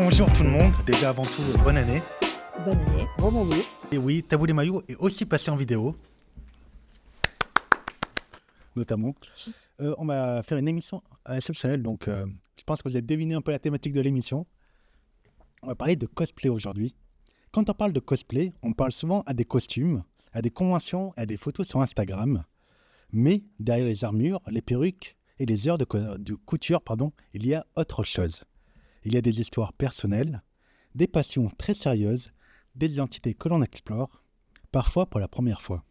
Bonjour tout le monde, déjà avant tout, bonne année. Bonne année. Rebonjour. Et oui, Tabou les maillots est aussi passé en vidéo, notamment. On va faire une émission exceptionnelle, donc je pense que vous avez deviné un peu la thématique de l'émission. On va parler de cosplay aujourd'hui. Quand on parle de cosplay, on parle souvent à des costumes, à des conventions, à des photos sur Instagram. Mais derrière les armures, les perruques et les heures de couture, il y a autre chose. Il y a des histoires personnelles, des passions très sérieuses, des identités que l'on explore, parfois pour la première fois.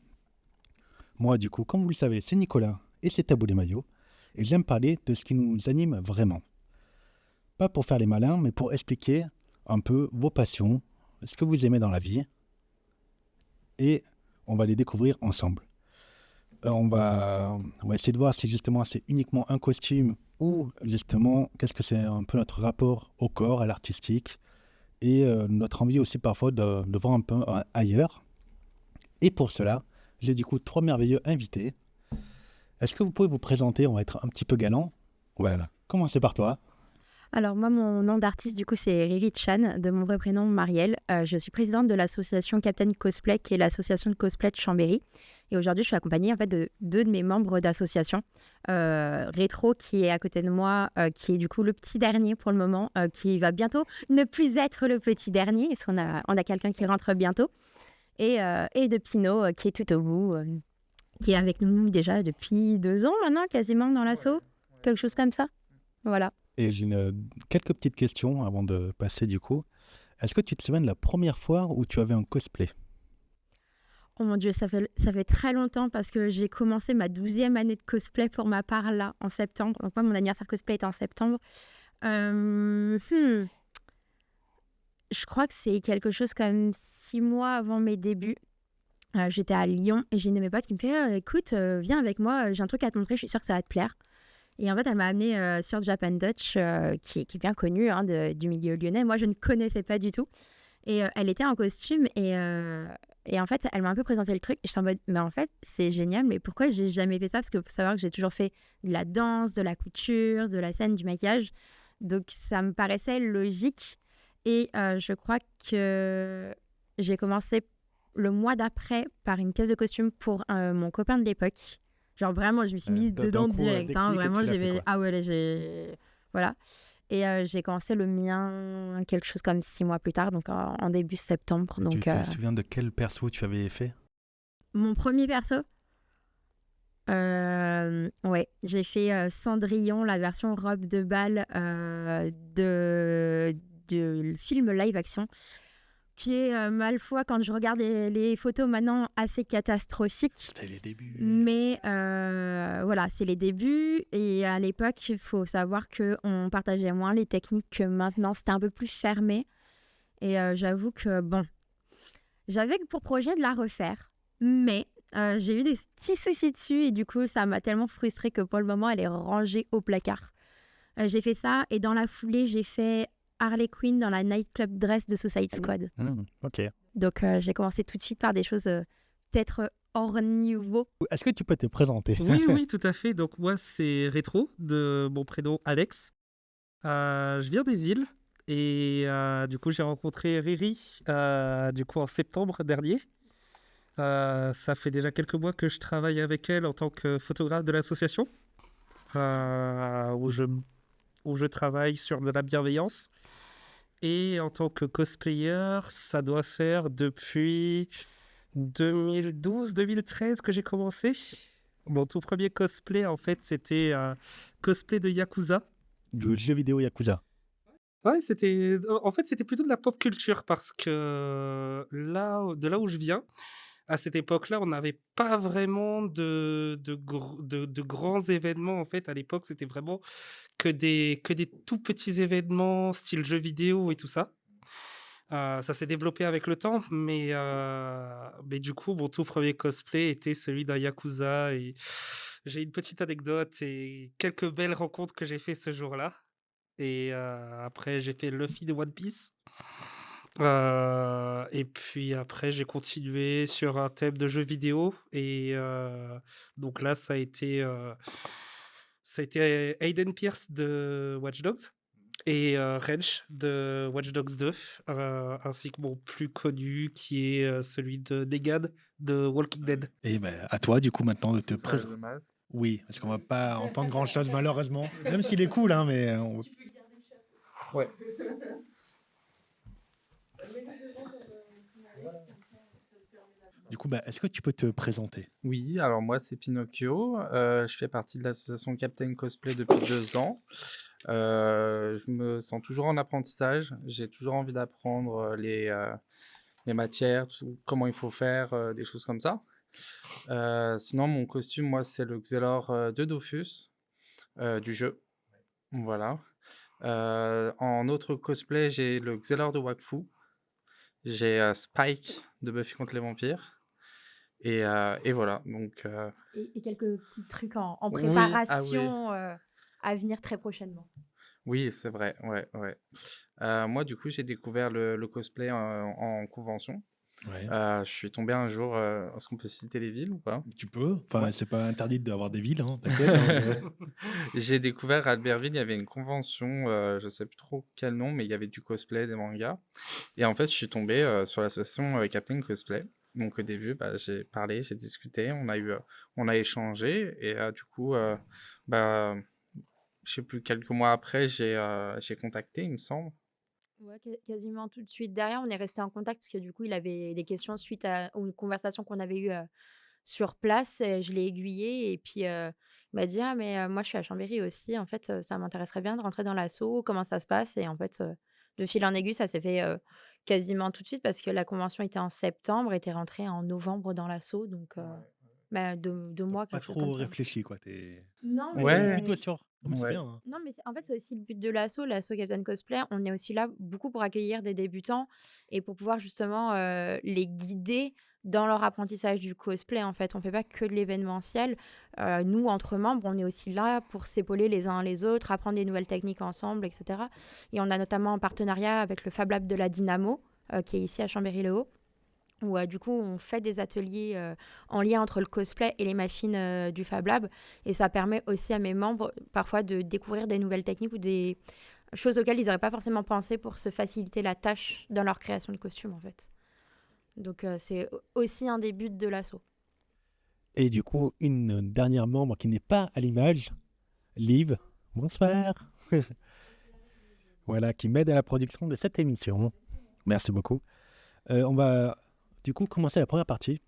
Moi, du coup, comme vous le savez, c'est Nicolas et c'est Tabou les maillots, et j'aime parler de ce qui nous anime vraiment. Pas pour faire les malins, mais pour expliquer un peu vos passions, ce que vous aimez dans la vie, et on va les découvrir ensemble. On va essayer de voir si justement c'est uniquement un costume ou justement qu'est-ce que c'est un peu notre rapport au corps, à l'artistique, et notre envie aussi parfois de voir un peu ailleurs. Et pour cela, j'ai du coup 3 merveilleux invités. Est-ce que vous pouvez vous présenter? On va être un petit peu galant. Voilà. Commencez par toi. Alors moi, mon nom d'artiste, du coup, c'est Riri Chan, de mon vrai prénom Marielle. Je suis présidente de l'association Captain Cosplay, qui est l'association de cosplay de Chambéry. Et aujourd'hui, je suis accompagnée en fait de deux de mes membres d'association. Rétro, qui est à côté de moi, qui est du coup le petit dernier pour le moment, qui va bientôt ne plus être le petit dernier, parce qu'on a quelqu'un qui rentre bientôt. Et de Pinot, qui est tout au bout, qui est avec nous déjà depuis 2 ans maintenant, quasiment dans l'asso. Quelque chose comme ça. Voilà. Et j'ai quelques petites questions avant de passer du coup. Est-ce que tu te souviens de la première fois où tu avais un cosplay? Oh mon Dieu, ça fait très longtemps parce que j'ai commencé ma 12e année de cosplay pour ma part là, en septembre. Donc moi, mon anniversaire cosplay est en septembre. Je crois que c'est quelque chose comme 6 mois avant mes débuts. J'étais à Lyon et j'ai une de mes potes qui me fait écoute, viens avec moi, j'ai un truc à te montrer, je suis sûre que ça va te plaire. Et en fait, elle m'a amenée sur Japan Dutch, qui est bien connu du milieu lyonnais. Moi, je ne connaissais pas du tout. Et elle était en costume et en fait, elle m'a un peu présenté le truc. Et je suis en mode, mais en fait, c'est génial, mais pourquoi j'ai jamais fait ça? Parce qu'il faut savoir que j'ai toujours fait de la danse, de la couture, de la scène, du maquillage. Donc, ça me paraissait logique. Et je crois que j'ai commencé le mois d'après par une pièce de costume pour mon copain de l'époque. Genre vraiment, je me suis mise dedans direct. Vraiment, ah ouais, là, voilà. Et j'ai commencé le mien quelque chose comme 6 mois plus tard, donc en début septembre. Donc, Tu te souviens de quel perso tu avais fait? Mon premier perso, ouais, j'ai fait Cendrillon, la version robe de bal de film live action, qui est, malfois, quand je regarde les photos maintenant, assez catastrophique. C'était les débuts. Mais voilà, c'est les débuts. Et à l'époque, il faut savoir qu'on partageait moins les techniques que maintenant. C'était un peu plus fermé. Et j'avoue que, bon, j'avais pour projet de la refaire. Mais j'ai eu des petits soucis dessus. Et du coup, ça m'a tellement frustrée que pour le moment, elle est rangée au placard. J'ai fait ça. Et dans la foulée, j'ai fait Harley Quinn dans la nightclub dress de Suicide Squad. Ok. Donc, j'ai commencé tout de suite par des choses peut-être hors niveau. Est-ce que tu peux te présenter? Oui, tout à fait. Donc moi, c'est Rétro, de mon prénom Alex. Je viens des îles et du coup, j'ai rencontré Riri du coup en septembre dernier. Ça fait déjà quelques mois que je travaille avec elle en tant que photographe de l'association, où je travaille sur de la bienveillance. Et en tant que cosplayer, ça doit faire depuis 2012-2013 que j'ai commencé. Mon tout premier cosplay, en fait, c'était un cosplay de Yakuza. Du jeu vidéo Yakuza. Ouais, c'était plutôt de la pop culture parce que de là où je viens, à cette époque-là, on n'avait pas vraiment de grands événements. En fait, à l'époque, c'était vraiment que des tout petits événements style jeux vidéo et tout ça. Ça s'est développé avec le temps, mais du coup, mon tout premier cosplay était celui d'un Yakuza. Et j'ai une petite anecdote et quelques belles rencontres que j'ai fait ce jour-là. Et après, j'ai fait Luffy de One Piece. Et puis après, j'ai continué sur un thème de jeux vidéo. Et donc là, ça a été Aiden Pierce de Watch Dogs. et Rage de Watch Dogs 2, ainsi que mon plus connu qui est celui de Negan de Walking Dead. Et ben, à toi, du coup, maintenant, de te présenter. Le masque. Oui, parce qu'on va pas entendre grand-chose, malheureusement. Même s'il est cool, hein, mais... Ouais. Du coup, bah, est-ce que tu peux te présenter? Oui, alors moi c'est Pinocchio, je fais partie de l'association Captain Cosplay depuis 2 ans. Je me sens toujours en apprentissage, j'ai toujours envie d'apprendre les matières, comment il faut faire, des choses comme ça. Sinon mon costume, moi c'est le Xelor de Dofus, du jeu, voilà. En autre cosplay, j'ai le Xelor de Wakfu, j'ai Spike de Buffy contre les vampires. Et voilà, donc Et quelques petits trucs en oui, préparation à venir très prochainement. oui, c'est vrai, ouais, ouais. Moi, du coup, j'ai découvert le cosplay en convention. Ouais. Je suis tombé un jour, est-ce qu'on peut citer les villes ou pas? Tu peux. Enfin, Ouais. c'est pas interdit d'avoir des villes, hein, t'inquiète. Hein, J'ai découvert à Albertville, il y avait une convention, je sais plus trop quel nom, mais il y avait du cosplay, des mangas. Et en fait, je suis tombé sur l'association Captain Cosplay. Donc au début, bah, j'ai parlé, j'ai discuté, on a échangé. Et du coup, bah, je sais plus, quelques mois après, j'ai contacté, il me semble. Ouais, quasiment tout de suite derrière, on est resté en contact parce que du coup, il avait des questions suite à une conversation qu'on avait eue sur place. Je l'ai aiguillé et puis il m'a dit: «Ah, mais moi, je suis à Chambéry aussi. En fait, ça m'intéresserait bien de rentrer dans l'asso. Comment ça se passe?» Et en fait, de fil en aiguille, ça s'est fait quasiment tout de suite parce que la convention était en septembre et tu rentré en novembre dans l'asso. Donc, bah, 2 mois, pas quelque chose trop comme ça. réfléchi, quoi. T'es Non, Ouais, plutôt sûr. Non, mais c'est ouais. bien. Hein. non, mais en fait, c'est aussi le but de l'asso Captain Cosplay. On est aussi là beaucoup pour accueillir des débutants et pour pouvoir justement les guider dans leur apprentissage du cosplay. En fait, on fait pas que de l'événementiel. Nous, entre membres, on est aussi là pour s'épauler les uns les autres, apprendre des nouvelles techniques ensemble, etc. Et on a notamment un partenariat avec le Fab Lab de la Dynamo, qui est ici à Chambéry-le-Haut, où du coup on fait des ateliers en lien entre le cosplay et les machines du Fab Lab. Et ça permet aussi à mes membres parfois de découvrir des nouvelles techniques ou des choses auxquelles ils n'auraient pas forcément pensé pour se faciliter la tâche dans leur création de costumes en fait. Donc c'est aussi un des buts de l'asso. Et du coup, une dernière membre qui n'est pas à l'image, Liv. Bonsoir. Voilà, qui m'aide à la production de cette émission. Merci beaucoup. On va du coup commencer la première partie.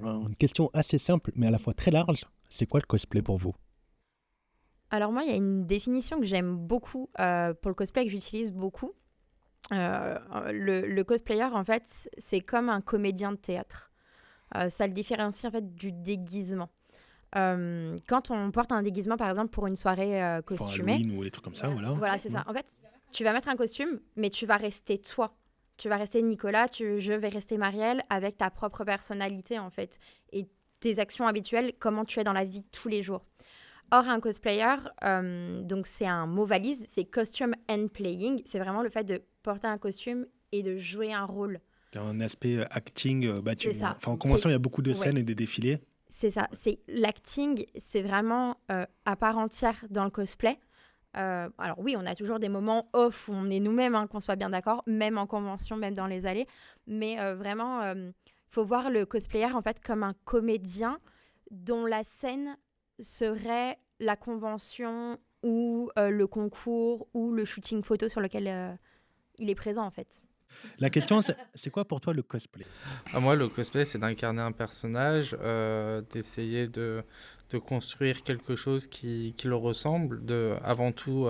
Une question assez simple, mais à la fois très large. C'est quoi le cosplay pour vous? Alors moi, il y a une définition que j'aime beaucoup pour le cosplay, que j'utilise beaucoup. Le cosplayer, en fait, c'est comme un comédien de théâtre. Ça le différencie en fait du déguisement. Quand on porte un déguisement, par exemple, pour une soirée Pour costumée, Halloween ou des trucs comme ça, voilà. voilà, c'est ça. En fait, tu vas mettre un costume, mais tu vas rester toi. Tu vas rester Nicolas, je vais rester Marielle avec ta propre personnalité, en fait. Et tes actions habituelles, comment tu es dans la vie de tous les jours. Or, un cosplayer, donc c'est un mot valise, c'est costume and playing. C'est vraiment le fait de porter un costume et de jouer un rôle. C'est un aspect acting. C'est ça. Enfin, en convention, il y a beaucoup de Ouais. scènes et des défilés. C'est ça. C'est l'acting, c'est vraiment à part entière dans le cosplay. Alors oui, on a toujours des moments off où on est nous-mêmes, hein, qu'on soit bien d'accord, même en convention, même dans les allées. Mais vraiment, il faut voir le cosplayer en fait comme un comédien dont la scène serait la convention ou le concours ou le shooting photo sur lequel il est présent en fait. La question, c'est quoi pour toi le cosplay? Moi, le cosplay, c'est d'incarner un personnage, d'essayer de construire quelque chose qui le ressemble, avant tout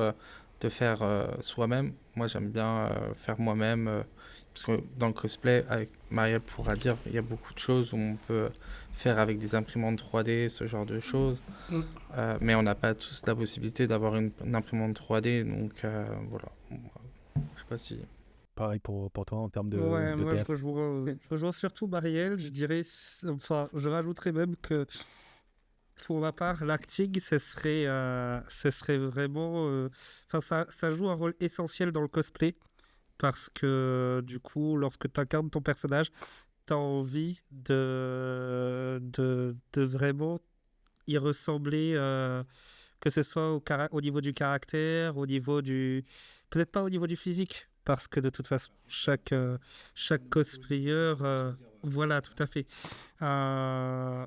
de faire soi-même. Moi, j'aime bien faire moi-même, parce que dans le cosplay, avec Marielle pourra dire, il y a beaucoup de choses où on peut faire avec des imprimantes 3D, ce genre de choses. Mais on n'a pas tous la possibilité d'avoir une imprimante 3D, donc voilà. Je sais pas si... Pareil pour toi en termes de Moi théâtre. je rejoins surtout Marielle, je dirais, enfin, je rajouterais même que pour ma part, l'acting, ce serait vraiment, enfin, ça joue un rôle essentiel dans le cosplay parce que du coup, lorsque tu incarnes ton personnage, tu as envie de vraiment y ressembler que ce soit au niveau du caractère, au niveau du... Peut-être pas au niveau du physique, parce que de toute façon, chaque cosplayer... voilà, tout à fait.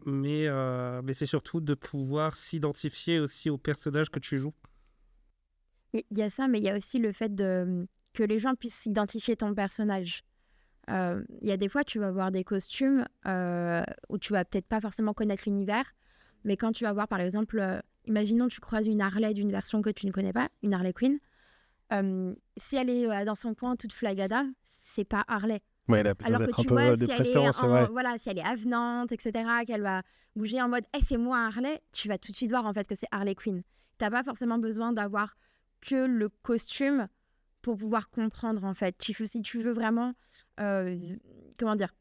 Mais c'est surtout de pouvoir s'identifier aussi au personnage que tu joues. Il y a ça, mais il y a aussi le fait que les gens puissent identifier ton personnage. Il y a des fois, tu vas voir des costumes où tu vas peut-être pas forcément connaître l'univers, mais quand tu vas voir, par exemple, imaginons tu croises une Harley d'une version que tu ne connais pas, une Harley Quinn, si elle est dans son coin toute flagada, c'est pas Harley. Ouais, elle a besoin Alors que d'être un tu vois, peu de prestance, c'est vrai. voilà, si elle est avenante, etc., qu'elle va bouger en mode « c'est moi Harley », tu vas tout de suite voir en fait que c'est Harley Quinn. T'as pas forcément besoin d'avoir que le costume pour pouvoir comprendre en fait. Si tu veux vraiment, comment dire,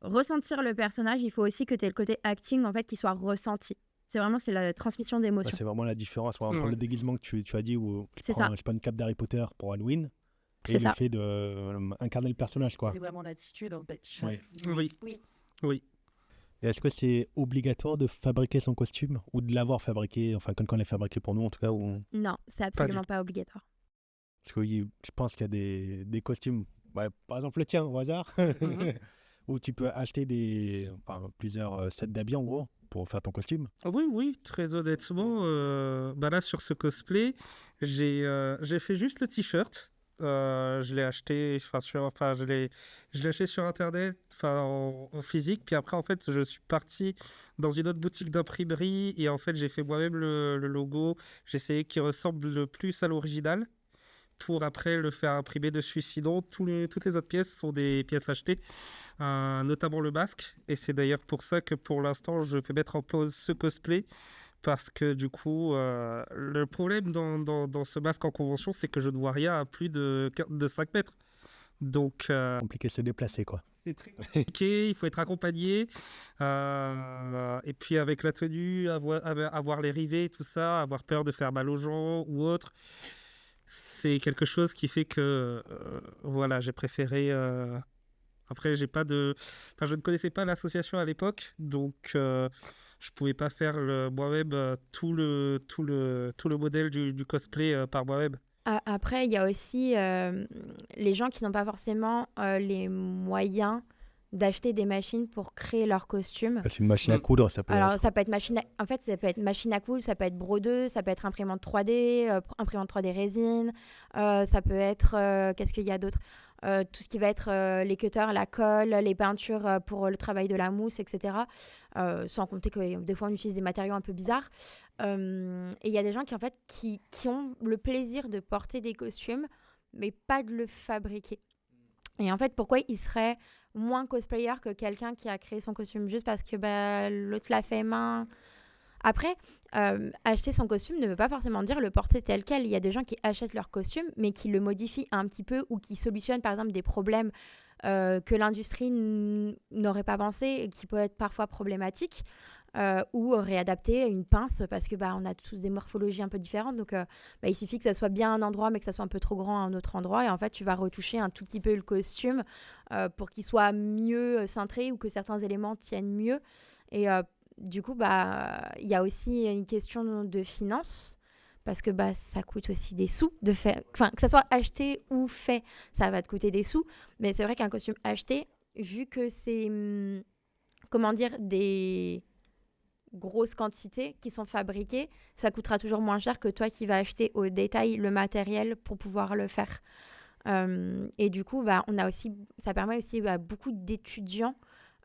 ressentir le personnage, il faut aussi que tu aies le côté acting en fait qui soit ressenti. C'est la transmission Ouais, d'émotions. c'est vraiment la différence entre Ouais. le déguisement que tu as dit où tu C'est prends, ça. je sais pas, une cape d'Harry Potter pour Halloween et C'est le ça. fait d'incarner le personnage, quoi. C'est vraiment l'attitude en fait. Ouais. Oui. Oui. Oui. Et est-ce que c'est obligatoire de fabriquer son costume ou de l'avoir fabriqué, enfin quand on l'a fabriqué pour nous en tout cas, ou... Non, c'est absolument pas obligatoire. Parce que oui, je pense qu'il y a des costumes, par exemple le tien au hasard, Mhm. où tu peux acheter plusieurs sets d'habits en gros pour faire ton costume. Oui, très honnêtement, là sur ce cosplay, j'ai fait juste le t-shirt. Je l'ai acheté, je l'ai acheté sur internet, en physique. Puis après, en fait, je suis parti dans une autre boutique d'imprimerie et en fait, j'ai fait moi-même le logo. J'ai essayé qu'il ressemble le plus à l'original pour après le faire imprimer dessus. Sinon, toutes les autres pièces sont des pièces achetées, notamment le masque. Et c'est d'ailleurs pour ça que pour l'instant, je vais mettre en pause ce cosplay. Parce que du coup, le problème dans ce masque en convention, c'est que je ne vois rien à plus de 5 mètres. Donc, Compliqué de se déplacer, quoi. c'est très compliqué, il faut être accompagné. Et puis avec la tenue, avoir les rivets, tout ça, avoir peur de faire mal aux gens ou autre, c'est quelque chose qui fait que, voilà, j'ai préféré... Après, je ne connaissais pas l'association à l'époque, donc je pouvais pas faire moi-même tout le modèle du cosplay par moi-même. Après, il y a aussi les gens qui n'ont pas forcément les moyens d'acheter des machines pour créer leurs costumes. C'est une machine à coudre, ça peut Alors, être. ça peut être en fait, ça peut être machine à coudre, ça peut être brodeuse, ça peut être imprimante 3D, imprimante 3D résine, ça peut être, qu'est-ce qu'il y a d'autre? Tout ce qui va être les cutters, la colle, les peintures pour le travail de la mousse, etc. Sans compter que des fois, on utilise des matériaux un peu bizarres. Et il y a des gens qui ont le plaisir de porter des costumes, mais pas de le fabriquer. Et en fait, pourquoi ils seraient moins cosplayer que quelqu'un qui a créé son costume juste parce que l'autre l'a fait main. Après, acheter son costume ne veut pas forcément dire le porter tel quel. Il y a des gens qui achètent leur costume, mais qui le modifient un petit peu ou qui solutionnent, par exemple, des problèmes que l'industrie n'aurait pas pensé et qui peuvent être parfois problématiques. Ou réadapter une pince parce que on a tous des morphologies un peu différentes, donc il suffit que ça soit bien à un endroit mais que ça soit un peu trop grand à un autre endroit, et en fait tu vas retoucher un tout petit peu le costume pour qu'il soit mieux cintré ou que certains éléments tiennent mieux. Et du coup il y a aussi une question de finances, parce que ça coûte aussi des sous de faire, enfin que ça soit acheté ou fait, ça va te coûter des sous, mais c'est vrai qu'un costume acheté, vu que c'est des grosses quantités qui sont fabriquées, ça coûtera toujours moins cher que toi qui vas acheter au détail le matériel pour pouvoir le faire. Et du coup, ça permet aussi à beaucoup d'étudiants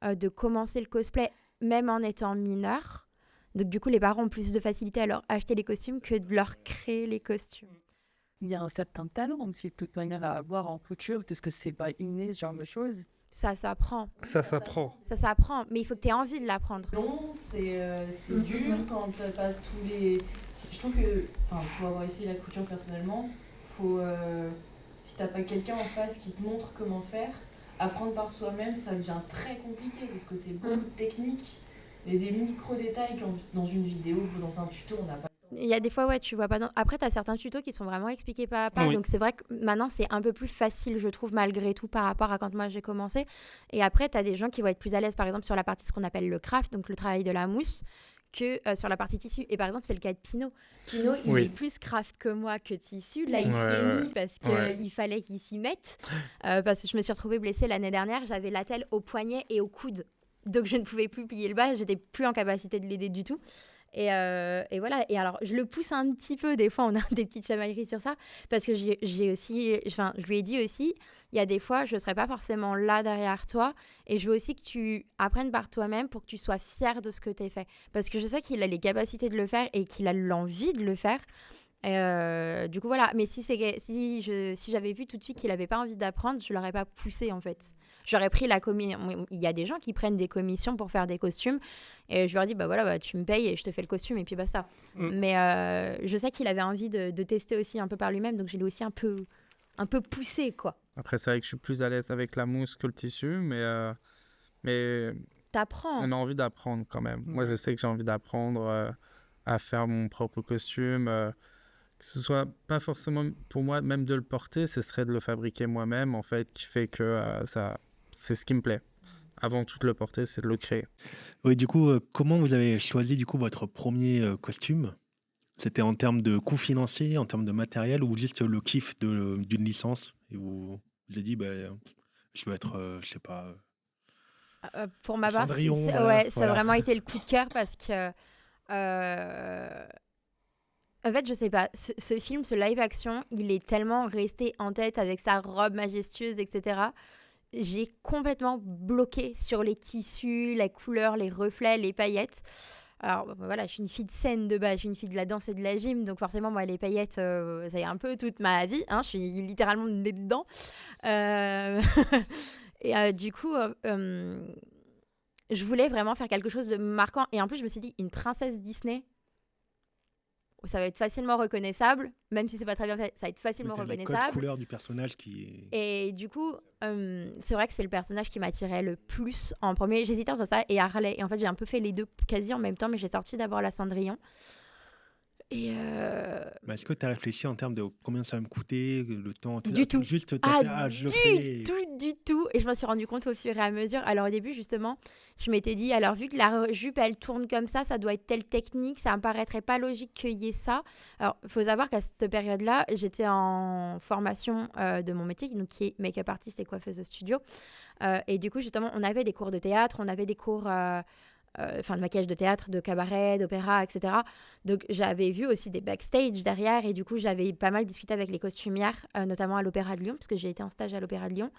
de commencer le cosplay même en étant mineurs. Donc du coup, les parents ont plus de facilité à leur acheter les costumes que de leur créer les costumes. Il y a un certain talent aussi, de toute manière, à avoir en couture, parce que c'est pas inné, ce genre de choses. Ça s'apprend. Ça s'apprend. Ça s'apprend, mais il faut que tu aies envie de l'apprendre. Non, c'est dur quand t'as pas tous les... Je trouve que, pour avoir essayé la couture personnellement, faut, si t'as pas quelqu'un en face qui te montre comment faire, apprendre par soi-même, ça devient très compliqué parce que c'est beaucoup de techniques et des micro-détails que dans une vidéo ou dans un tuto, on n'a pas. Il y a des fois, tu vois pas. Après, tu as certains tutos qui sont vraiment expliqués pas à pas. Oui. Donc, c'est vrai que maintenant, c'est un peu plus facile, je trouve, malgré tout, par rapport à quand moi j'ai commencé. Et après, tu as des gens qui vont être plus à l'aise, par exemple, sur la partie ce qu'on appelle le craft, donc le travail de la mousse, que sur la partie tissu. Et par exemple, c'est le cas de Pinot. Pinot, il Oui. est plus craft que moi que tissu. Là, il Ouais, s'est ouais. mis parce qu'il Ouais. fallait qu'il s'y mette. Parce que je me suis retrouvée blessée l'année dernière. J'avais l'attelle au poignet et au coude. Donc, je ne pouvais plus plier le bas. J'étais plus en capacité de l'aider du tout. Et voilà. Et alors, je le pousse un petit peu. Des fois, on a des petites chamailleries sur ça. Parce que j'ai aussi... Enfin, je lui ai dit aussi, il y a des fois, je ne serai pas forcément là derrière toi. Et je veux aussi que tu apprennes par toi-même pour que tu sois fier de ce que tu as fait. Parce que je sais qu'il a les capacités de le faire et qu'il a l'envie de le faire. Du coup, voilà. Mais si j'avais vu tout de suite qu'il n'avait pas envie d'apprendre, je ne l'aurais pas poussé, en fait. J'aurais pris la commission. Il y a des gens qui prennent des commissions pour faire des costumes. Et je leur dis, bah voilà, bah, tu me payes et je te fais le costume et puis basta. Mais je sais qu'il avait envie de tester aussi un peu par lui-même. Donc, je l'ai aussi un peu poussé, quoi. Après, c'est vrai que je suis plus à l'aise avec la mousse que le tissu, mais T'apprends. on a envie d'apprendre quand même. Moi, je sais que j'ai envie d'apprendre à faire mon propre costume. Que ce soit pas forcément pour moi même de le porter, ce serait de le fabriquer moi-même, en fait, qui fait que c'est ce qui me plaît. Avant tout de le porter, c'est de le créer. Oui, du coup, comment vous avez choisi du coup votre premier costume? C'était en termes de coût financier, en termes de matériel ou juste le kiff d'une licence? Et vous avez dit, bah, je veux être, je sais pas, Pour ma part, Cendrillon, ça a voilà. vraiment été le coup de cœur parce que... En fait, je sais pas, ce film, ce live action, il est tellement resté en tête avec sa robe majestueuse, etc. J'ai complètement bloqué sur les tissus, la couleur, les reflets, les paillettes. Alors voilà, je suis une fille de scène de base, je suis une fille de la danse et de la gym, donc forcément, moi, les paillettes, ça y est un peu toute ma vie. Hein, je suis littéralement née dedans. Et du coup, je voulais vraiment faire quelque chose de marquant. Et en plus, je me suis dit, une princesse Disney, ça va être facilement reconnaissable, même si c'est pas très bien fait, ça va être facilement les codes reconnaissable. couleurs du personnage qui... Et du coup, c'est vrai que c'est le personnage qui m'attirait le plus en premier. J'hésitais entre ça et Harley. Et en fait, j'ai un peu fait les deux quasi en même temps, mais j'ai sorti d'abord la Cendrillon. Et Mais est-ce que tu as réfléchi en termes de combien ça va me coûter, le temps, tout Du ça? tout. Juste, t'as fait, je le fais. Du tout. Et je m'en suis rendu compte au fur et à mesure. Alors au début, justement, je m'étais dit, alors vu que la jupe, elle tourne comme ça doit être telle technique, ça me paraîtrait pas logique qu'il y ait ça. Alors, il faut savoir qu'à cette période-là, j'étais en formation de mon métier, donc qui est make-up artiste et coiffeuse de studio. Et du coup, justement, on avait des cours de théâtre, on avait des cours... de maquillage de théâtre, de cabaret, d'opéra, etc. Donc j'avais vu aussi des backstage derrière et du coup j'avais pas mal discuté avec les costumières, notamment à l'Opéra de Lyon, parce que j'ai été en stage à l'Opéra de Lyon.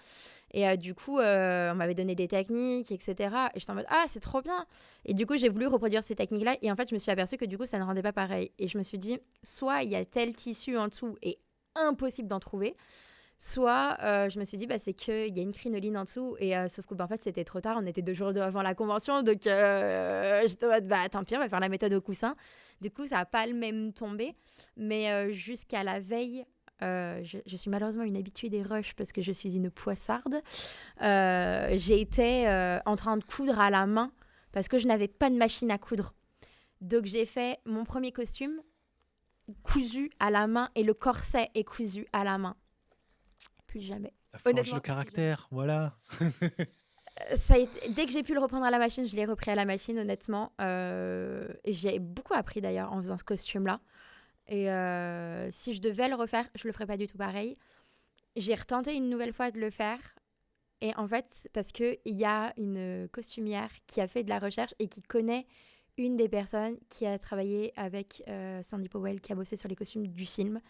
Et du coup, on m'avait donné des techniques, etc. Et j'étais en mode, c'est trop bien. Et du coup, j'ai voulu reproduire ces techniques-là. Et en fait, je me suis aperçue que du coup, ça ne rendait pas pareil. Et je me suis dit, soit il y a tel tissu en dessous et impossible d'en trouver, soit je me suis dit c'est qu'il y a une crinoline en dessous et sauf que en fait c'était trop tard, on était 2 jours avant la convention, donc j'étais en mode tant pis, on va faire la méthode au coussin. Du coup ça n'a pas le même tombé, mais jusqu'à la veille je suis malheureusement une habituée des rushs parce que je suis une poissarde. J'ai été en train de coudre à la main parce que je n'avais pas de machine à coudre, donc j'ai fait mon premier costume cousu à la main et le corset est cousu à la main. Plus jamais. Ça forge Honnêtement, le caractère, voilà. Dès que j'ai pu le reprendre à la machine, je l'ai repris à la machine, honnêtement. Et j'ai beaucoup appris d'ailleurs en faisant ce costume-là. Et si je devais le refaire, je le ferais pas du tout pareil. J'ai retenté une nouvelle fois de le faire. Et en fait, parce qu'il y a une costumière qui a fait de la recherche et qui connaît une des personnes qui a travaillé avec Sandy Powell, qui a bossé sur les costumes du film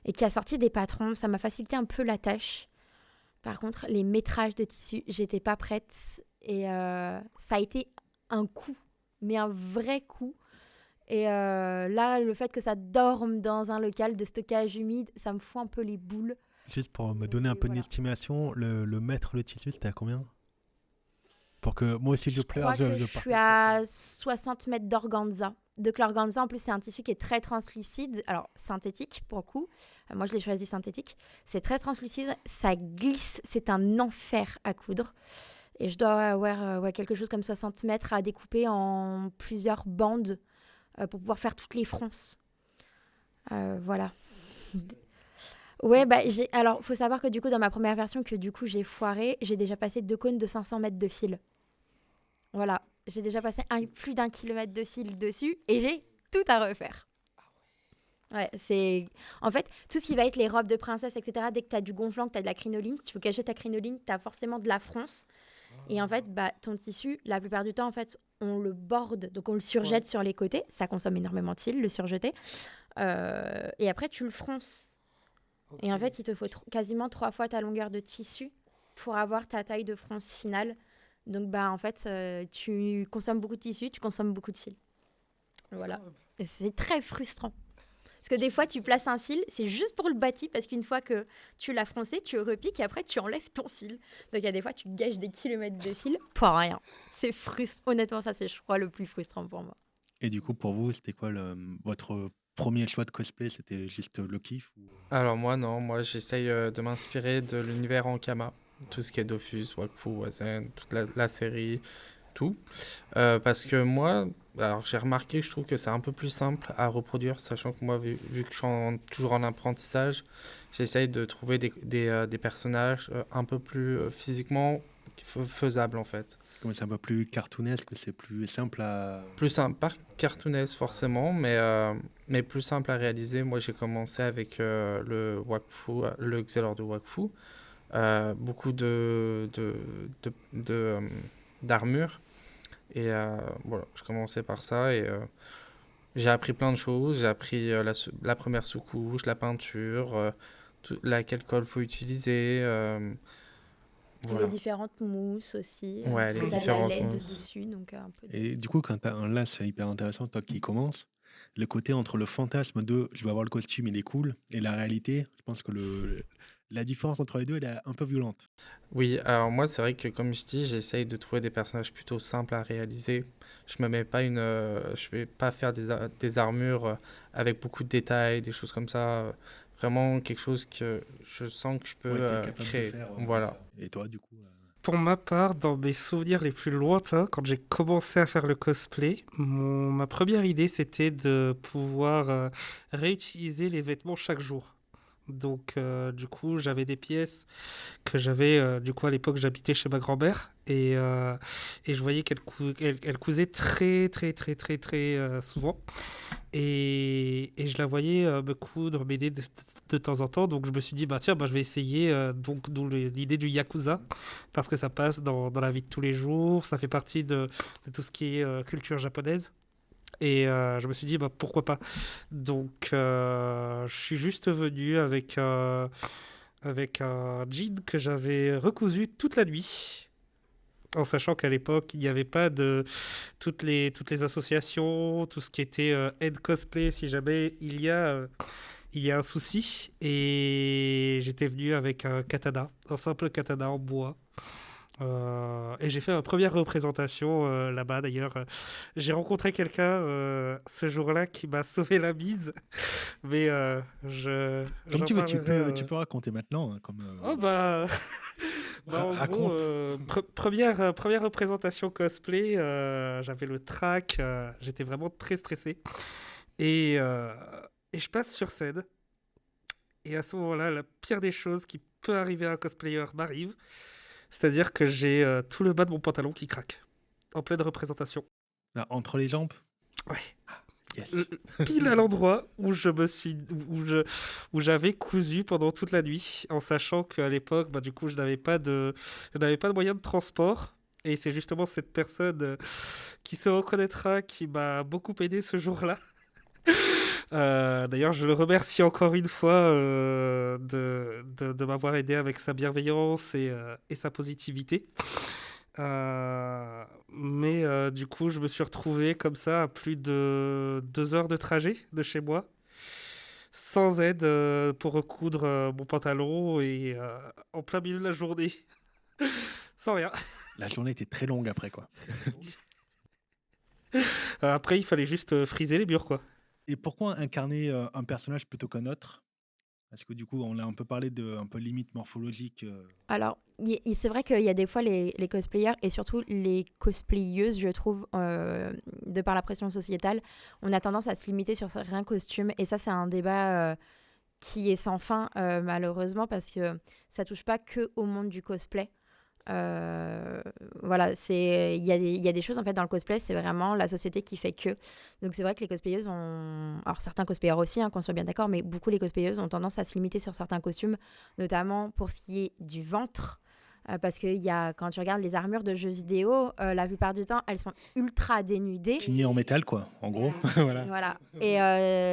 et qui a sorti des patrons. Ça m'a facilité un peu la tâche. Par contre, les métrages de tissu, j'étais pas prête. Et ça a été un coup, mais un vrai coup. Et là, le fait que ça dorme dans un local de stockage humide, ça me fout un peu les boules. Juste pour me donner un peu voilà. d'estimation, le mètre de tissu, c'était à combien? Pour que moi aussi je pleure, crois que je suis à 60 mètres d'organza. Donc l'organza, en plus, c'est un tissu qui est très translucide. Alors, synthétique, pour le coup. Moi, je l'ai choisi synthétique. C'est très translucide, ça glisse, c'est un enfer à coudre. Et je dois avoir quelque chose comme 60 mètres à découper en plusieurs bandes pour pouvoir faire toutes les fronces. Voilà. Ouais, alors, il faut savoir que du coup, dans ma première version, que du coup, j'ai foiré, j'ai déjà passé 2 cônes de 500 mètres de fil. Voilà. j'ai déjà passé plus d'1 kilomètre de fil dessus et j'ai tout à refaire. Ouais, c'est... En fait, tout ce qui va être les robes de princesse, etc., dès que tu as du gonflant, que tu as de la crinoline, si tu veux cacher ta crinoline, tu as forcément de la fronce. Et en fait, ton tissu, la plupart du temps, en fait, on le borde, donc on le surjette sur les côtés. Ça consomme énormément de fil, le surjeter. Et après, tu le fronces. Et en fait, il te faut quasiment 3 fois ta longueur de tissu pour avoir ta taille de fronce finale. Donc, en fait, tu consommes beaucoup de tissu, tu consommes beaucoup de fil. Voilà. Et c'est très frustrant. Parce que des fois, tu places un fil, c'est juste pour le bâti, parce qu'une fois que tu l'as froncé, tu repiques et après, tu enlèves ton fil. Donc, il y a des fois, tu gages des kilomètres de fil pour rien. C'est frustrant. Honnêtement, ça, c'est, je crois, le plus frustrant pour moi. Et du coup, pour vous, c'était quoi votre premier choix de cosplay? C'était juste le kiff ou... Alors moi, non. Moi, j'essaye de m'inspirer de l'univers Ankama. Tout ce qui est Dofus, Wakfu, Wazen, toute la série, tout. Parce que moi, alors j'ai remarqué, je trouve que c'est un peu plus simple à reproduire, sachant que moi, vu que je suis toujours en apprentissage, j'essaye de trouver des personnages un peu plus physiquement faisables, en fait. Comme c'est un peu plus cartoonesque, c'est plus simple à... Plus simple, pas cartoonesque forcément, mais plus simple à réaliser. Moi, j'ai commencé avec le Wakfu, le Xelor de Wakfu. Beaucoup d'armure. Et voilà, je commençais par ça et j'ai appris plein de choses. J'ai appris la première sous-couche, la peinture, laquelle colle faut utiliser. Voilà. Les différentes mousses aussi. Ouais, parce les que t'as de différentes la laine mousses. dessus, donc un peu... Et du coup, quand tu as un là, c'est hyper intéressant, toi qui commences, le côté entre le fantasme de je vais avoir le costume, il est cool, et la réalité, je pense que la différence entre les deux, elle est un peu violente. Oui, alors moi, c'est vrai que comme je dis, j'essaye de trouver des personnages plutôt simples à réaliser. Je me mets pas je vais pas faire des armures avec beaucoup de détails, des choses comme ça. Vraiment quelque chose que je sens que je peux Ouais, t'es capable de créer. faire, Voilà. Et toi, du coup Pour ma part, dans mes souvenirs les plus lointains, quand j'ai commencé à faire le cosplay, ma première idée, c'était de pouvoir réutiliser les vêtements chaque jour. Donc, du coup, j'avais des pièces que j'avais, du coup, à l'époque, j'habitais chez ma grand-mère et je voyais qu'elle cousait très, très, très, très, très souvent. Et je la voyais me coudre, m'aider de temps en temps. Donc, je me suis dit, tiens, je vais essayer. Donc, d'où l'idée du Yakuza, parce que ça passe dans la vie de tous les jours. Ça fait partie de tout ce qui est culture japonaise. Et je me suis dit, pourquoi pas. Donc, je suis juste venu avec un jean que j'avais recousu toute la nuit, en sachant qu'à l'époque, il n'y avait pas de toutes les associations, tout ce qui était aide cosplay, si jamais il y a un souci. Et j'étais venu avec un simple katana en bois. Et j'ai fait ma première représentation là-bas d'ailleurs. J'ai rencontré quelqu'un ce jour-là qui m'a sauvé la mise. Mais comme tu veux, tu parlerai, peux raconter maintenant. Oh bah... en gros, première représentation cosplay, j'avais le trac, j'étais vraiment très stressé. Et je passe sur scène. Et à ce moment-là, la pire des choses qui peut arriver à un cosplayer m'arrive. C'est-à-dire que j'ai tout le bas de mon pantalon qui craque, en pleine représentation. Là, entre les jambes? Ouais. Yes. Pile à l'endroit où j'avais cousu pendant toute la nuit, en sachant qu'à l'époque, du coup, je n'avais pas de moyen de transport. Et c'est justement cette personne qui se reconnaîtra qui m'a beaucoup aidé ce jour-là. D'ailleurs, je le remercie encore une fois de m'avoir aidé avec sa bienveillance et sa positivité. Mais du coup, je me suis retrouvé comme ça à plus de 2 heures de trajet de chez moi, sans aide pour recoudre mon pantalon et en plein milieu de la journée, sans rien. La journée était très longue après, quoi. Après, il fallait juste friser les murs, quoi. Et pourquoi incarner un personnage plutôt qu'un autre? Parce que du coup, on a un peu parlé de un peu limite morphologique. Alors, c'est vrai qu'il y a des fois les cosplayers et surtout les cosplayeuses, je trouve, de par la pression sociétale, on a tendance à se limiter sur certains costumes. Et ça, c'est un débat qui est sans fin, malheureusement, parce que ça touche pas que au monde du cosplay. Voilà, il y a des choses en fait dans le cosplay, c'est vraiment la société qui fait que. Donc c'est vrai que les cosplayeuses ont, alors certains cosplayers aussi, qu'on soit bien d'accord, mais beaucoup les cosplayeuses ont tendance à se limiter sur certains costumes, notamment pour ce qui est du ventre. Parce que quand tu regardes les armures de jeux vidéo, la plupart du temps, elles sont ultra dénudées. Pigné en métal, quoi, en gros. Voilà. Voilà. Et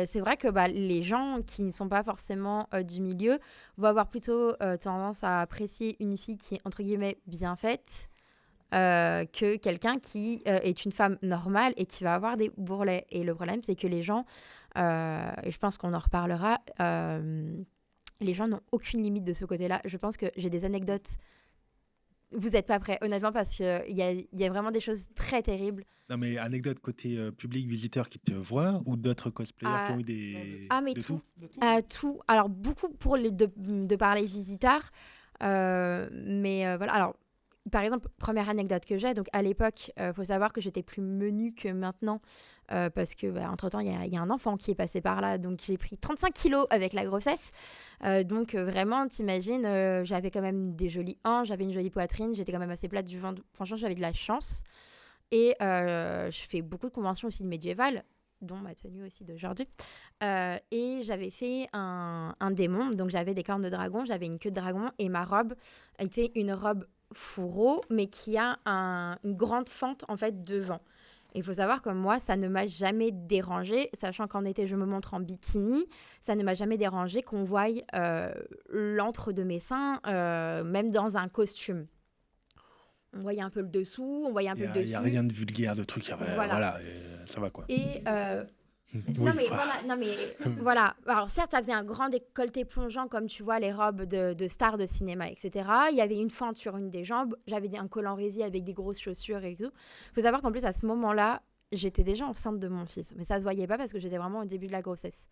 c'est vrai que les gens qui ne sont pas forcément du milieu vont avoir plutôt tendance à apprécier une fille qui est, entre guillemets, bien faite que quelqu'un qui est une femme normale et qui va avoir des bourrelets. Et le problème, c'est que les gens, et je pense qu'on en reparlera, les gens n'ont aucune limite de ce côté-là. Je pense que j'ai des anecdotes. Vous n'êtes pas prêts, honnêtement, parce qu'il y a vraiment des choses très terribles. Non, mais anecdote côté public, visiteur qui te voit ou d'autres cosplayers qui ont eu des. Mais de tout. De tout. Tout. Alors, beaucoup pour de par les visiteurs. Mais voilà. Alors, par exemple, première anecdote que j'ai. Donc, à l'époque, faut savoir que j'étais plus menue que maintenant. Parce que, entre-temps, il y a un enfant qui est passé par là. Donc, j'ai pris 35 kilos avec la grossesse. Donc, vraiment, t'imagines, j'avais quand même des jolis hanches, j'avais une jolie poitrine, j'étais quand même assez plate du ventre. Franchement, j'avais de la chance. Et je fais beaucoup de conventions aussi de médiévales, dont ma tenue aussi d'aujourd'hui. Et j'avais fait un démon. Donc, j'avais des cornes de dragon, j'avais une queue de dragon. Et ma robe était une robe fourreau, mais qui a une grande fente, en fait, devant. Il faut savoir que moi, ça ne m'a jamais dérangé, sachant qu'en été, je me montre en bikini. Ça ne m'a jamais dérangé qu'on voie l'antre de mes seins, même dans un costume. On voyait un peu le dessous, on voyait un peu le dessus. Il n'y a rien de vulgaire, de trucs. Voilà, ça va quoi. Et Oui, non mais voilà. Alors certes, ça faisait un grand décolleté plongeant comme tu vois les robes de stars de cinéma, etc. Il y avait une fente sur une des jambes. J'avais un col en résille avec des grosses chaussures et tout. Il faut savoir qu'en plus à ce moment-là, j'étais déjà enceinte de mon fils, mais ça se voyait pas parce que j'étais vraiment au début de la grossesse.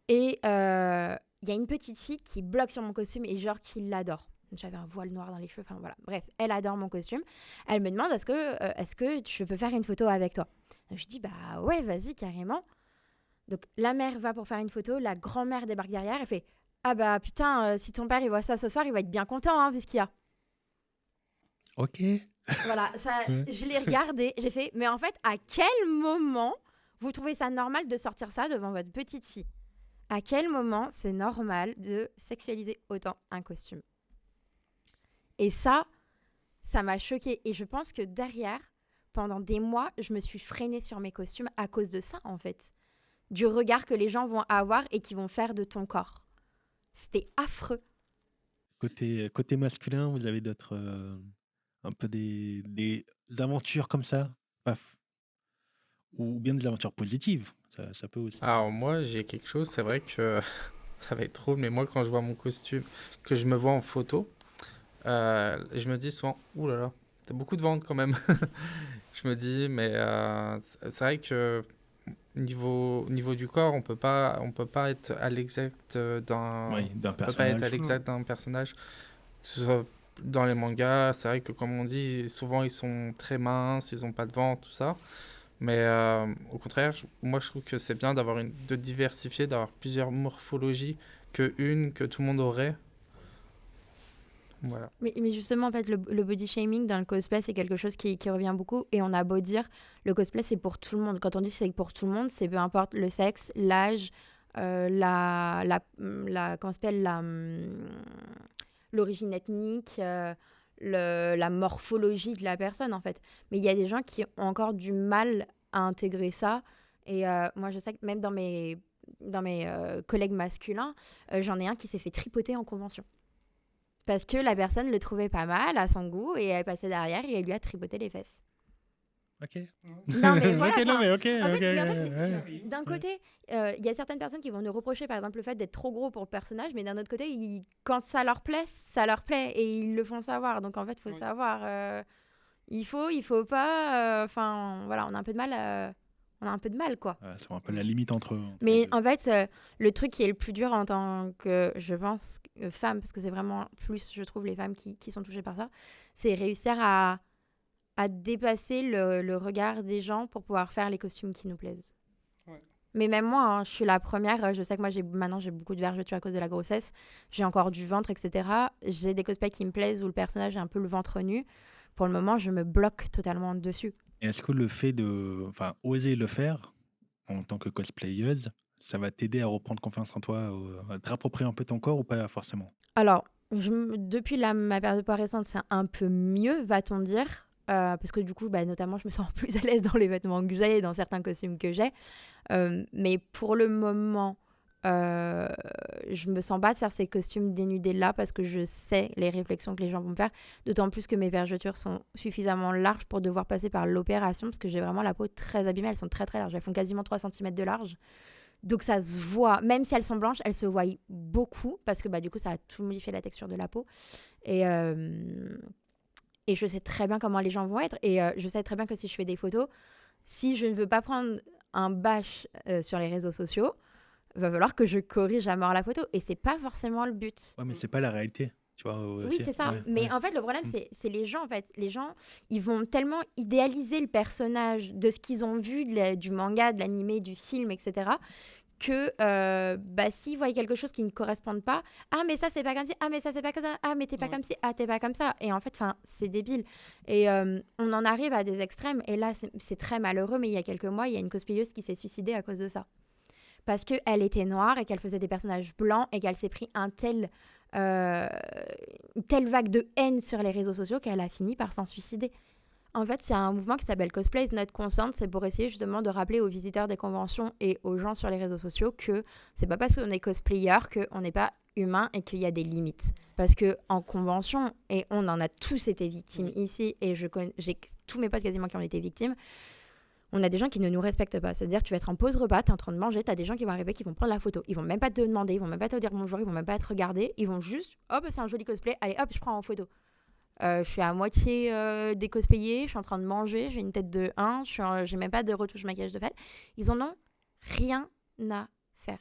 Et il y a une petite fille qui bloque sur mon costume et genre qui l'adore. J'avais un voile noir dans les cheveux, enfin voilà. Bref, elle adore mon costume. Elle me demande est-ce que je peux faire une photo avec toi. Donc, je dis bah ouais, vas-y carrément. Donc la mère va pour faire une photo, la grand-mère débarque derrière, elle fait ah bah putain, si ton père il voit ça ce soir, il va être bien content vu ce qu'il y a. Ok. Voilà, ça, je l'ai regardé, j'ai fait mais en fait à quel moment vous trouvez ça normal de sortir ça devant votre petite fille? À quel moment c'est normal de sexualiser autant un costume? Et ça m'a choquée. Et je pense que derrière, pendant des mois, je me suis freinée sur mes costumes à cause de ça, en fait. Du regard que les gens vont avoir et qui vont faire de ton corps. C'était affreux. Côté masculin, vous avez d'autres. Un peu des aventures comme ça? Paf. Ou bien des aventures positives. Ça peut aussi. Alors moi, j'ai quelque chose, c'est vrai que ça va être drôle, mais moi, quand je vois mon costume, que je me vois en photo, je me dis souvent, ouh là là, t'as beaucoup de ventre quand même. Je me dis, mais c'est vrai que niveau du corps, on peut pas être à l'exact d'un, Oui, d'un on peut pas être à personnage. l'exact d'un personnage. Que ce soit dans les mangas, c'est vrai que comme on dit, souvent ils sont très minces, ils ont pas de ventre, tout ça. Mais au contraire, moi je trouve que c'est bien de diversifier, d'avoir plusieurs morphologies que tout le monde aurait. Voilà. Mais justement, en fait, le body shaming dans le cosplay, c'est quelque chose qui revient beaucoup. Et on a beau dire, le cosplay, c'est pour tout le monde. Quand on dit c'est pour tout le monde, c'est peu importe le sexe, l'âge, comment s'appelle, l'origine ethnique, la morphologie de la personne, en fait. Mais il y a des gens qui ont encore du mal à intégrer ça. Et moi, je sais que même dans mes collègues masculins, j'en ai un qui s'est fait tripoter en convention. Parce que la personne le trouvait pas mal à son goût et elle passait derrière et elle lui a tripoté les fesses. Ok. Non, mais voilà. Ok, non, mais ok. En fait, ok, c'est d'un côté, il y a certaines personnes qui vont nous reprocher, par exemple, le fait d'être trop gros pour le personnage, mais d'un autre côté, quand ça leur plaît et ils le font savoir. Donc, en fait, il faut savoir. Il faut pas. Enfin, voilà, on a un peu de mal. On a un peu de mal, quoi. C'est un peu la limite entre Mais les deux. en fait, le truc qui est le plus dur en tant que, je pense, femme, parce que c'est vraiment plus, je trouve, les femmes qui sont touchées par ça, c'est réussir à dépasser le regard des gens pour pouvoir faire les costumes qui nous plaisent. Ouais. Mais même moi, hein, je suis la première. Je sais que moi, maintenant, j'ai beaucoup de vergetures à cause de la grossesse. J'ai encore du ventre, etc. J'ai des cosplays qui me plaisent où le personnage a un peu le ventre nu. Pour le moment, je me bloque totalement dessus. Et est-ce que le fait de, enfin, oser le faire en tant que cosplayeuse, ça va t'aider à reprendre confiance en toi, à te rapproprier un peu ton corps ou pas forcément? Alors, depuis ma période de poids récente, c'est un peu mieux, va-t-on dire. Parce que du coup, notamment, je me sens plus à l'aise dans les vêtements que j'ai, dans certains costumes que j'ai. Mais pour le moment, je me sens pas de faire ces costumes dénudés-là parce que je sais les réflexions que les gens vont me faire. D'autant plus que mes vergetures sont suffisamment larges pour devoir passer par l'opération parce que j'ai vraiment la peau très abîmée. Elles sont très très larges. Elles font quasiment 3 cm de large. Donc ça se voit, même si elles sont blanches, elles se voient beaucoup parce que du coup ça a tout modifié la texture de la peau. Et, et je sais très bien comment les gens vont être. Et je sais très bien que si je fais des photos, si je ne veux pas prendre un bash sur les réseaux sociaux, va falloir que je corrige à mort la photo. Et c'est pas forcément le but. Ouais, mais c'est pas la réalité, tu vois, Oui, aussi. c'est ça. Ouais, Mais ouais. en fait, le problème, Mm. c'est les gens. En fait, les gens, ils vont tellement idéaliser le personnage de ce qu'ils ont vu du manga, de l'animé, du film, etc., que s'ils voient quelque chose qui ne correspond pas, ah mais ça c'est pas comme ci, ah mais ça c'est pas comme ça, ah mais t'es pas Ouais. comme ci, ah t'es pas comme ça. Et en fait, c'est débile. Et on en arrive à des extrêmes. Et là, c'est très malheureux. Mais il y a quelques mois, il y a une cosplayeuse qui s'est suicidée à cause de ça. Parce qu'elle était noire et qu'elle faisait des personnages blancs et qu'elle s'est pris une telle vague de haine sur les réseaux sociaux qu'elle a fini par s'en suicider. En fait, c'est un mouvement qui s'appelle Cosplay is not consent. C'est pour essayer justement de rappeler aux visiteurs des conventions et aux gens sur les réseaux sociaux que c'est pas parce qu'on est cosplayer qu'on n'est pas humain et qu'il y a des limites. Parce qu'en convention, et on en a tous été victimes ici, et j'ai tous mes potes quasiment qui en ont été victimes, on a des gens qui ne nous respectent pas. C'est-à-dire, tu vas être en pause repas, tu es en train de manger, tu as des gens qui vont arriver, qui vont prendre la photo. Ils vont même pas te demander, ils vont même pas te dire bonjour, ils vont même pas te regarder. Ils vont juste, hop, c'est un joli cosplay, allez, hop, je prends en photo. Je suis à moitié décosplayée, je suis en train de manger, j'ai une tête de 1, j'ai même pas de retouche maquillage de fait. Ils en ont rien à faire.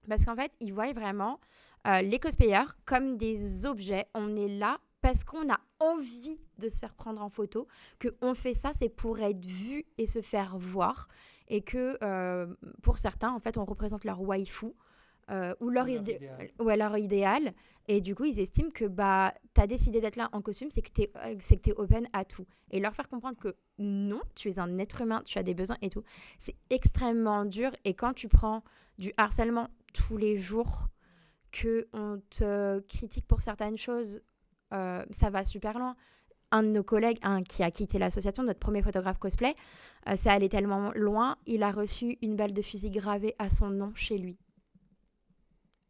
Parce qu'en fait, ils voient vraiment les cosplayers comme des objets. On est là parce qu'on a envie de se faire prendre en photo, qu'on fait ça, c'est pour être vu et se faire voir. Et que pour certains, en fait, on représente leur waifu. Ou leur idéal. Et du coup, ils estiment que tu as décidé d'être là en costume, c'est que tu es open à tout. Et leur faire comprendre que non, tu es un être humain, tu as des besoins et tout. C'est extrêmement dur. Et quand tu prends du harcèlement tous les jours, qu'on te critique pour certaines choses, ça va super loin. Un de nos collègues qui a quitté l'association, notre premier photographe cosplay, ça allait tellement loin, il a reçu une balle de fusil gravée à son nom chez lui.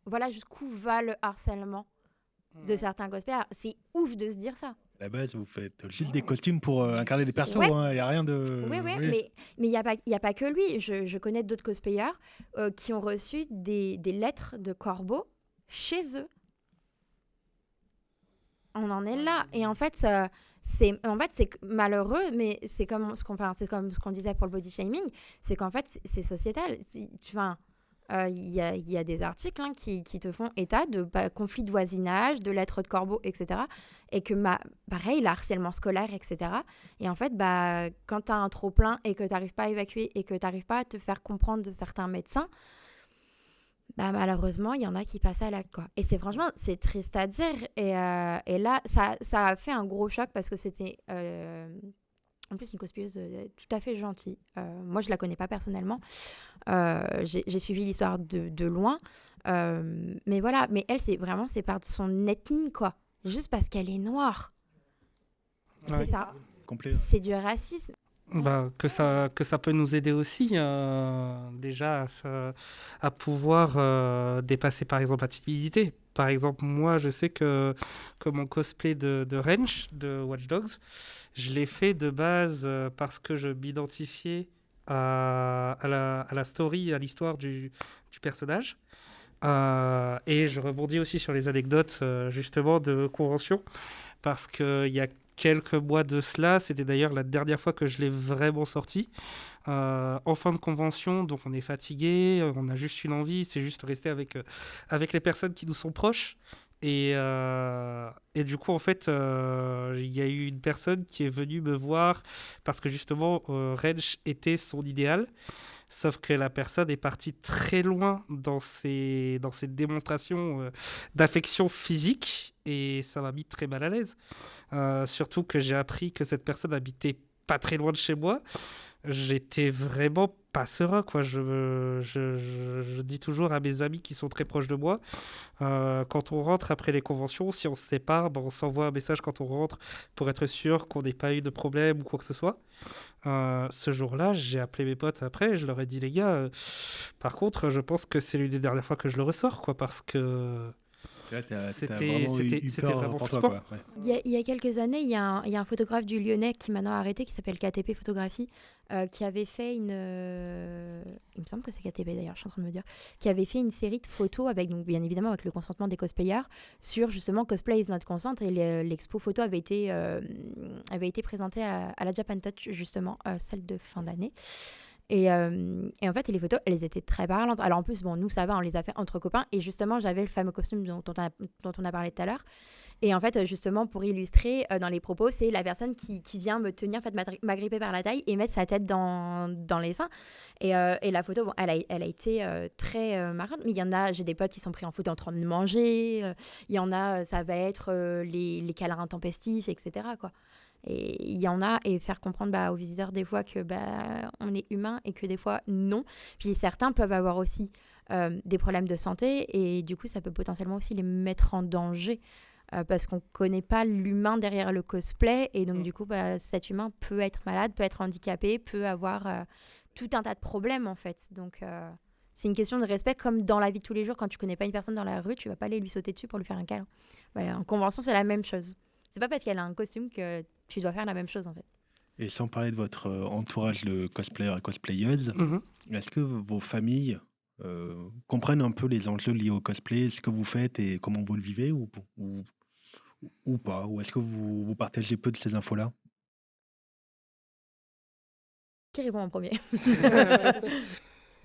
Voilà jusqu'où va le harcèlement de certains cosplayers. C'est ouf de se dire ça. À la base, vous faites juste des costumes pour incarner des persos, Ouais. hein, y a rien de... Oui, mais il n'y a pas que lui. Je connais d'autres cosplayers qui ont reçu des lettres de corbeaux chez eux. On en est là. Et en fait, c'est malheureux, mais c'est comme ce qu'on disait pour le body shaming, c'est qu'en fait, c'est sociétal. Il y a des articles qui te font état de conflits de voisinage, de lettres de corbeaux, etc. Et que, pareil, le harcèlement scolaire, etc. Et en fait, quand tu as un trop-plein et que tu n'arrives pas à évacuer et que tu n'arrives pas à te faire comprendre de certains médecins, malheureusement, il y en a qui passent à l'acte, quoi. Et franchement, c'est triste à dire. Et là, ça a fait un gros choc parce que c'était... en plus, une cosplayeuse tout à fait gentille. Moi, je la connais pas personnellement. J'ai suivi l'histoire de loin. Mais voilà, mais elle, c'est par son ethnie, quoi. Juste parce qu'elle est noire. Ouais. C'est ça. Complet. C'est du racisme. Que ça peut nous aider aussi déjà à pouvoir dépasser par exemple la timidité. Par exemple, moi je sais que mon cosplay de Wrench de Watch Dogs, je l'ai fait de base parce que je m'identifiais à la story, à l'histoire du personnage. Et je rebondis aussi sur les anecdotes justement de convention parce qu'il y a quelques mois de cela, c'était d'ailleurs la dernière fois que je l'ai vraiment sorti. En fin de convention, donc on est fatigué, on a juste une envie, c'est juste rester avec les personnes qui nous sont proches. Et du coup, en fait, il y a eu une personne qui est venue me voir parce que justement, Reg était son idéal. Sauf que la personne est partie très loin dans ses démonstrations d'affection physique et ça m'a mis très mal à l'aise. Surtout que j'ai appris que cette personne habitait pas très loin de chez moi. J'étais vraiment pas serein, quoi. Je dis toujours à mes amis qui sont très proches de moi, quand on rentre après les conventions, si on se sépare, on s'envoie un message quand on rentre pour être sûr qu'on n'ait pas eu de problème ou quoi que ce soit. Ce jour-là, j'ai appelé mes potes après et je leur ai dit, les gars, par contre, je pense que c'est l'une des dernières fois que je le ressors, quoi, parce que Là, c'était vraiment pour toi, flippant. quoi. Ouais. Il y a quelques années, il y a un photographe du Lyonnais qui maintenant a arrêté, qui s'appelle KTP Photographie, qui avait fait une... il me semble que c'est KTP d'ailleurs, je suis en train de me dire. Qui avait fait une série de photos, avec, donc, bien évidemment avec le consentement des cosplayers, sur justement Cosplay is not consent. Et l'expo photo avait été présentée à la Japan Touch, justement, celle de fin d'année. Et en fait, les photos, elles étaient très parlantes. Alors en plus, bon, nous, ça va, on les a fait entre copains. Et justement, j'avais le fameux costume dont on a parlé tout à l'heure. Et en fait, justement, pour illustrer dans les propos, c'est la personne qui vient me tenir, en fait, m'agripper par la taille et mettre sa tête dans les seins. Et la photo, bon, elle a été très marrante. Mais il y en a, j'ai des potes qui sont pris en photo en train de manger. Il y en a, ça va être les câlins intempestifs, etc., quoi. Et il y en a, et faire comprendre aux visiteurs des fois que on est humain et que des fois non. Puis certains peuvent avoir aussi des problèmes de santé et du coup ça peut potentiellement aussi les mettre en danger parce qu'on ne connaît pas l'humain derrière le cosplay et donc du coup cet humain peut être malade, peut être handicapé, peut avoir tout un tas de problèmes en fait. Donc c'est une question de respect comme dans la vie de tous les jours. Quand tu ne connais pas une personne dans la rue, tu ne vas pas aller lui sauter dessus pour lui faire un câlin. En convention c'est la même chose. C'est pas parce qu'elle a un costume que tu dois faire la même chose en fait. Et sans parler de votre entourage de cosplayers et cosplayeuses, est-ce que vos familles comprennent un peu les enjeux liés au cosplay, ce que vous faites et comment vous le vivez ou pas? Ou est-ce que vous partagez peu de ces infos-là? Qui répond en premier?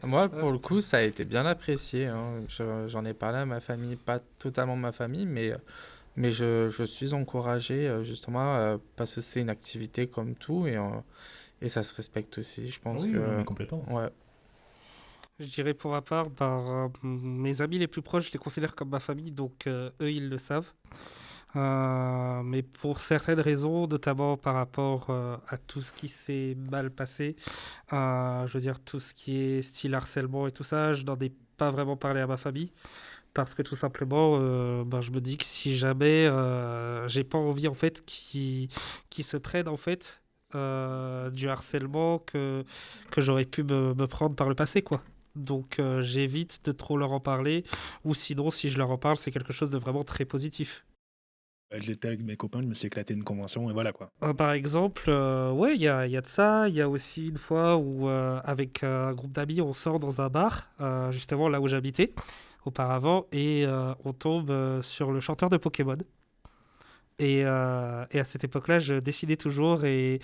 Moi, pour le coup, ça a été bien apprécié, hein. J'en ai parlé à ma famille, pas totalement ma famille, mais je suis encouragé justement parce que c'est une activité comme tout et ça se respecte aussi, je pense. Oui, que, non, mais complètement. ouais. Je dirais pour ma part, mes amis les plus proches, je les considère comme ma famille, donc eux, ils le savent. Mais pour certaines raisons, notamment par rapport à tout ce qui s'est mal passé, je veux dire tout ce qui est style harcèlement et tout ça, je n'en ai pas vraiment parlé à ma famille. Parce que tout simplement, je me dis que si jamais j'ai pas envie en fait qu'ils se prennent en fait du harcèlement que j'aurais pu me prendre par le passé, quoi. Donc j'évite de trop leur en parler, ou sinon si je leur en parle, c'est quelque chose de vraiment très positif. J'étais avec mes copains, je me suis éclaté une convention et voilà quoi. Par exemple, ouais, il y a de ça. Il y a aussi une fois où, avec un groupe d'amis, on sort dans un bar, justement là où j'habitais auparavant, et on tombe sur le chanteur de Pokémon. Et à cette époque-là, je dessinais toujours. Et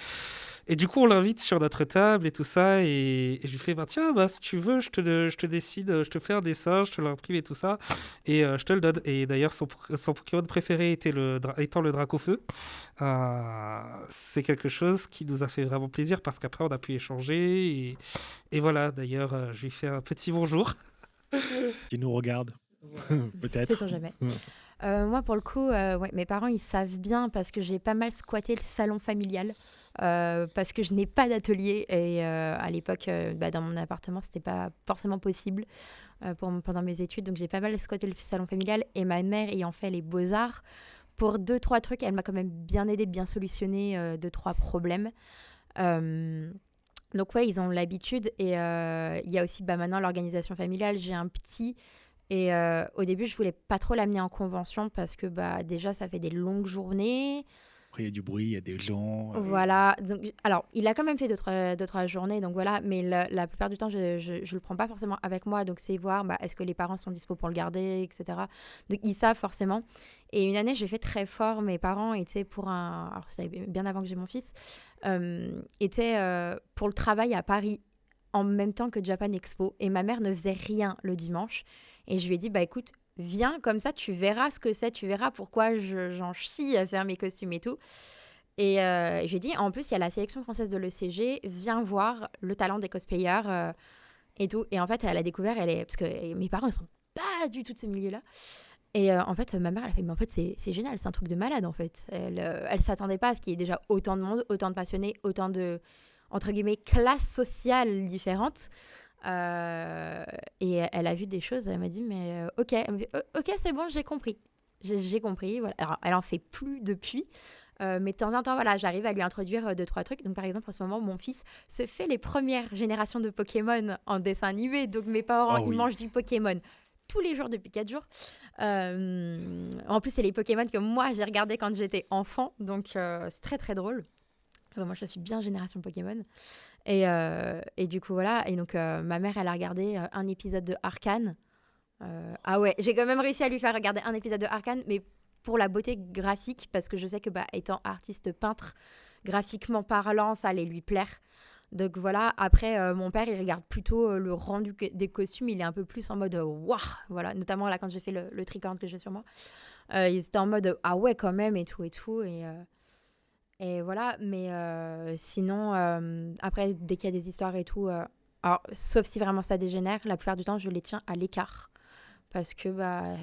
du coup, on l'invite sur notre table et tout ça. Et je lui fais, tiens, si tu veux, je te dessine, je te fais un dessin, je te l'imprime et tout ça. Et je te le donne. Et d'ailleurs, son Pokémon préféré étant le Dracofeu. C'est quelque chose qui nous a fait vraiment plaisir parce qu'après, on a pu échanger. Et voilà, d'ailleurs, je lui fais un petit bonjour. Qui nous regarde, peut-être. Sait-on jamais. Moi, pour le coup, mes parents, ils savent bien parce que j'ai pas mal squatté le salon familial. Parce que je n'ai pas d'atelier et à l'époque, dans mon appartement, c'était pas forcément possible pendant mes études. Donc, j'ai pas mal squatté le salon familial et ma mère ayant fait les beaux-arts, pour 2-3 trucs, elle m'a quand même bien aidé, bien solutionné 2-3 problèmes. Donc, ouais, ils ont l'habitude et il y a aussi maintenant l'organisation familiale. J'ai un petit. Et au début, je voulais pas trop l'amener en convention parce que déjà, ça fait des longues journées. Après, il y a du bruit, il y a des gens. Voilà. Donc, alors, il a quand même fait 2-3 journées, donc voilà. Mais la plupart du temps, je le prends pas forcément avec moi. Donc, c'est voir est-ce que les parents sont dispo pour le garder, etc. Donc, ils savent forcément. Et une année, j'ai fait très fort. Mes parents étaient pour un... Alors, c'était bien avant que j'ai mon fils. Étaient pour le travail à Paris en même temps que Japan Expo. Et ma mère ne faisait rien le dimanche. Et je lui ai dit, écoute, viens, comme ça, tu verras ce que c'est, tu verras pourquoi j'en chie à faire mes costumes et tout. Et j'ai dit, en plus, il y a la sélection française de l'ECG, viens voir le talent des cosplayers et tout. Et en fait, elle a découvert, parce que mes parents ne sont pas du tout de ce milieu-là. Et en fait, ma mère, elle a fait, mais en fait, c'est génial, c'est un truc de malade, en fait. Elle s'attendait pas à ce qu'il y ait déjà autant de monde, autant de passionnés, autant de, entre guillemets, classes sociales différentes. Et elle a vu des choses, elle m'a dit, mais ok, elle m'a dit, ok, c'est bon, j'ai compris. J'ai compris, voilà. Alors, elle en fait plus depuis. Mais de temps en temps, voilà, j'arrive à lui introduire 2-3 trucs. Donc, par exemple, en ce moment, mon fils se fait les premières générations de Pokémon en dessin animé. Donc, mes parents, Ah ils oui. mangent du Pokémon tous les jours depuis 4 jours. En plus, c'est les Pokémon que moi, j'ai regardé quand j'étais enfant. Donc, c'est très, très drôle. Parce que moi, je suis bien génération Pokémon. Et du coup, voilà. Et donc, ma mère, elle a regardé un épisode de Arcane. Ah ouais, j'ai quand même réussi à lui faire regarder un épisode de Arcane, mais pour la beauté graphique, parce que je sais que étant artiste peintre, graphiquement parlant, ça allait lui plaire. Donc voilà, après, mon père, il regarde plutôt le rendu des costumes, il est un peu plus en mode waouh, voilà, notamment là quand j'ai fait le tricorne que j'ai sur moi. Il était en mode ah ouais, quand même, et tout, et tout. Et voilà, mais sinon, après, dès qu'il y a des histoires et tout, alors, sauf si vraiment ça dégénère, la plupart du temps, je les tiens à l'écart. Parce que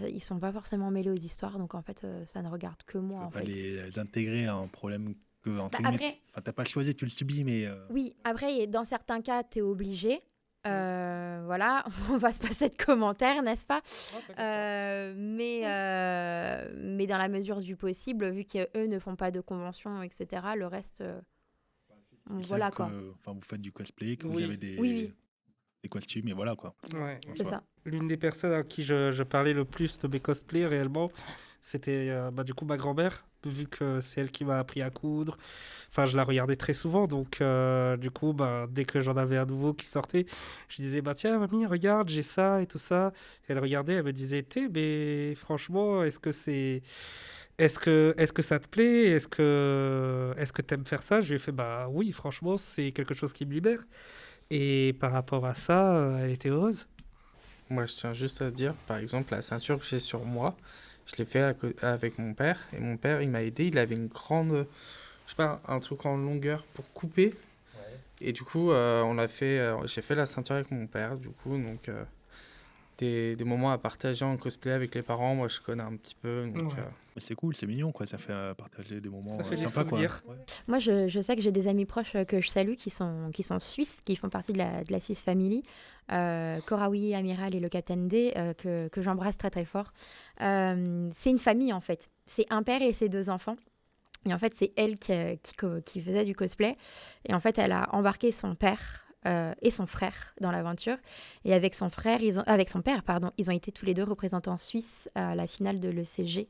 ils sont pas forcément mêlés aux histoires, donc en fait, ça ne regarde que moi, Tu en peux pas fait. les intégrer à un problème que, entre guillemets, Après, enfin, t'as pas le choisi, tu le subis, mais oui, après, dans certains cas, t'es obligé. Voilà, on va se passer de commentaires, n'est-ce pas? Oh, t'inquiète pas. Mais dans la mesure du possible, vu qu'eux ne font pas de convention, etc., le reste, ils voilà savent quoi. que enfin, vous faites du cosplay, que vous Oui. avez Oui, des costumes, et voilà quoi. Ouais. En c'est soi. ça. L'une des personnes à qui je parlais le plus de mes cosplays réellement, c'était du coup ma grand-mère, vu que c'est elle qui m'a appris à coudre. Enfin, je la regardais très souvent, donc du coup, dès que j'en avais un nouveau qui sortait, je disais, tiens, mamie, regarde, j'ai ça et tout ça. Elle regardait, elle me disait, mais franchement, est-ce que ça te plaît? Est-ce que t'aimes faire ça? Je lui ai fait, oui, franchement, c'est quelque chose qui me libère. Et par rapport à ça, elle était heureuse. Moi, je tiens juste à dire, par exemple, la ceinture que j'ai sur moi, je l'ai fait avec mon père. Et mon père, il m'a aidé. Il avait une grande, je sais pas, un truc en longueur pour couper. Et du coup, on l'a fait, j'ai fait la ceinture avec mon père, du coup. Donc, des moments à partager en cosplay avec les parents, moi, je connais un petit peu. Donc, Ouais. Mais c'est cool, c'est mignon quoi, ça fait partager des moments Ça fait des sympas quoi. souvenirs. Ouais. Moi, je sais que j'ai des amis proches que je salue qui sont suisses, qui font partie de la Swiss Family. Coraoui, Amiral et le Captain D, que j'embrasse très très fort. C'est une famille en fait. C'est un père et ses 2 enfants. Et en fait, c'est elle qui faisait du cosplay. Et en fait, elle a embarqué son père et son frère dans l'aventure. Et avec son père, pardon, ils ont été tous les 2 représentants suisses à la finale de l'ECG.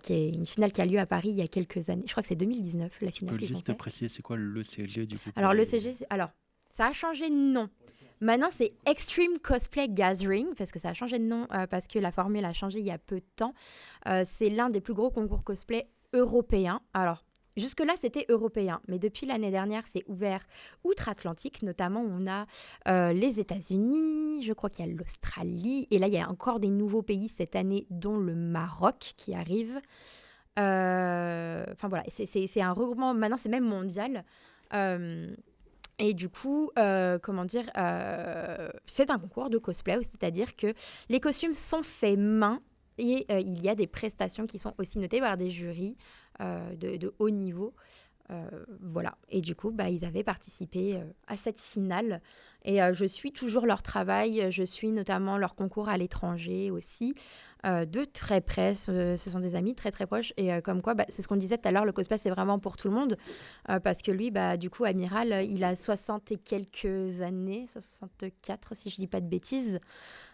Qui est une finale qui a lieu à Paris il y a quelques années. Je crois que c'est 2019, la Tu finale peux qu'ils ont juste fait. préciser c'est quoi le CLG du coup pour Alors, les- l'ECG, ça a changé de nom. Maintenant, c'est Extreme Cosplay Gathering, parce que ça a changé de nom, parce que la formule a changé il y a peu de temps. C'est l'un des plus gros concours cosplay européens. Alors, jusque-là, c'était européen, mais depuis l'année dernière, c'est ouvert outre-Atlantique. Notamment, on a les États-Unis, je crois qu'il y a l'Australie, et là, il y a encore des nouveaux pays cette année, dont le Maroc qui arrive. Enfin voilà, c'est un regroupement, maintenant c'est même mondial. Et du coup, comment dire, c'est un concours de cosplay, c'est-à-dire que les costumes sont faits main et il y a des prestations qui sont aussi notées par des jurys de haut niveau. Voilà. Et du coup, ils avaient participé à cette finale. Et je suis toujours leur travail. Je suis notamment leur concours à l'étranger aussi, de très près. Ce sont des amis très, très proches. Et comme quoi, c'est ce qu'on disait tout à l'heure, le cosplay, c'est vraiment pour tout le monde. Parce que lui, du coup, Amiral, il a 60 et quelques années, 64 si je dis pas de bêtises.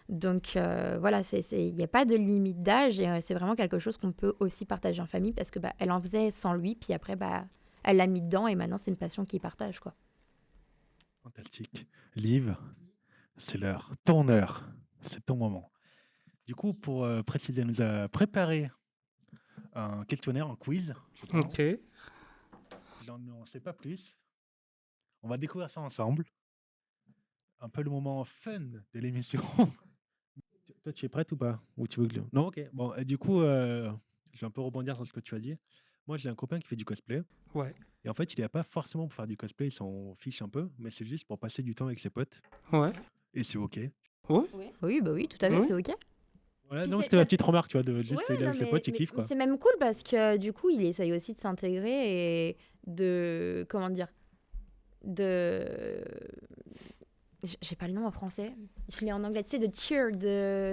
Donc voilà, il n'y a pas de limite d'âge. Et c'est vraiment quelque chose qu'on peut aussi partager en famille parce que elle en faisait sans lui. Puis après, elle l'a mis dedans et maintenant, c'est une passion qu'il partage, quoi. Fantastique. Liv, c'est l'heure, ton heure, c'est ton moment. Du coup, pour préciser, elle nous a préparé un questionnaire, un quiz, je pense. Ok. J'en sais pas plus. On va découvrir ça ensemble. Un peu le moment fun de l'émission. Toi, Toi, tu es prête ou pas? Ou tu veux que Non, ok. Bon, du coup, je vais un peu rebondir sur ce que tu as dit. Moi, j'ai un copain qui fait du cosplay. Ouais. Et en fait, il n'est pas forcément pour faire du cosplay, il s'en fiche un peu, mais c'est juste pour passer du temps avec ses potes. Ouais. Et c'est ok. Ouais. Oui, bah oui, tout à fait, Oui. c'est ok. Voilà, Puis non, c'est- c'était ma petite remarque, tu vois, de Ouais, juste ouais, il est non, avec ses potes, il kiffe, quoi. c'est même cool parce que du coup, il essaye aussi de s'intégrer et de. Comment dire? De. J'ai pas le nom en français. Je l'ai en anglais. Tu sais, de cheer,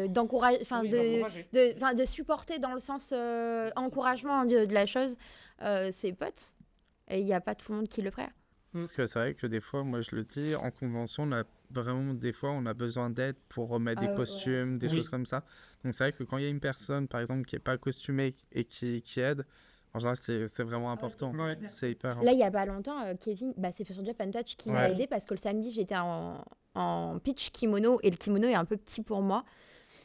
d'encourager. Enfin, Oui, de. d'encourager. De supporter dans le sens encouragement de la chose ses potes. Et il n'y a pas tout le monde qui le ferait. Parce que c'est vrai que des fois, moi je le dis, en convention, on a vraiment des fois, on a besoin d'aide pour remettre des Ah, ouais. costumes, des Oui. choses comme ça. Donc c'est vrai que quand il y a une personne, par exemple, qui n'est pas costumée et qui aide, en général, c'est vraiment important. Ouais. C'est hyper Là, il y a pas longtemps, Kevin, c'est sur Japan Touch qui m'a Ouais. aidé parce que le samedi, j'étais en pitch kimono et le kimono est un peu petit pour moi.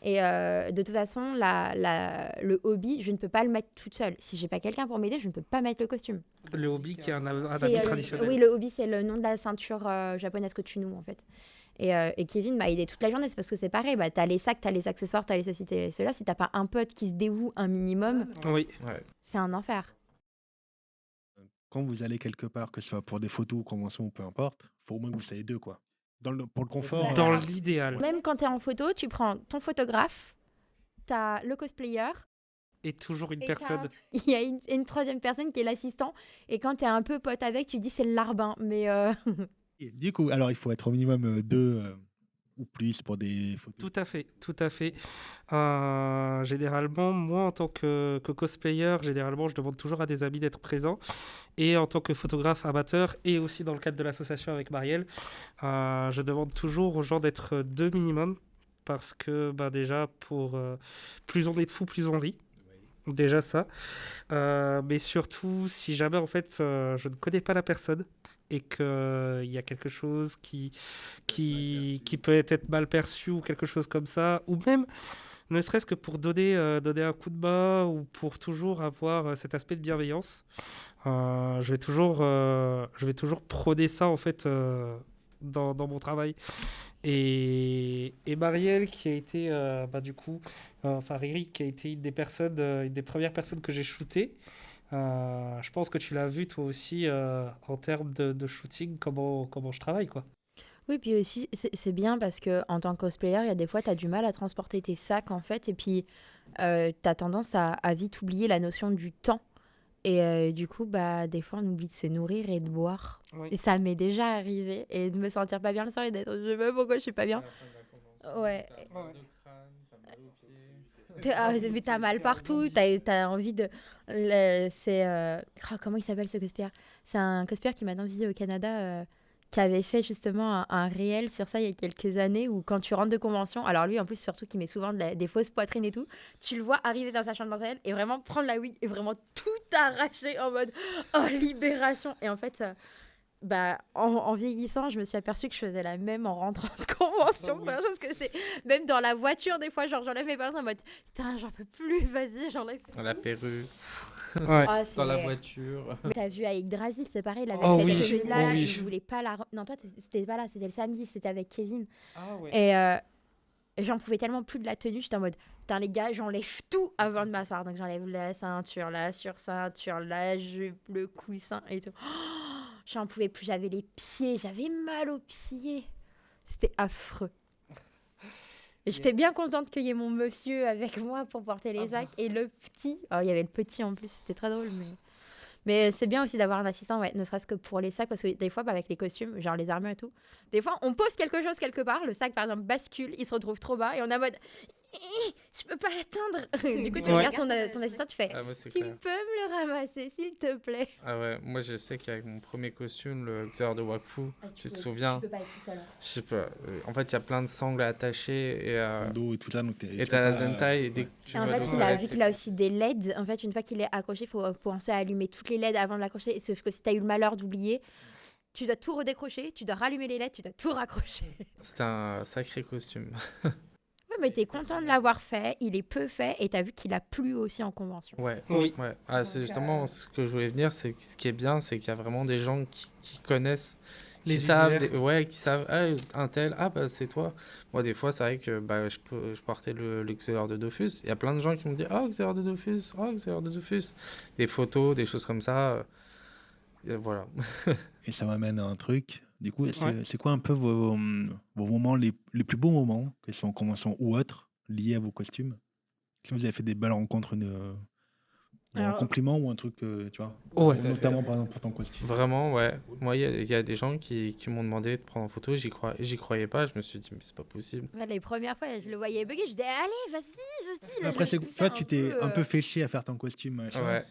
Et de toute façon, le hobby, je ne peux pas le mettre toute seule. Si j'ai pas quelqu'un pour m'aider, je ne peux pas mettre le costume. Le hobby qui est un C'est, habit traditionnel. oui, le hobby, c'est le nom de la ceinture japonaise que tu noues, en fait. Et Kevin m'a aidé toute la journée, c'est parce que c'est pareil, t'as les sacs, t'as les accessoires, t'as les ceci, t'as cela. Si t'as pas un pote qui se dévoue un minimum, Oui. Ouais. c'est un enfer. Quand vous allez quelque part, que ce soit pour des photos ou conventions ou peu importe, faut au moins que vous soyez deux, quoi. Pour le confort. Ouais. Dans Alors, l'idéal. Même quand t'es en photo, tu prends ton photographe, t'as le cosplayer, Et toujours une et personne. il y a une troisième personne qui est l'assistant. Et quand t'es un peu pote avec, tu dis c'est le larbin. Mais Et du coup, alors il faut être au minimum deux ou plus pour des photos. Tout à fait, tout à fait. Généralement, moi, en tant que cosplayer, généralement, je demande toujours à des amis d'être présents. Et en tant que photographe amateur, et aussi dans le cadre de l'association avec Marielle, je demande toujours aux gens d'être deux minimum. Parce que déjà, plus on est de fous, plus on rit. Déjà ça. Mais surtout, si jamais, en fait, je ne connais pas la personne et qu'il y a quelque chose qui peut être mal perçu ou quelque chose comme ça, ou même ne serait-ce que pour donner un coup de main ou pour toujours avoir cet aspect de bienveillance, je vais toujours prôner ça en fait dans mon travail. Et Marielle qui a été du coup enfin Riri qui a été une des premières personnes que j'ai shootées. Je pense que tu l'as vu toi aussi en termes de shooting, comment je travaille, quoi. oui, puis aussi, c'est bien parce que en tant que cosplayer, il y a des fois, tu as du mal à transporter tes sacs, en fait. Et puis, tu as tendance à vite oublier la notion du temps. Et du coup, des fois, on oublie de se nourrir et de boire. Oui. Et ça m'est déjà arrivé. Et de me sentir pas bien le soir et d'être, je sais pas pourquoi je suis pas bien. Ouais. Mais t'as mal partout, t'as envie de... comment il s'appelle ce cosplayer? C'est un cosplayer qui m'a envie au Canada, qui avait fait justement un réel sur ça il y a quelques années, où quand tu rentres de convention, alors lui en plus surtout qui met souvent des fausses poitrines et tout, tu le vois arriver dans sa chambre d'hôtel et vraiment prendre la wig et vraiment tout arracher en mode « Oh, libération !» Et en fait... en vieillissant, je me suis aperçue que je faisais la même en rentrant de convention. Oui. Parce que c'est même dans la voiture, des fois, genre j'enlève mes pinceaux en mode putain, j'en peux plus, vas-y, j'enlève. Dans la perruque, Ouais. Ah, dans la c'est- voiture. Mais t'as vu avec Drazi, c'est pareil, il avait Oh cette oui, tenue-là, oh là, oui. il voulait pas la. Non, toi, c'était pas là, c'était le samedi, c'était avec Kevin. Ah ouais. Et j'en pouvais tellement plus de la tenue, j'étais en mode putain, les gars, j'enlève tout avant de m'asseoir. Donc j'enlève la ceinture, la sur-ceinture, la jupe, le coussin et tout. J'en pouvais plus, j'avais les pieds, j'avais mal aux pieds. C'était affreux. Et j'étais bien contente qu'il y ait mon monsieur avec moi pour porter les sacs. Et le petit, oh, il y avait le petit en plus, c'était très drôle. Mais c'est bien aussi d'avoir un assistant, ouais, ne serait-ce que pour les sacs, parce que des fois, avec les costumes, genre les armures et tout, des fois, on pose quelque chose quelque part, le sac, par exemple, bascule, il se retrouve trop bas, et on est en mode je peux pas l'atteindre. Du coup, tu Ouais. regardes ton assistant, tu fais Ah, moi, c'est tu clair. peux me le ramasser, s'il te plaît. Ah ouais, moi je sais qu'avec mon premier costume, le Xer de Wakfu, tu te souviens? Tu peux pas être tout seul. Je sais pas. En fait, il y a plein de sangles attachées et Ton dos et tout ça, donc et t'as la zentai et dès que tu Et en vas fait, aux vu toilettes, qu'il a aussi des LED, en fait, une fois qu'il est accroché, il faut penser à allumer toutes les LED avant de l'accrocher. Sauf que si tu as eu le malheur d'oublier, tu dois tout redécrocher, tu dois rallumer les LED, tu dois tout raccrocher. c'est un sacré costume. Ouais, mais t'es content de l'avoir fait, il est peu fait, et t'as vu qu'il a plu aussi en convention. Ouais, Oui. ouais. Ah, c'est Donc, justement ce que je voulais venir, c'est que ce qui est bien, c'est qu'il y a vraiment des gens qui connaissent Les qui savent, univers. ouais, qui savent, ah, un tel, ah bah c'est toi. Moi, des fois, c'est vrai que bah, je portais le Xelor de Dofus. Il y a plein de gens qui me disent, oh, Xelor de Dofus, oh, Xelor de Dofus. Des photos, des choses comme ça. Voilà. Et ça m'amène à un truc. Du coup, Ouais. c'est quoi un peu vos moments, les plus beaux moments, qu'ils soient en convention ou autres, liés à vos costumes? Si vous avez fait des belles rencontres, ou un Alors, compliment ou un truc, tu vois, Ouais. notamment par exemple pour ton costume. Vraiment, ouais. Moi, il y a des gens qui m'ont demandé de prendre en photo. J'y croyais pas. Je me suis dit, mais c'est pas possible. ouais, les premières fois, je le voyais bugger, je disais allez, vas-y. Là, Après, je le poussais toi, tu t'es peu, un peu fait chier à faire ton costume, machin, Ouais.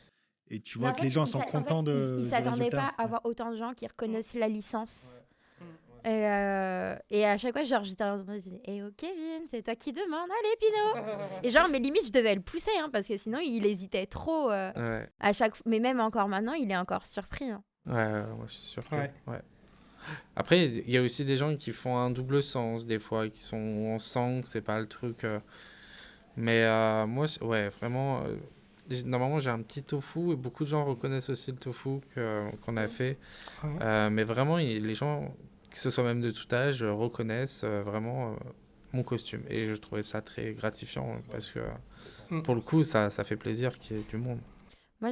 et tu Mais vois en que fait, les gens ils sont s'a- en contents fait, du ils s'attendaient résultat. pas à avoir autant de gens qui reconnaissent la licence. Et à chaque fois, genre, j'étais en train de dire, eh oh Kevin, c'est toi qui demande, allez Pino. Et genre, mais limite, je devais le pousser, hein, parce que sinon, il hésitait trop. Ouais. À chaque... Mais même encore maintenant, il est encore surpris. Hein. Moi, je suis sûr que... Ouais. ouais. Après, il y a aussi des gens qui font un double sens, des fois, qui sont... On sent que c'est pas le truc... Mais moi, ouais, vraiment... Normalement, j'ai un petit tofu, et beaucoup de gens reconnaissent aussi le tofu qu'on a fait. Ouais. Mais vraiment, les gens, que ce soit même de tout âge, reconnaissent vraiment mon costume. Et je trouvais ça très gratifiant, parce que, Mm. pour le coup, ça fait plaisir qu'il y ait du monde. Moi,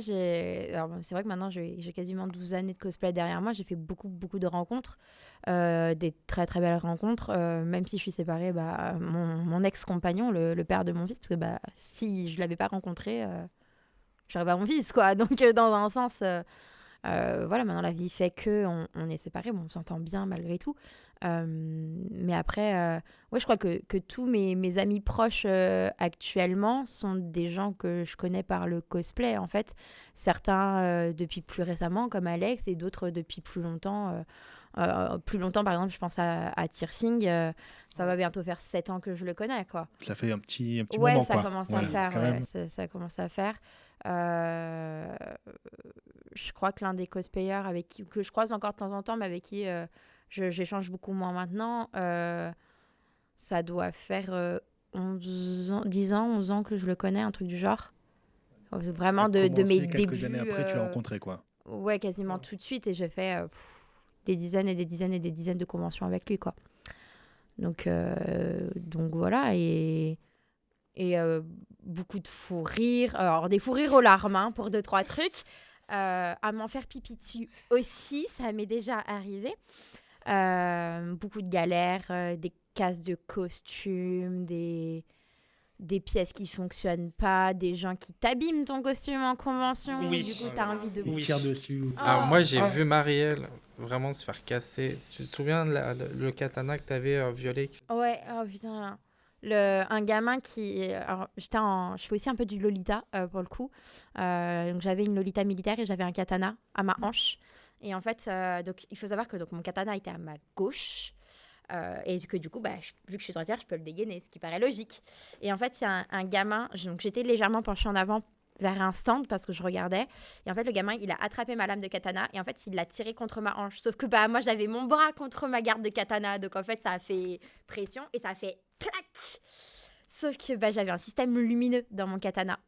alors, c'est vrai que maintenant, j'ai quasiment 12 années de cosplay derrière moi. J'ai fait beaucoup de rencontres, des très très belles rencontres. Même si je suis séparée, bah, mon ex-compagnon, le père de mon fils, parce que bah, si je l'avais pas rencontré, j'aurais pas mon fils, quoi. Donc, dans un sens, voilà, maintenant la vie fait que on est séparés. Bon, on s'entend bien malgré tout. Mais après, ouais, je crois que tous mes amis proches actuellement sont des gens que je connais par le cosplay, en fait. Certains depuis plus récemment, comme Alex, et d'autres depuis plus longtemps. Plus longtemps, par exemple, je pense à Tirfing. Ça va bientôt faire 7 ans que je le connais, quoi. Ça fait un petit Ouais, moment, ça quoi. commence à faire. quand Ouais, même. ça commence à faire. Je crois que l'un des cosplayers avec que je croise encore de temps en temps, mais avec qui j'échange beaucoup moins maintenant, ça doit faire 11 ans, 10 ans, 11 ans que je le connais, un truc du genre. Vraiment T'as de mes commencé, quelques débuts. années après, tu l'as rencontré, quoi. Ouais, quasiment tout de suite. Et j'ai fait des dizaines et des dizaines et des dizaines de conventions avec lui, quoi. Donc voilà. Et beaucoup de fous rires. Alors, des fous rires aux larmes, hein, pour 2-3 trucs. À m'en faire pipi dessus aussi, ça m'est déjà arrivé. Beaucoup de galères, des casses de costumes, des pièces qui fonctionnent pas, des gens qui t'abîment ton costume en convention. Oui. Du coup, t'as envie de... Ils Oui. tirent dessus. Alors, moi, j'ai Ah. vu Marielle vraiment se faire casser. Tu te souviens de le katana que t'avais violet? Ouais, oh putain. Un gamin qui... Alors, je fais aussi un peu du Lolita, pour le coup. Donc, j'avais une Lolita militaire et j'avais un katana à ma hanche. Et en fait, donc, il faut savoir que donc, mon katana était à ma gauche. Et que du coup, bah, vu que je suis droitière, je peux le dégainer, ce qui paraît logique. Et en fait, il y a un gamin... Donc, j'étais légèrement penchée en avant vers un stand parce que je regardais. Et en fait, le gamin, il a attrapé ma lame de katana et en fait, il l'a tiré contre ma hanche. Sauf que bah, moi, j'avais mon bras contre ma garde de katana. Donc, en fait, ça a fait pression et ça a fait clac. Sauf que bah, j'avais un système lumineux dans mon katana.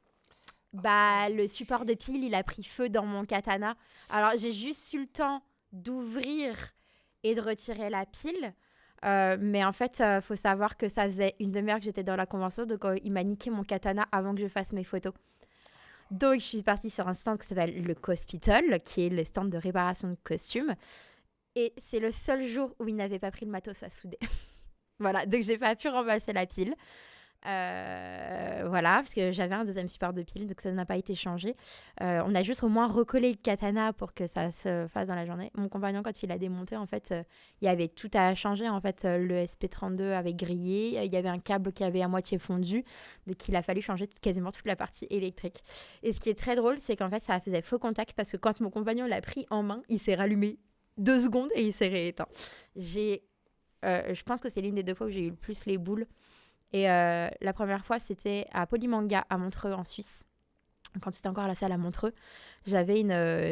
Bah, le support de pile, il a pris feu dans mon katana. Alors, j'ai juste eu le temps d'ouvrir et de retirer la pile. Mais en fait, faut savoir que ça faisait une demi-heure que j'étais dans la convention. Donc, il m'a niqué mon katana avant que je fasse mes photos. Donc, je suis partie sur un stand qui s'appelle le Cospital, qui est le stand de réparation de costumes. Et c'est le seul jour où il n'avait pas pris le matos à souder. Voilà, donc j'ai pas pu remplacer la pile. Voilà, parce que j'avais un deuxième support de pile, donc ça n'a pas été changé. On a juste au moins recollé le katana pour que ça se fasse dans la journée. Mon compagnon, quand il a démonté, en fait, il y avait tout à changer. En fait, le SP32 avait grillé, il y avait un câble qui avait à moitié fondu, donc il a fallu changer quasiment toute la partie électrique. Et ce qui est très drôle, c'est qu'en fait, ça faisait faux contact parce que quand mon compagnon l'a pris en main, il s'est rallumé 2 secondes et il s'est rééteint. Je pense que c'est l'une des 2 fois où j'ai eu le plus les boules. Et la première fois, c'était à Polymanga, à Montreux, en Suisse. Quand c'était encore à la salle à Montreux, j'avais une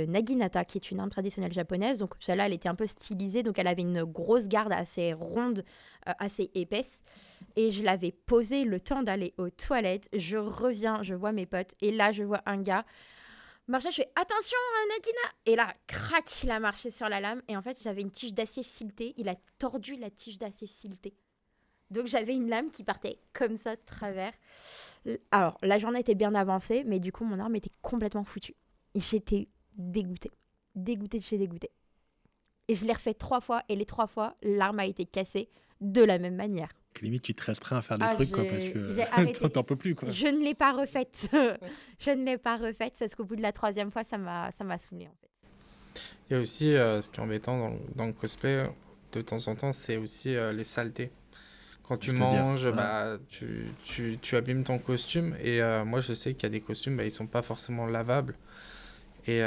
naginata, qui est une arme traditionnelle japonaise. Donc celle-là, elle était un peu stylisée. Donc elle avait une grosse garde assez ronde, assez épaisse. Et je l'avais posée le temps d'aller aux toilettes. Je reviens, je vois mes potes. Et là, je vois un gars Marchais, je fais attention, Nakina. Et là, crac, il a marché sur la lame. Et en fait, j'avais une tige d'acier filetée. Il a tordu la tige d'acier filetée. Donc, j'avais une lame qui partait comme ça de travers. Alors, la journée était bien avancée, mais du coup, mon arme était complètement foutue. Et j'étais dégoûtée. Dégoûtée de chez dégoûtée. Et je l'ai refait 3 fois. Et les 3 fois, l'arme a été cassée de la même manière. Limite, tu te restreins à faire des Ah, trucs, quoi, j'ai- parce que j'ai arrêté. t'en peux plus, quoi. Je ne l'ai pas refaite. Je ne l'ai pas refaite parce qu'au bout de la 3e fois, ça m'a saoulée en fait. Il y a aussi ce qui est embêtant dans le cosplay, de temps en temps, c'est aussi les saletés. Quand tu C'est-à-dire, manges, ouais. bah, tu abîmes ton costume. Et moi, je sais qu'il y a des costumes, bah, ils sont pas forcément lavables. Et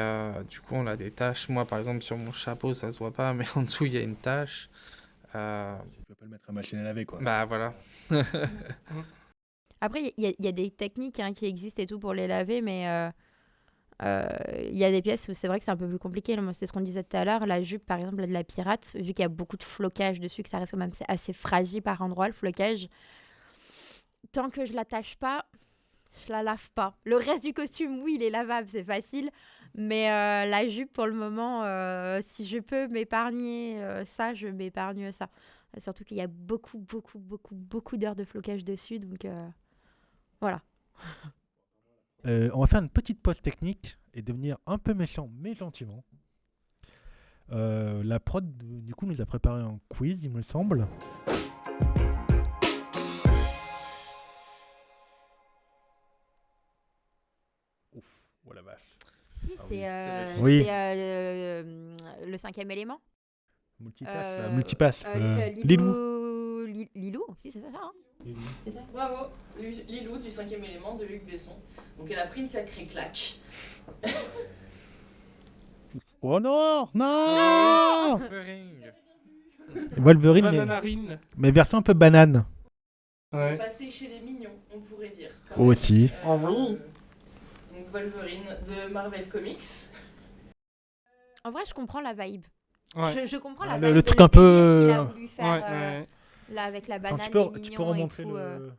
du coup, on a des taches. Moi, par exemple, sur mon chapeau, ça se voit pas, mais en dessous, il y a une tache. Tu peux pas le mettre à machine à laver, quoi. Bah voilà. Après, il y a des techniques qui existent et tout pour les laver, mais il y a des pièces où c'est vrai que c'est un peu plus compliqué. Moi, c'est ce qu'on disait tout à l'heure. La jupe, par exemple, de la pirate, vu qu'il y a beaucoup de flocage dessus, que ça reste quand même assez fragile par endroit, le flocage. Tant que je l'attache pas, je la lave pas. Le reste du costume, oui, il est lavable, c'est facile. Mais la jupe, pour le moment, si je peux m'épargner ça, je m'épargne ça. Surtout qu'il y a beaucoup d'heures de flocage dessus. Donc, voilà. On va faire une petite pause technique et devenir un peu méchant, mais gentiment. La prod, du coup, nous a préparé un quiz, il me semble. Ouf, oh la vache. Si, Ah c'est Oui. le 5e élément. Multitâche, multipass. Lilou. Lilou, si, c'est ça, hein. C'est ça. Bravo, Lilou du 5e élément de Luc Besson. Donc elle a pris une sacrée claque. Oh non, non. Wolverine. Wolverine, Bananarine. mais version un peu banane. Ouais. Passé chez les mignons, on pourrait dire. quand Aussi. même. Oh oui. Donc Wolverine de Marvel Comics. En vrai, je comprends la vibe. Ouais. Je comprends Ah, la le vibe. truc de un peu, délire qu'il a voulu faire, Ouais, ouais. là, avec la Attends, banane, tu les peux mignons et remontrer tout, le...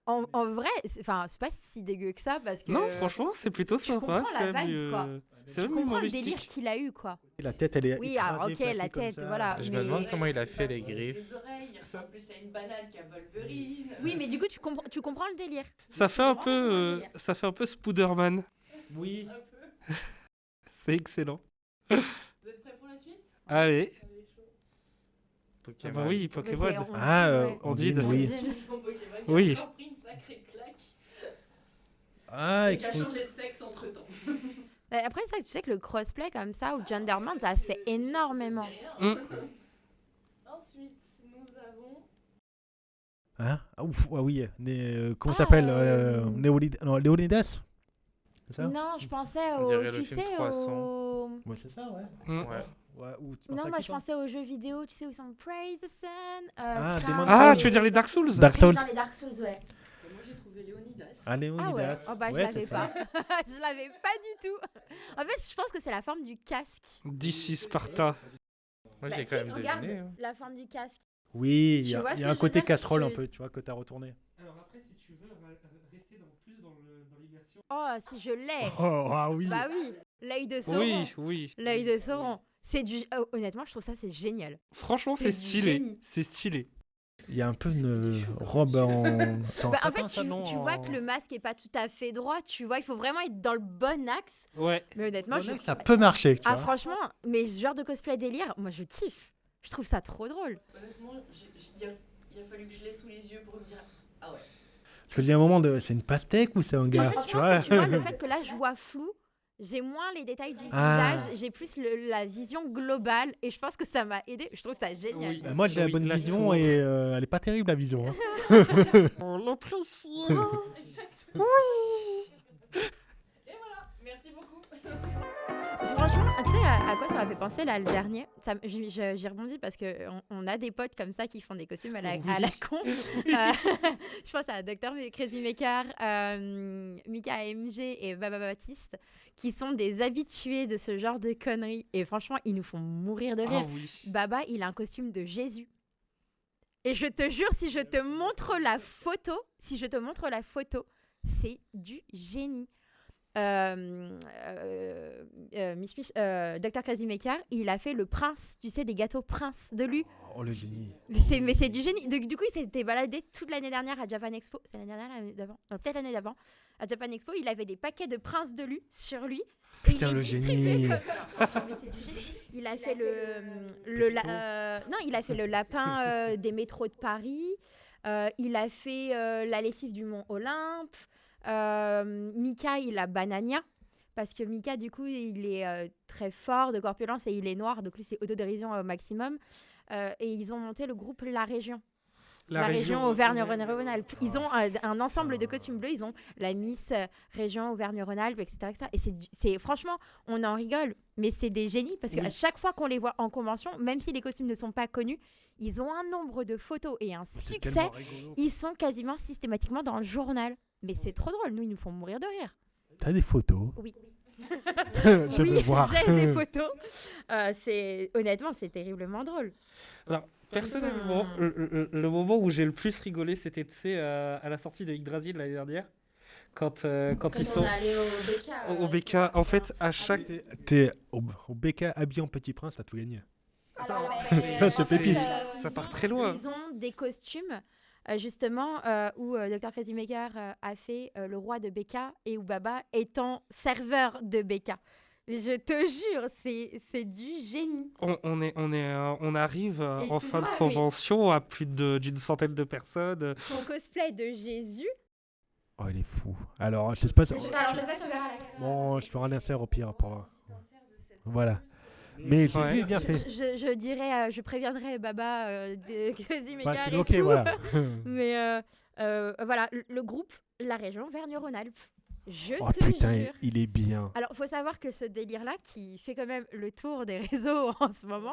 En vrai, c'est pas si dégueu que ça, parce que... Non, franchement, c'est plutôt je sympa. comprends la C'est vibe, quoi. c'est je même comprends le délire humoristique. qu'il a eu, quoi. La tête, elle est Oui, écrasée, alors, ok, plaquée la comme tête, ça. voilà. Je mais- me demande comment il a fait les Les griffes. oreilles, il ressemble plus à une banane qu'à Wolverine. Oui, mais du coup, tu comprends le délire. Ça fait un Vraiment, peu, c'est un délire. ça fait un peu Spider-Man. Oui. Un peu. C'est excellent. Vous êtes prêts pour la suite? Allez. Allez, chaud. Ah Pokémon. bah oui, Mais Pokémon. c'est- Ah, ouais. Ondine, oui. Mon Pokémon, il Oui. a encore pris une sacrée claque. Ah, Et qui a écoute. changé de sexe entre temps. Mais après, ça, tu sais que le crossplay comme ça, ou le genderman, ça se fait énormément. Ensuite, nous avons. Hein? Ah, ouf, ah oui. Comment Ah, ça s'appelle Léonidas? C'est ça? Non, je pensais On au... dirait le Tu film sais, 300. au... Ouais, c'est ça, ouais. Mm. Ouais. Ouais, ou tu penses Non, à moi, qui, je toi? pensais aux jeux vidéo, tu sais, où ils sont Praise the Sun. Ah, putain, Demon's Ah, Souls. tu veux dire les Dark Souls? Dark Oui, Souls. dans les Dark Souls, ouais. Moi, j'ai trouvé Léonidas. Ah, Ah ouais, Léonidas. oh, bah, je Ouais, l'avais c'est ça. pas. Je l'avais pas du tout. En fait, je pense que c'est la forme du casque. D'ici Sparta. Moi, Bah, j'ai si, quand même regarde, deviné. hein. la forme du casque. Oui, il y Tu a, vois il ce y a que un je veux côté dire? casserole un Tu- peu, tu vois, que t'as retourné. Alors après, si tu veux rester plus dans l'immersion. Oh, si je l'ai. Oh, ah oui. Bah oui, l'œil de Sauron. Oui, oui. L'œil de Sauron. C'est du... oh, honnêtement, je trouve ça, c'est génial. Franchement, C'est c'est du stylé. génie. C'est stylé. Il y a un peu une robe en... C'est en Bah, en satin, fait, ça, non? tu vois que le masque est pas tout à fait droit. Tu vois, il faut vraiment être dans le bon axe. Ouais. Mais honnêtement, Bon, ça peut marcher, tu Ah, vois. franchement, mais ce genre de cosplay délire, moi, je kiffe. Je trouve ça trop drôle. Honnêtement, il a fallu que je l'ai sous les yeux pour me dire. Ah ouais. Parce que il y a un moment de... C'est une pastèque ou c'est un En gars, fait, je tu pense vois? que tu vois, le fait que là, je vois flou, j'ai moins les détails du Ah. visage, j'ai plus la vision globale, et je pense que ça m'a aidé. Je trouve ça génial. Oui. Bah, moi, j'ai la Oui, bonne la vision tour. et elle est pas terrible, la vision. hein. On l'apprécie. Exactement. Et voilà, merci beaucoup. Franchement, tu sais à quoi ça m'a fait penser là le dernier? J'y rebondis parce qu'on a des potes comme ça qui font des costumes à la con. Je pense à Dr. Crazy Maker, Mika MG et Baba Baptiste qui sont des habitués de ce genre de conneries. Et franchement, ils nous font mourir de rire. Ah oui. Baba, il a un costume de Jésus. Et je te jure, si je te montre la photo, c'est du génie. Dr Krasimekar, il a fait le prince, tu sais, des gâteaux prince de Lu. Oh, le génie. Mais c'est du génie. Du coup, il s'était baladé toute l'année dernière à Japan Expo. C'est l'année dernière, l'année d'avant. Non, peut-être l'année d'avant. À Japan Expo, il avait des paquets de prince de Lu sur lui. Et Putain, il les le distribuait génie. comme ça. Mais c'est du génie. Il a fait non, il a fait le lapin des métros de Paris. Il a fait la lessive du Mont Olympe. Mika, il a Banania. Parce que Mika, du coup, il est très fort de corpulence et il est noir. Donc lui, c'est autodérision au maximum. Et ils ont monté le groupe La Région. La région Auvergne-Rhône-Alpes. Ils ont un ensemble de costumes bleus. Ils ont la Miss région Auvergne-Rhône-Alpes, etc., etc. Et c'est franchement, on en rigole, mais c'est des génies parce qu'à chaque fois qu'on les voit en convention, même si les costumes ne sont pas connus, ils ont un nombre de photos et un succès. Ils sont quasiment systématiquement dans le journal. Mais c'est trop drôle. Nous, ils nous font mourir de rire. T'as des photos? Oui. Je veux voir. J'ai des photos. Honnêtement, c'est terriblement drôle. Alors, personnellement, le moment où j'ai le plus rigolé, c'était, tu sais, à la sortie de Yggdrasil l'année dernière. Quand ils sont au BK, en fait, à chaque... T'es au BK habillé en Petit Prince, t'as tout gagné. C'est pépite. Ça part très loin. Ils ont des costumes, justement, où Dr Krasimekar a fait le roi de Beka et où Baba étant serveur de Beka. Je te jure, c'est du génie. On arrive Et en c'est fin de vrai, convention à plus d'une centaine de personnes. Son cosplay de Jésus. Oh, il est fou. Alors, je sais pas si... Alors, je sais pas si on verra la caméra. Bon, je ferai un insert au pire. Voilà. Mais Jésus Ouais. est bien fait. Je dirais, je préviendrai Baba de Krasimekar Bah, et ok, tout. voilà. Mais voilà, le groupe La Région Auvergne-Rhône-Alpes. Je Oh te putain, jure. il est bien. Alors, il faut savoir que ce délire-là, qui fait quand même le tour des réseaux en ce moment,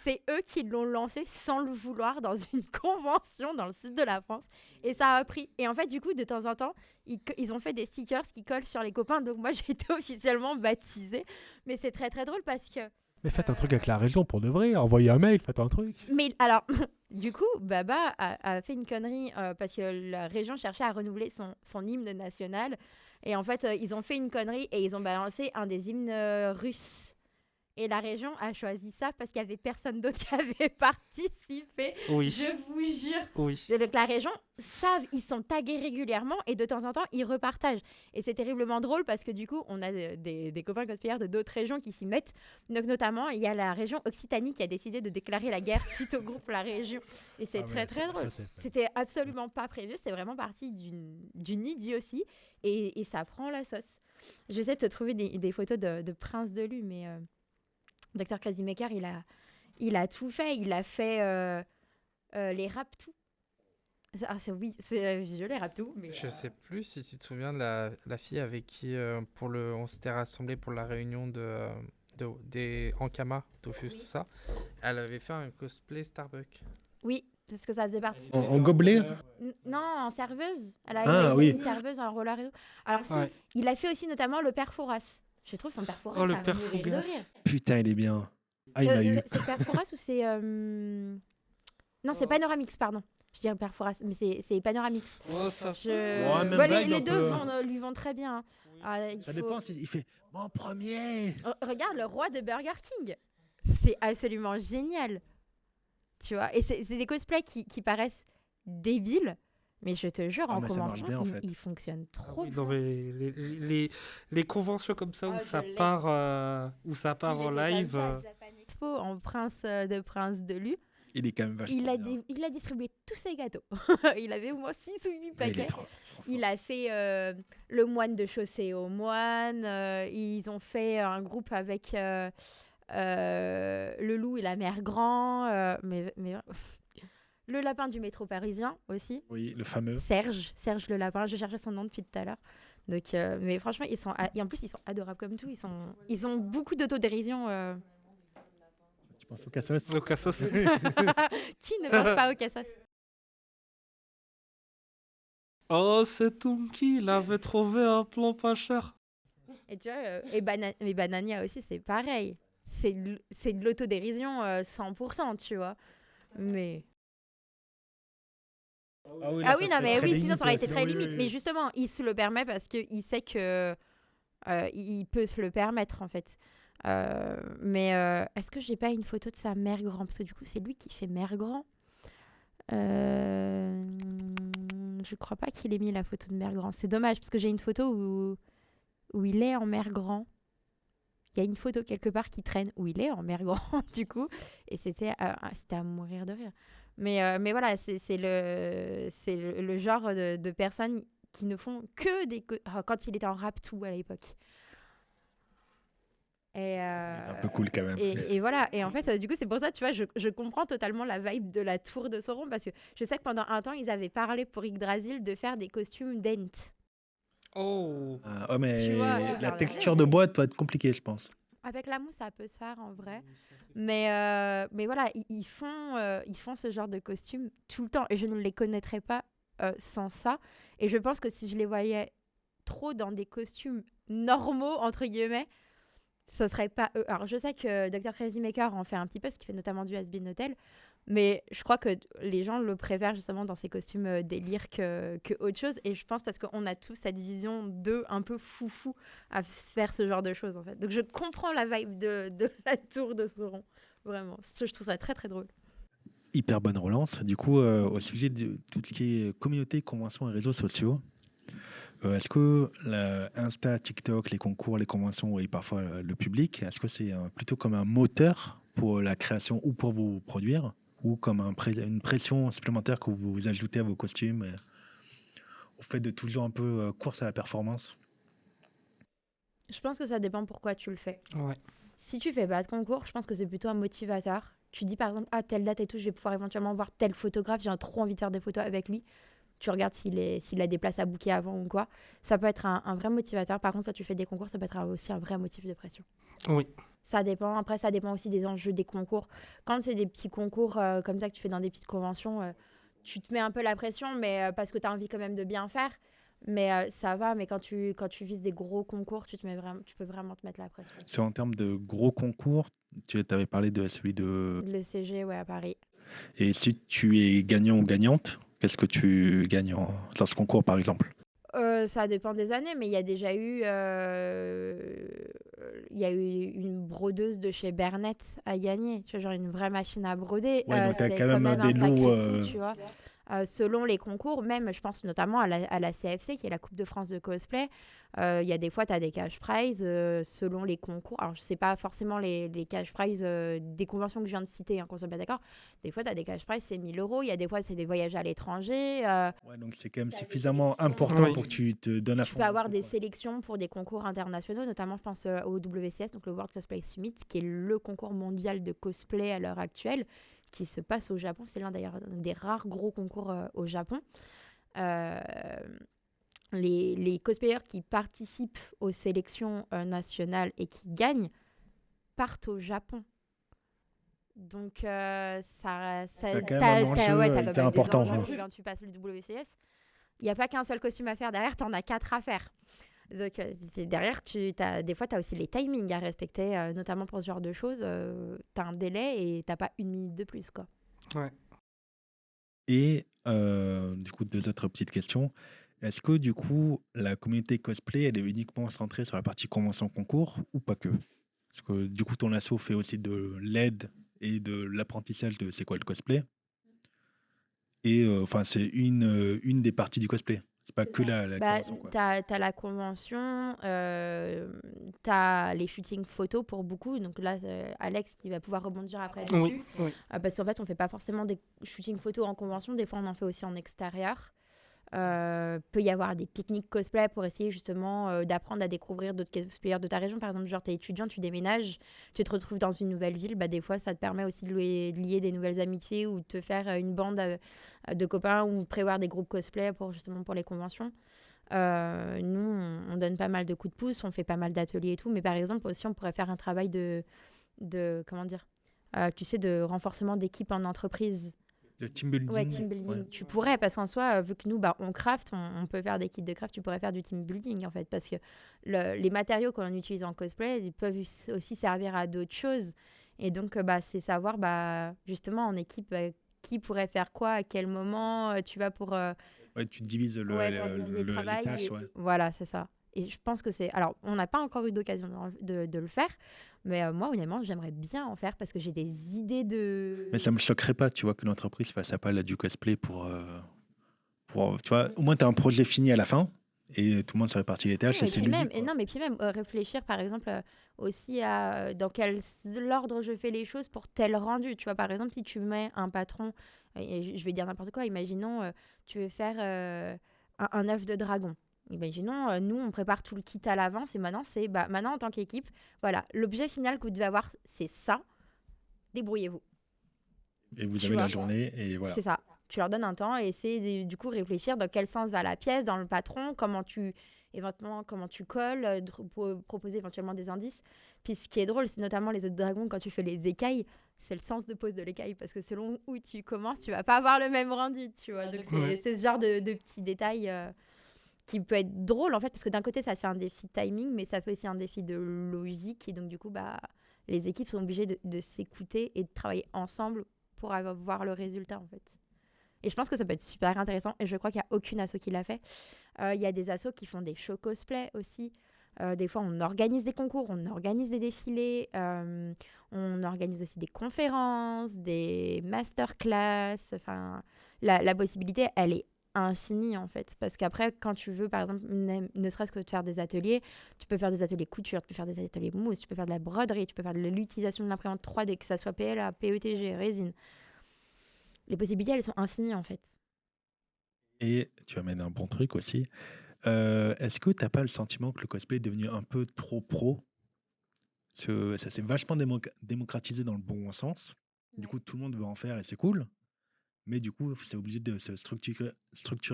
c'est eux qui l'ont lancé sans le vouloir dans une convention dans le sud de la France. Et ça a pris. Et en fait, du coup, de temps en temps, ils ont fait des stickers qui collent sur les copains. Donc moi, j'ai été officiellement baptisée. Mais c'est très, très drôle parce que... Mais faites un truc avec la région pour de vrai. Envoyez un mail, faites un truc. Mais alors, du coup, Baba a fait une connerie parce que la région cherchait à renouveler son hymne national. Et en fait, ils ont fait une connerie et ils ont balancé un des hymnes russes. Et la région a choisi ça parce qu'il n'y avait personne d'autre qui avait participé. Oui. Je vous jure. Oui. Donc, la région savent, ils sont tagués régulièrement et de temps en temps, ils repartagent. Et c'est terriblement drôle parce que du coup, on a des copains cosplayers de d'autres régions qui s'y mettent. Donc, notamment, il y a la région Occitanie qui a décidé de déclarer la guerre suite au groupe La Région. Et c'est très, très drôle. C'était absolument pas prévu. C'est vraiment parti d'une idiotie. Et ça prend la sauce. J'essaie de te trouver des photos de Prince de Lu, mais Dr Krasimekar, il a tout fait. Il a fait les Raptous. Oui, je les Raptous. Mais, Je sais plus si tu te souviens de la fille avec qui on s'était rassemblés pour la réunion des Ankama, Dofus, tout ça. Elle avait fait un cosplay Starbucks. Oui, parce que ça faisait partie. En gobelet? Non, en serveuse. Elle a Ah, imaginé oui. une serveuse en roller et tout. Alors si, Ouais. il a fait aussi notamment le père Fouras. Je trouve son père Fouras. Oh, le à père mourir de Fougas. rire. Putain, il est bien. Ah, il m'a eu. C'est père Fouras ou c'est... Non, c'est Panoramix, pardon. Je dirais père Fouras, mais c'est Panoramix. Oh, ça... Ouais, même Bon, vague, les un deux peu. lui vont très bien. Hein. Ça dépend s'il fait mon premier. Regarde le roi de Burger King. C'est absolument génial. Tu vois, et c'est des cosplays qui paraissent débiles, mais je te jure, en mais ça marche convention, bien, en fait. ils fonctionnent trop Oui, bien. non, mais les conventions comme ça où Ah, ça je l'ai. part en live. Expo en prince de Lu. Il est quand même vachement bien. Il a distribué tous ses gâteaux. Il avait au moins 6 ou 8 Il est paquets. trop. Il a fait le moine de chaussée aux moines. Ils ont fait un groupe avec le loup et la mère grand. Mais le lapin du métro parisien aussi. Oui, le fameux. Serge le lapin. Je cherchais son nom depuis tout à l'heure. Donc, mais franchement, et en plus, ils sont adorables comme tout. Ils ont beaucoup d'autodérision. Tu penses au Cassos? Au Cassos. Qui ne pense pas au Cassos? Oh, c'est Tunki, il avait trouvé un plan pas cher. Et tu vois, et Banania aussi, c'est pareil. C'est de l'autodérision 100%, tu vois. Mais... Ah oui, Ah oui, non, mais oui, sinon ça aurait été très limite. Mais justement, il se le permet parce qu'il sait que il peut se le permettre, en fait. Mais est-ce que j'ai pas une photo de sa mère grand? Parce que du coup, c'est lui qui fait mère grand. Je crois pas qu'il ait mis la photo de mère grand. C'est dommage, parce que j'ai une photo où il est en mère grand. Il y a une photo quelque part qui traîne où il est en mère grand, du coup. Et c'était à mourir de rire. Mais voilà, c'est le genre de personnes qui ne font que quand il était en rap tout à l'époque. Et, Un peu cool quand même. et voilà. Et en fait, du coup, c'est pour ça, tu vois, je comprends totalement la vibe de la tour de Sauron, parce que je sais que pendant un temps, ils avaient parlé pour Yggdrasil de faire des costumes d'Ent. Oh, Ouais, mais Tu vois, la regarde, texture de boîte doit être compliquée, je pense. avec la mousse, ça peut se faire en vrai. Mais voilà, ils font ce genre de costumes tout le temps. Et je ne les connaîtrais pas sans ça. Et je pense que si je les voyais trop dans des costumes normaux, entre guillemets, ce serait pas eux. Alors, je sais que Dr. Crazy Maker en fait un petit peu, ce qui fait notamment du Has Been Hotel. Mais je crois que les gens le préfèrent justement dans ces costumes délire que autre chose. Et je pense parce qu'on a tous cette vision d'eux un peu foufou à faire ce genre de choses, en fait. Donc, je comprends la vibe de la tour de Sauron. Vraiment. Je trouve ça très, très drôle. Hyper bonne relance. Du coup, au sujet de tout ce qui est communauté, conventions et réseaux sociaux, est-ce que Insta, TikTok, les concours, les conventions et parfois le public, est-ce que c'est plutôt comme un moteur pour la création ou pour vous produire, ou comme une pression supplémentaire que vous ajoutez à vos costumes, au fait de toujours un peu course à la performance? Je pense que ça dépend pourquoi tu le fais. ouais. Si tu fais pas de concours, je pense que c'est plutôt un motivateur. Tu dis par exemple, telle date et tout, je vais pouvoir éventuellement voir tel photographe, j'ai trop envie de faire des photos avec lui. Tu regardes s'il a des places à booker avant ou quoi. Ça peut être un vrai motivateur. Par contre, quand tu fais des concours, ça peut être aussi un vrai motif de pression. Oui. Ça dépend. Après, ça dépend aussi des enjeux des concours. Quand c'est des petits concours comme ça que tu fais dans des petites conventions, tu te mets un peu la pression, mais parce que tu as envie quand même de bien faire. Mais ça va. Mais quand tu vises des gros concours, tu peux vraiment te mettre la pression. C'est en termes de gros concours, tu avais parlé de celui de... Le CG, ouais, à Paris. Et si tu es gagnant ou gagnante, qu'est-ce que tu gagnes dans ce concours, par exemple? Ça dépend des années, mais il y a déjà eu, une brodeuse de chez Bernett à gagner, tu vois, genre une vraie machine à broder. Ouais, donc tu as C'est quand quand même même des un sacré lots. coup, tu vois. Selon les concours, même, je pense notamment à la CFC, qui est la Coupe de France de cosplay. Il y a des fois, tu as des cash prizes selon les concours. Alors, je sais pas forcément les cash prizes des conventions que je viens de citer, hein, qu'on soit bien d'accord. Des fois, tu as des cash prizes, c'est 1000 euros. Il y a des fois, c'est des voyages à l'étranger. Ouais, donc c'est quand même suffisamment important Oui. pour que tu te donnes à Tu fond. peux avoir des sélections pour des concours internationaux, notamment, je pense au WCS, donc le World Cosplay Summit, qui est le concours mondial de cosplay à l'heure actuelle, qui se passe au Japon. C'est l'un d'ailleurs des rares gros concours au Japon. Euh, les cosplayers qui participent aux sélections nationales et qui gagnent partent au Japon. Donc, ça T'as quand même un enjeu t'as hyper quand même important, des enjeux quoi. quand tu passes le WCS. Il n'y a pas qu'un seul costume à faire. Derrière, tu en as 4 à faire. Donc, derrière, des fois, tu as aussi les timings à respecter, notamment pour ce genre de choses. Tu as un délai et tu n'as pas 1 minute de plus, quoi. Ouais. Et du coup, 2 autres petites questions. Est-ce que du coup, la communauté cosplay, elle est uniquement centrée sur la partie convention concours ou pas que? Parce que du coup, ton asso fait aussi de l'aide et de l'apprentissage de c'est quoi le cosplay. Et enfin, c'est une des parties du cosplay. C'est pas que la Bah, convention, quoi. t'as la convention, t'as les shootings photos pour beaucoup. Donc là, Alex qui va pouvoir rebondir après dessus. Oui. Oui. Parce qu'en fait, on fait pas forcément des shootings photos en convention. Des fois, on en fait aussi en extérieur. Peut y avoir des pique-niques cosplay pour essayer justement d'apprendre à découvrir d'autres cosplayers de ta région. Par exemple, genre t'es étudiant, tu déménages, tu te retrouves dans une nouvelle ville, bah, des fois ça te permet aussi de lier des nouvelles amitiés ou de te faire une bande de copains ou prévoir des groupes cosplay pour les conventions. Nous, on donne pas mal de coups de pouce, on fait pas mal d'ateliers et tout, mais par exemple aussi on pourrait faire un travail de comment dire, tu sais, de renforcement d'équipe en entreprise. De team building. Ouais, team building. Ouais. Tu pourrais, parce qu'en soi, vu que nous, bah, on craft, on peut faire des kits de craft, tu pourrais faire du team building, en fait, parce que les matériaux qu'on utilise en cosplay, ils peuvent aussi servir à d'autres choses. Et donc, bah, c'est savoir, bah, justement, en équipe, qui pourrait faire quoi, à quel moment, tu vas pour... Ouais, tu divises pour diviser le les travail. tâches, Et ouais. voilà, c'est ça. Et je pense que c'est... Alors, on n'a pas encore eu d'occasion de le faire, mais moi, honnêtement, j'aimerais bien en faire parce que j'ai des idées de... Mais ça me choquerait pas, tu vois, que l'entreprise fasse appel à du cosplay tu vois, au moins tu as un projet fini à la fin et tout le monde se répartit les tâches Oui, et c'est ludique, quoi. non, mais puis même réfléchir, par exemple, aussi à dans quel ordre je fais les choses pour tel rendu. Tu vois, par exemple, si tu mets un patron, et je vais dire n'importe quoi, imaginons, tu veux faire un œuf de dragon. Imaginons, nous, on prépare tout le kit à l'avance et maintenant, en tant qu'équipe, voilà, l'objet final que vous devez avoir, c'est ça. Débrouillez-vous. Et vous Tu avez la vois, journée et voilà. c'est ça. Tu leur donnes un temps et essayer du coup réfléchir dans quel sens va la pièce, dans le patron, éventuellement comment tu colles, proposer éventuellement des indices. Puis ce qui est drôle, c'est notamment les œufs de dragon quand tu fais les écailles, c'est le sens de pose de l'écaille parce que selon où tu commences, tu vas pas avoir le même rendu, tu vois. Ah, Donc d'accord. Ouais. c'est ce genre de petits détails qui peut être drôle en fait parce que d'un côté ça te fait un défi de timing, mais ça fait aussi un défi de logique et donc du coup les équipes sont obligées de s'écouter et de travailler ensemble pour avoir le résultat en fait. Et je pense que ça peut être super intéressant. Et je crois qu'il n'y a aucune asso qui l'a fait. Il y a des assos qui font des shows cosplay aussi. Des fois, on organise des concours, on organise des défilés. On organise aussi des conférences, des masterclass. Enfin, la possibilité, elle est infinie en fait. Parce qu'après, quand tu veux, par exemple, ne serait-ce que de faire des ateliers, tu peux faire des ateliers couture, tu peux faire des ateliers mousse, tu peux faire de la broderie, tu peux faire de l'utilisation de l'imprimante 3D, que ça soit PLA, PETG, résine. Les possibilités, elles sont infinies en fait. Et tu amènes un bon truc aussi. Est-ce que t'as pas le sentiment que le cosplay est devenu un peu trop pro? Parce que ça s'est vachement démocratisé dans le bon sens. Du coup, tout le monde veut en faire et c'est cool. Mais du coup, c'est obligé de se structurer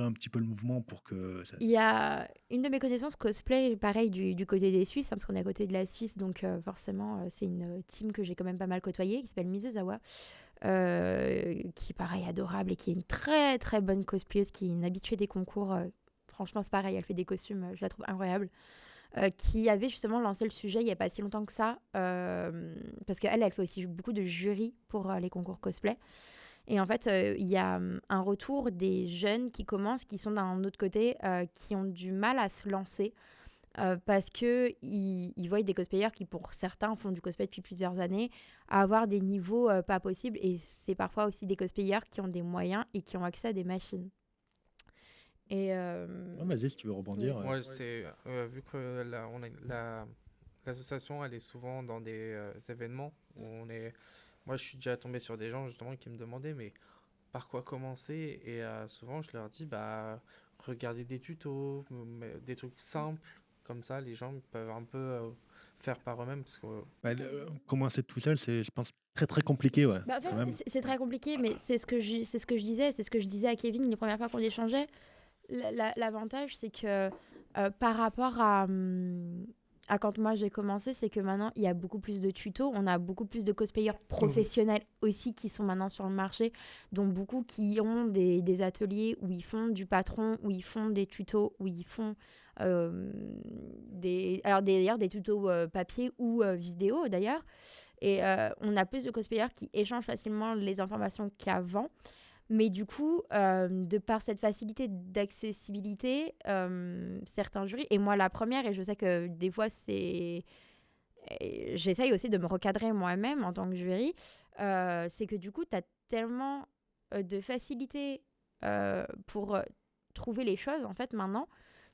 un petit peu le mouvement pour que ça... Il y a une de mes connaissances cosplay, pareil, du côté des Suisses, hein, parce qu'on est à côté de la Suisse, donc forcément, c'est une team que j'ai quand même pas mal côtoyée, qui s'appelle Mizuzawa, qui est pareil, adorable, et qui est une très très bonne cosplayeuse, qui est une habituée des concours. Franchement, c'est pareil, elle fait des costumes, je la trouve incroyable. Qui avait justement lancé le sujet il n'y a pas si longtemps que ça, parce qu'elle fait aussi beaucoup de jury pour les concours cosplay. Et en fait, il y a un retour des jeunes qui commencent, qui sont d'un autre côté, qui ont du mal à se lancer parce qu'ils voient des cosplayers qui, pour certains, font du cosplay depuis plusieurs années, avoir des niveaux pas possibles. Et c'est parfois aussi des cosplayers qui ont des moyens et qui ont accès à des machines. Et Vas-y, si tu veux rebondir. Ouais, c'est vu que l'association, elle est souvent dans des événements où on est. Moi, je suis déjà tombé sur des gens justement qui me demandaient mais par quoi commencer et souvent je leur dis regardez des tutos, des trucs simples comme ça, les gens peuvent un peu faire par eux-mêmes parce que Commencer tout seul, c'est, je pense, très très compliqué, ouais. en fait, quand même. c'est très compliqué, mais c'est ce que je disais, c'est ce que je disais à Kevin les premières fois qu'on échangeait. L'avantage, c'est que par rapport à quand moi j'ai commencé, c'est que maintenant il y a beaucoup plus de tutos, on a beaucoup plus de cosplayers professionnels aussi qui sont maintenant sur le marché, dont beaucoup qui ont des ateliers où ils font du patron, où ils font des tutos, où ils font d'ailleurs des tutos papier ou vidéo d'ailleurs. Et on a plus de cosplayers qui échangent facilement les informations qu'avant. Mais du coup, de par cette facilité d'accessibilité, certains jurys, et moi la première, et je sais que des fois j'essaye aussi de me recadrer moi-même en tant que jury, c'est que du coup, tu as tellement de facilité pour trouver les choses, en fait, maintenant,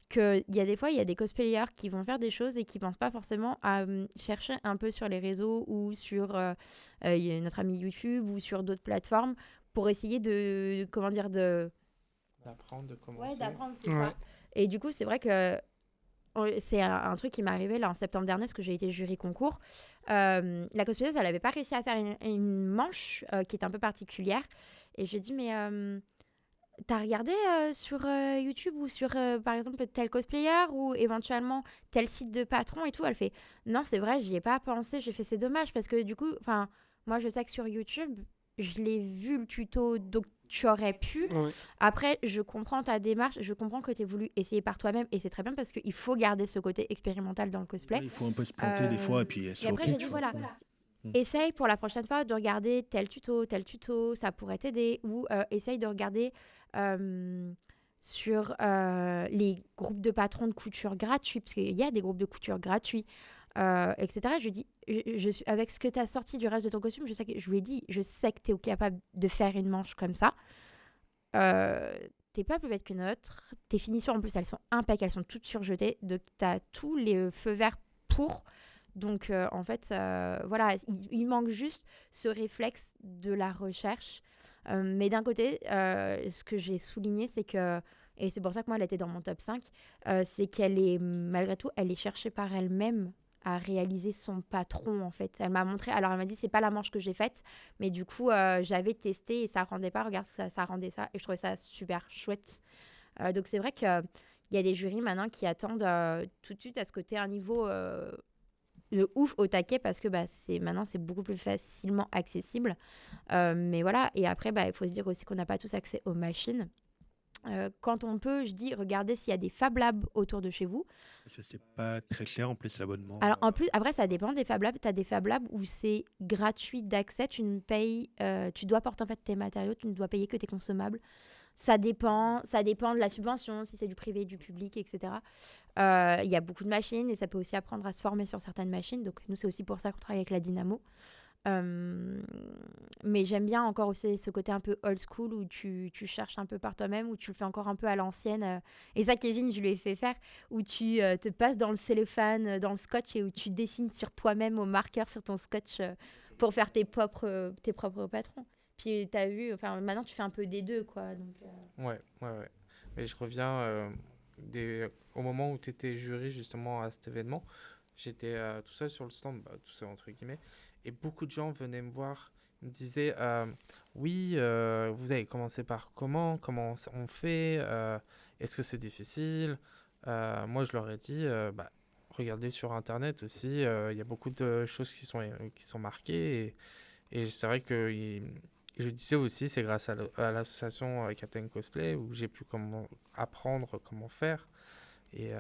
qu'il y a des fois, il y a des cosplayers qui vont faire des choses et qui ne pensent pas forcément à chercher un peu sur les réseaux ou sur notre ami YouTube ou sur d'autres plateformes pour essayer d'apprendre, d'apprendre, de commencer. Ouais, d'apprendre, c'est Ouais. ça. Et du coup, c'est vrai que c'est un truc qui m'est arrivé là en septembre dernier, parce que j'ai été jury concours. La cosplayeuse, elle n'avait pas réussi à faire une manche qui est un peu particulière. Et je lui ai dit, mais t'as regardé sur YouTube ou sur, par exemple, tel cosplayer ou éventuellement tel site de patron et tout? Elle fait, non, c'est vrai, j'y ai pas pensé. J'ai fait, c'est dommage, parce que du coup, moi, je sais que sur YouTube, je l'ai vu le tuto, donc tu aurais pu. Ouais. Après, je comprends ta démarche, je comprends que tu aies voulu essayer par toi-même et c'est très bien parce qu'il faut garder ce côté expérimental dans le cosplay. Ouais, il faut un peu se planter des fois et puis Et c'est après, ok, j'ai tu dit, vois. voilà, essaye pour la prochaine fois de regarder tel tuto, ça pourrait t'aider. Ou essaye de regarder sur les groupes de patrons de couture gratuits, parce qu'il y a des groupes de couture gratuits, etc. Je lui dis, avec ce que tu as sorti du reste de ton costume, je lui ai dit, je sais que tu es capable de faire une manche comme ça. T'es pas plus bête qu'une autre. Tes finitions, en plus, elles sont impeccables, elles sont toutes surjetées. Donc, tu as tous les feux verts pour. Donc, en fait, voilà, il manque juste ce réflexe de la recherche. Mais d'un côté, ce que j'ai souligné, c'est que, et c'est pour ça que moi, elle était dans mon top 5, c'est qu'elle est, malgré tout, elle est cherchée par elle-même à réaliser son patron, en fait. Elle m'a montré, alors elle m'a dit, c'est pas la manche que j'ai faite, mais du coup, j'avais testé et ça rendait pas, regarde, ça rendait ça, et je trouvais ça super chouette. Donc, c'est vrai qu'il y a des jurys maintenant qui attendent tout de suite à ce que tu aies un niveau de ouf au taquet, parce que maintenant, c'est beaucoup plus facilement accessible. Mais voilà, et après, il faut se dire aussi qu'on n'a pas tous accès aux machines. Quand on peut, je dis, regardez s'il y a des Fab Labs autour de chez vous. Parce que c'est pas très cher en plus l'abonnement. Alors, en plus, après, ça dépend des Fab Labs. Tu as des Fab Labs où c'est gratuit d'accès. Tu ne payes, tu dois porter en fait tes matériaux, tu ne dois payer que tes consommables. Ça dépend de la subvention, si c'est du privé, du public, etc. Il y a beaucoup de machines et ça peut aussi apprendre à se former sur certaines machines. Donc, nous, c'est aussi pour ça qu'on travaille avec la Dynamo. Mais j'aime bien encore aussi ce côté un peu old school où tu cherches un peu par toi-même, où tu le fais encore un peu à l'ancienne. Et ça, Kevin, je lui ai fait faire, où tu te passes dans le cellophane, dans le scotch, et où tu dessines sur toi-même au marqueur sur ton scotch pour faire tes propres patrons. Puis t'as vu, maintenant tu fais un peu des deux, quoi. Donc, Ouais. Mais je reviens au moment où tu étais jury justement à cet événement. J'étais tout seul sur le stand, tout seul entre guillemets, et beaucoup de gens venaient me voir, ils me disaient oui, vous avez commencé par comment on fait, est-ce que c'est difficile? Moi je leur ai dit regardez sur internet aussi, il y a beaucoup de choses qui sont marquées, et c'est vrai que je disais aussi, c'est grâce à l'association Captain Cosplay où j'ai pu apprendre comment faire. Et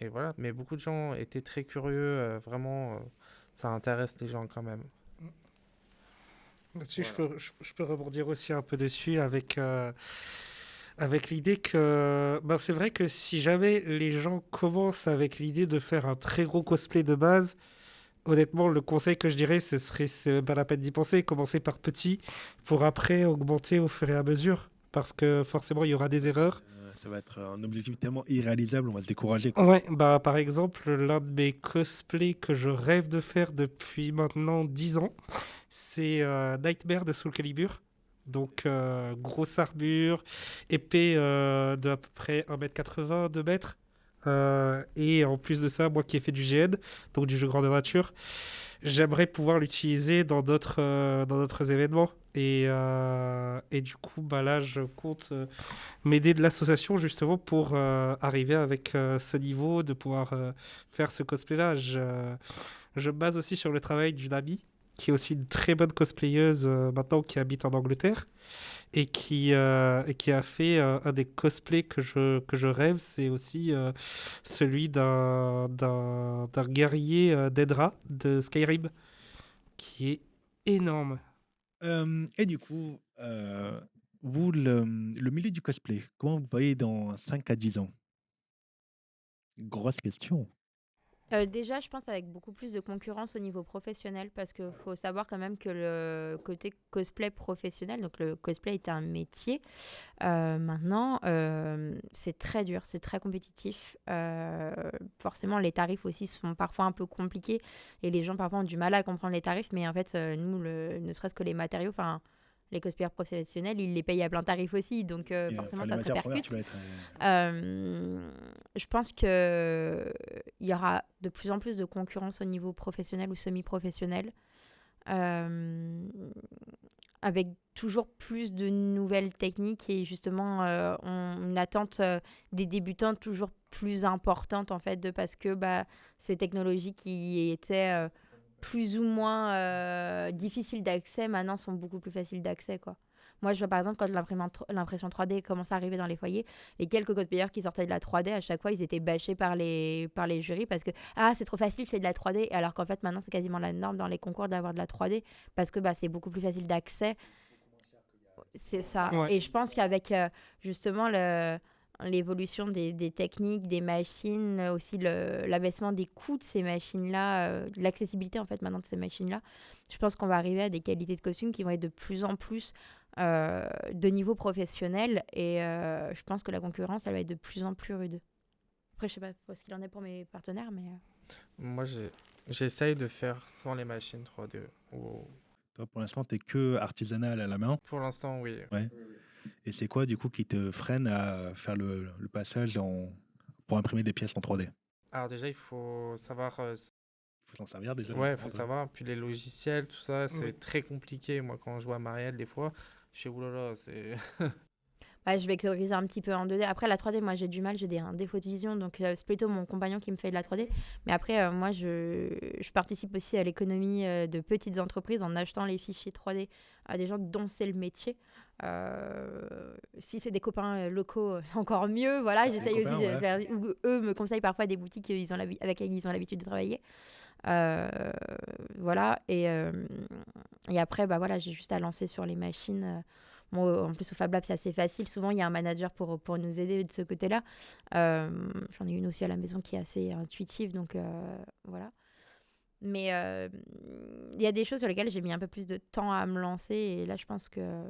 voilà, mais beaucoup de gens étaient très curieux, vraiment, ça intéresse les gens quand même. Là-dessus, je peux rebondir aussi un peu dessus avec l'idée que c'est vrai que si jamais les gens commencent avec l'idée de faire un très gros cosplay de base, honnêtement, le conseil que je dirais, c'est pas la peine d'y penser, commencer par petit pour après augmenter au fur et à mesure, parce que forcément, il y aura des erreurs. Ça va être un objectif tellement irréalisable, on va se décourager, quoi. Ouais, par exemple, l'un de mes cosplays que je rêve de faire depuis maintenant 10 ans, c'est Nightmare de Soul Calibur. Donc, grosse armure, épée de à peu près 1m80, 2 mètres. Et en plus de ça, moi qui ai fait du GN, donc du jeu grandeur nature, j'aimerais pouvoir l'utiliser dans d'autres événements. Et du coup, là, je compte m'aider de l'association justement pour arriver avec ce niveau, de pouvoir faire ce cosplay-là. Je me base aussi sur le travail d'une amie, qui est aussi une très bonne cosplayeuse maintenant, qui habite en Angleterre, et qui a fait un des cosplays que je rêve, c'est aussi celui d'un guerrier d'Edra de Skyrim, qui est énorme. Et du coup, vous, le milieu du cosplay, comment vous voyez dans 5 à 10 ans? Grosse question. déjà, je pense avec beaucoup plus de concurrence au niveau professionnel, parce qu'il faut savoir quand même que le côté cosplay professionnel, donc le cosplay est un métier, maintenant, c'est très dur, c'est très compétitif. Forcément, les tarifs aussi sont parfois un peu compliqués et les gens parfois ont du mal à comprendre les tarifs, mais en fait, nous, ne serait-ce que les matériaux, les cosplayers professionnels, ils les payent à plein tarif aussi, donc forcément, Les ça se matières premières, répercute. tu vas être. Je pense qu'il y aura de plus en plus de concurrence au niveau professionnel ou semi-professionnel, avec toujours plus de nouvelles techniques et justement une attente des débutants toujours plus importante en fait, parce que ces technologies qui étaient plus ou moins difficiles d'accès maintenant sont beaucoup plus faciles d'accès, quoi. Moi, je vois par exemple quand l'impression 3D commence à arriver dans les foyers, les quelques cosplayers qui sortaient de la 3D, à chaque fois, ils étaient bâchés par les jurys parce que c'est trop facile, c'est de la 3D. Alors qu'en fait, maintenant, c'est quasiment la norme dans les concours d'avoir de la 3D parce que c'est beaucoup plus facile d'accès. C'est ça. Ouais. Et je pense qu'avec justement l'évolution des techniques, des machines, aussi l'abaissement des coûts de ces machines-là, l'accessibilité en fait maintenant de ces machines-là, je pense qu'on va arriver à des qualités de costumes qui vont être de plus en plus de niveau professionnel et je pense que la concurrence, elle va être de plus en plus rude. Après, je sais pas ce qu'il en est pour mes partenaires, mais... Moi, j'essaye de faire sans les machines 3D. Toi, pour l'instant, tu es que artisanal à la main. Pour l'instant, oui. Ouais. Et c'est quoi, du coup, qui te freine à faire le passage pour imprimer des pièces en 3D? Alors déjà, il faut savoir... Il faut s'en servir déjà. Ouais, il faut savoir. Puis les logiciels, tout ça, c'est Oui. très compliqué. Moi, quand je vois Marielle, des fois, je fais oulala, c'est... Bah, je vais corriger un petit peu en 2D. Après, la 3D, moi, j'ai du mal, un défaut de vision. Donc, c'est plutôt mon compagnon qui me fait de la 3D. Mais après, moi, je participe aussi à l'économie de petites entreprises en achetant les fichiers 3D à des gens dont c'est le métier. Si c'est des copains locaux, c'est encore mieux. Voilà, j'essaye aussi de faire... Ou eux me conseillent parfois des boutiques avec qui ils ont l'habitude de travailler. Voilà. Et après, bah, voilà, j'ai juste à lancer sur les machines... Bon, en plus, au Fab Lab, c'est assez facile. Souvent, il y a un manager pour nous aider de ce côté-là. J'en ai une aussi à la maison qui est assez intuitive, donc voilà. Mais il y a des choses sur lesquelles j'ai mis un peu plus de temps à me lancer. Et là, je pense que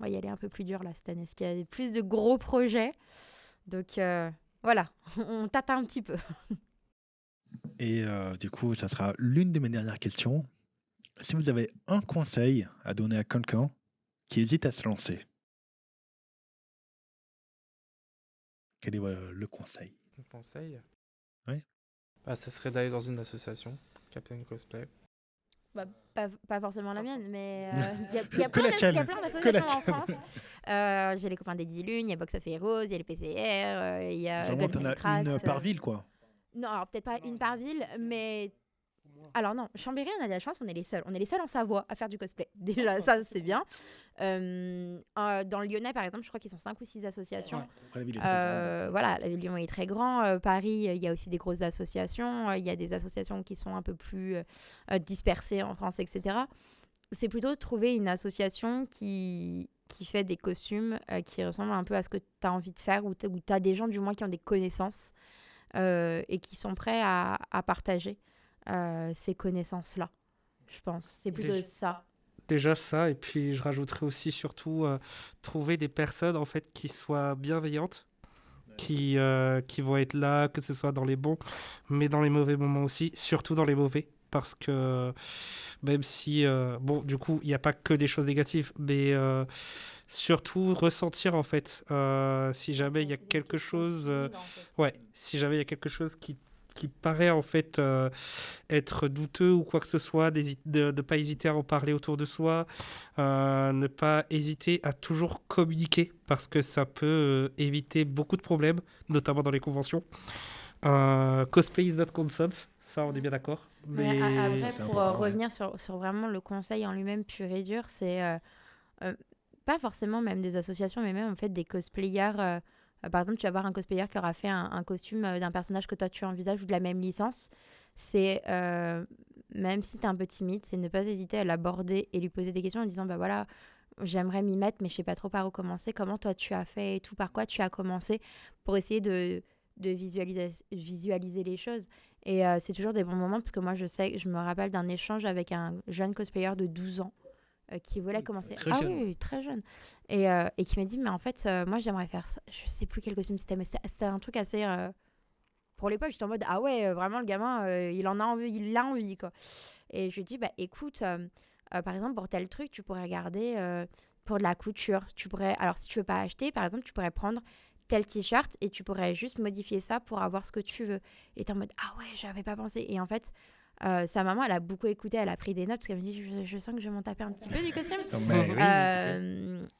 y aller un peu plus dur là, cette année. Parce qu'il y a plus de gros projets. Donc voilà, on tâte un petit peu. Et du coup, ça sera l'une de mes dernières questions. Si vous avez un conseil à donner à quelqu'un qui hésite à se lancer, quel est le conseil? Un conseil? Oui. Bah, ça serait d'aller dans une association, Captain Cosplay. Bah, pas forcément la mienne, mais il y a Que plein la tienne. d'associations en France. J'ai les copains des 10 lunes, il y a Box of Heroes, il y a les PCR, il y a Genre, t'en as Goldman une Craft, par ville, quoi. Non, alors peut-être pas une par ville, mais... Alors non, Chambéry, on a de la chance, on est les seuls. On est les seuls en Savoie à faire du cosplay. Déjà, ça, c'est bien. Dans le Lyonnais, par exemple, je crois qu'ils sont 5 ou 6 associations. Ouais. Après, la ville est très grande. Voilà, la ville de Lyon est très grande. Paris, il y a aussi des grosses associations. Il y a des associations qui sont un peu plus dispersées en France, etc. C'est plutôt de trouver une association qui fait des costumes qui ressemblent un peu à ce que tu as envie de faire, ou tu as des gens du moins qui ont des connaissances et qui sont prêts à partager ces connaissances-là, je pense. C'est plutôt ça. Déjà ça, et puis je rajouterais aussi surtout trouver des personnes en fait qui soient bienveillantes, qui vont être là, que ce soit dans les bons, mais dans les mauvais moments aussi, surtout dans les mauvais, parce que même si, bon, du coup, il n'y a pas que des choses négatives, mais surtout ressentir en fait, si jamais il y a quelque chose, si jamais il y a quelque chose qui paraît en fait être douteux ou quoi que ce soit, de ne pas hésiter à en parler autour de soi, ne pas hésiter à toujours communiquer parce que ça peut éviter beaucoup de problèmes, notamment dans les conventions. Cosplay is not consent, ça on est bien d'accord. Mais après, pour revenir sur vraiment le conseil en lui-même pur et dur, c'est pas forcément même des associations, mais même en fait des cosplayers. Par exemple, tu vas voir un cosplayer qui aura fait un costume d'un personnage que toi tu envisages ou de la même licence. C'est, même si tu es un peu timide, c'est ne pas hésiter à l'aborder et lui poser des questions en disant, bah voilà, j'aimerais m'y mettre, mais je sais pas trop par où commencer. Comment toi tu as fait et tout, par quoi tu as commencé, pour essayer de visualiser les choses. Et c'est toujours des bons moments, parce que moi je me rappelle d'un échange avec un jeune cosplayer de 12 ans qui voulait commencer. Très jeune. Oui, très jeune. Et qui m'a dit, mais en fait, moi, j'aimerais faire ça. Je sais plus quel costume c'était, mais c'est un truc assez... Pour l'époque, j'étais en mode, ah ouais, vraiment, le gamin, il en a envie, il a envie, quoi. Et je lui ai dit, bah écoute, par exemple, pour tel truc, tu pourrais regarder pour de la couture. Tu pourrais... Alors, si tu veux pas acheter, par exemple, tu pourrais prendre tel t-shirt et tu pourrais juste modifier ça pour avoir ce que tu veux. Et t'es en mode, ah ouais, j'avais pas pensé. Et en fait... sa maman, elle a beaucoup écouté, elle a pris des notes parce qu'elle me dit je sens que je vais m'en taper un petit peu du costume.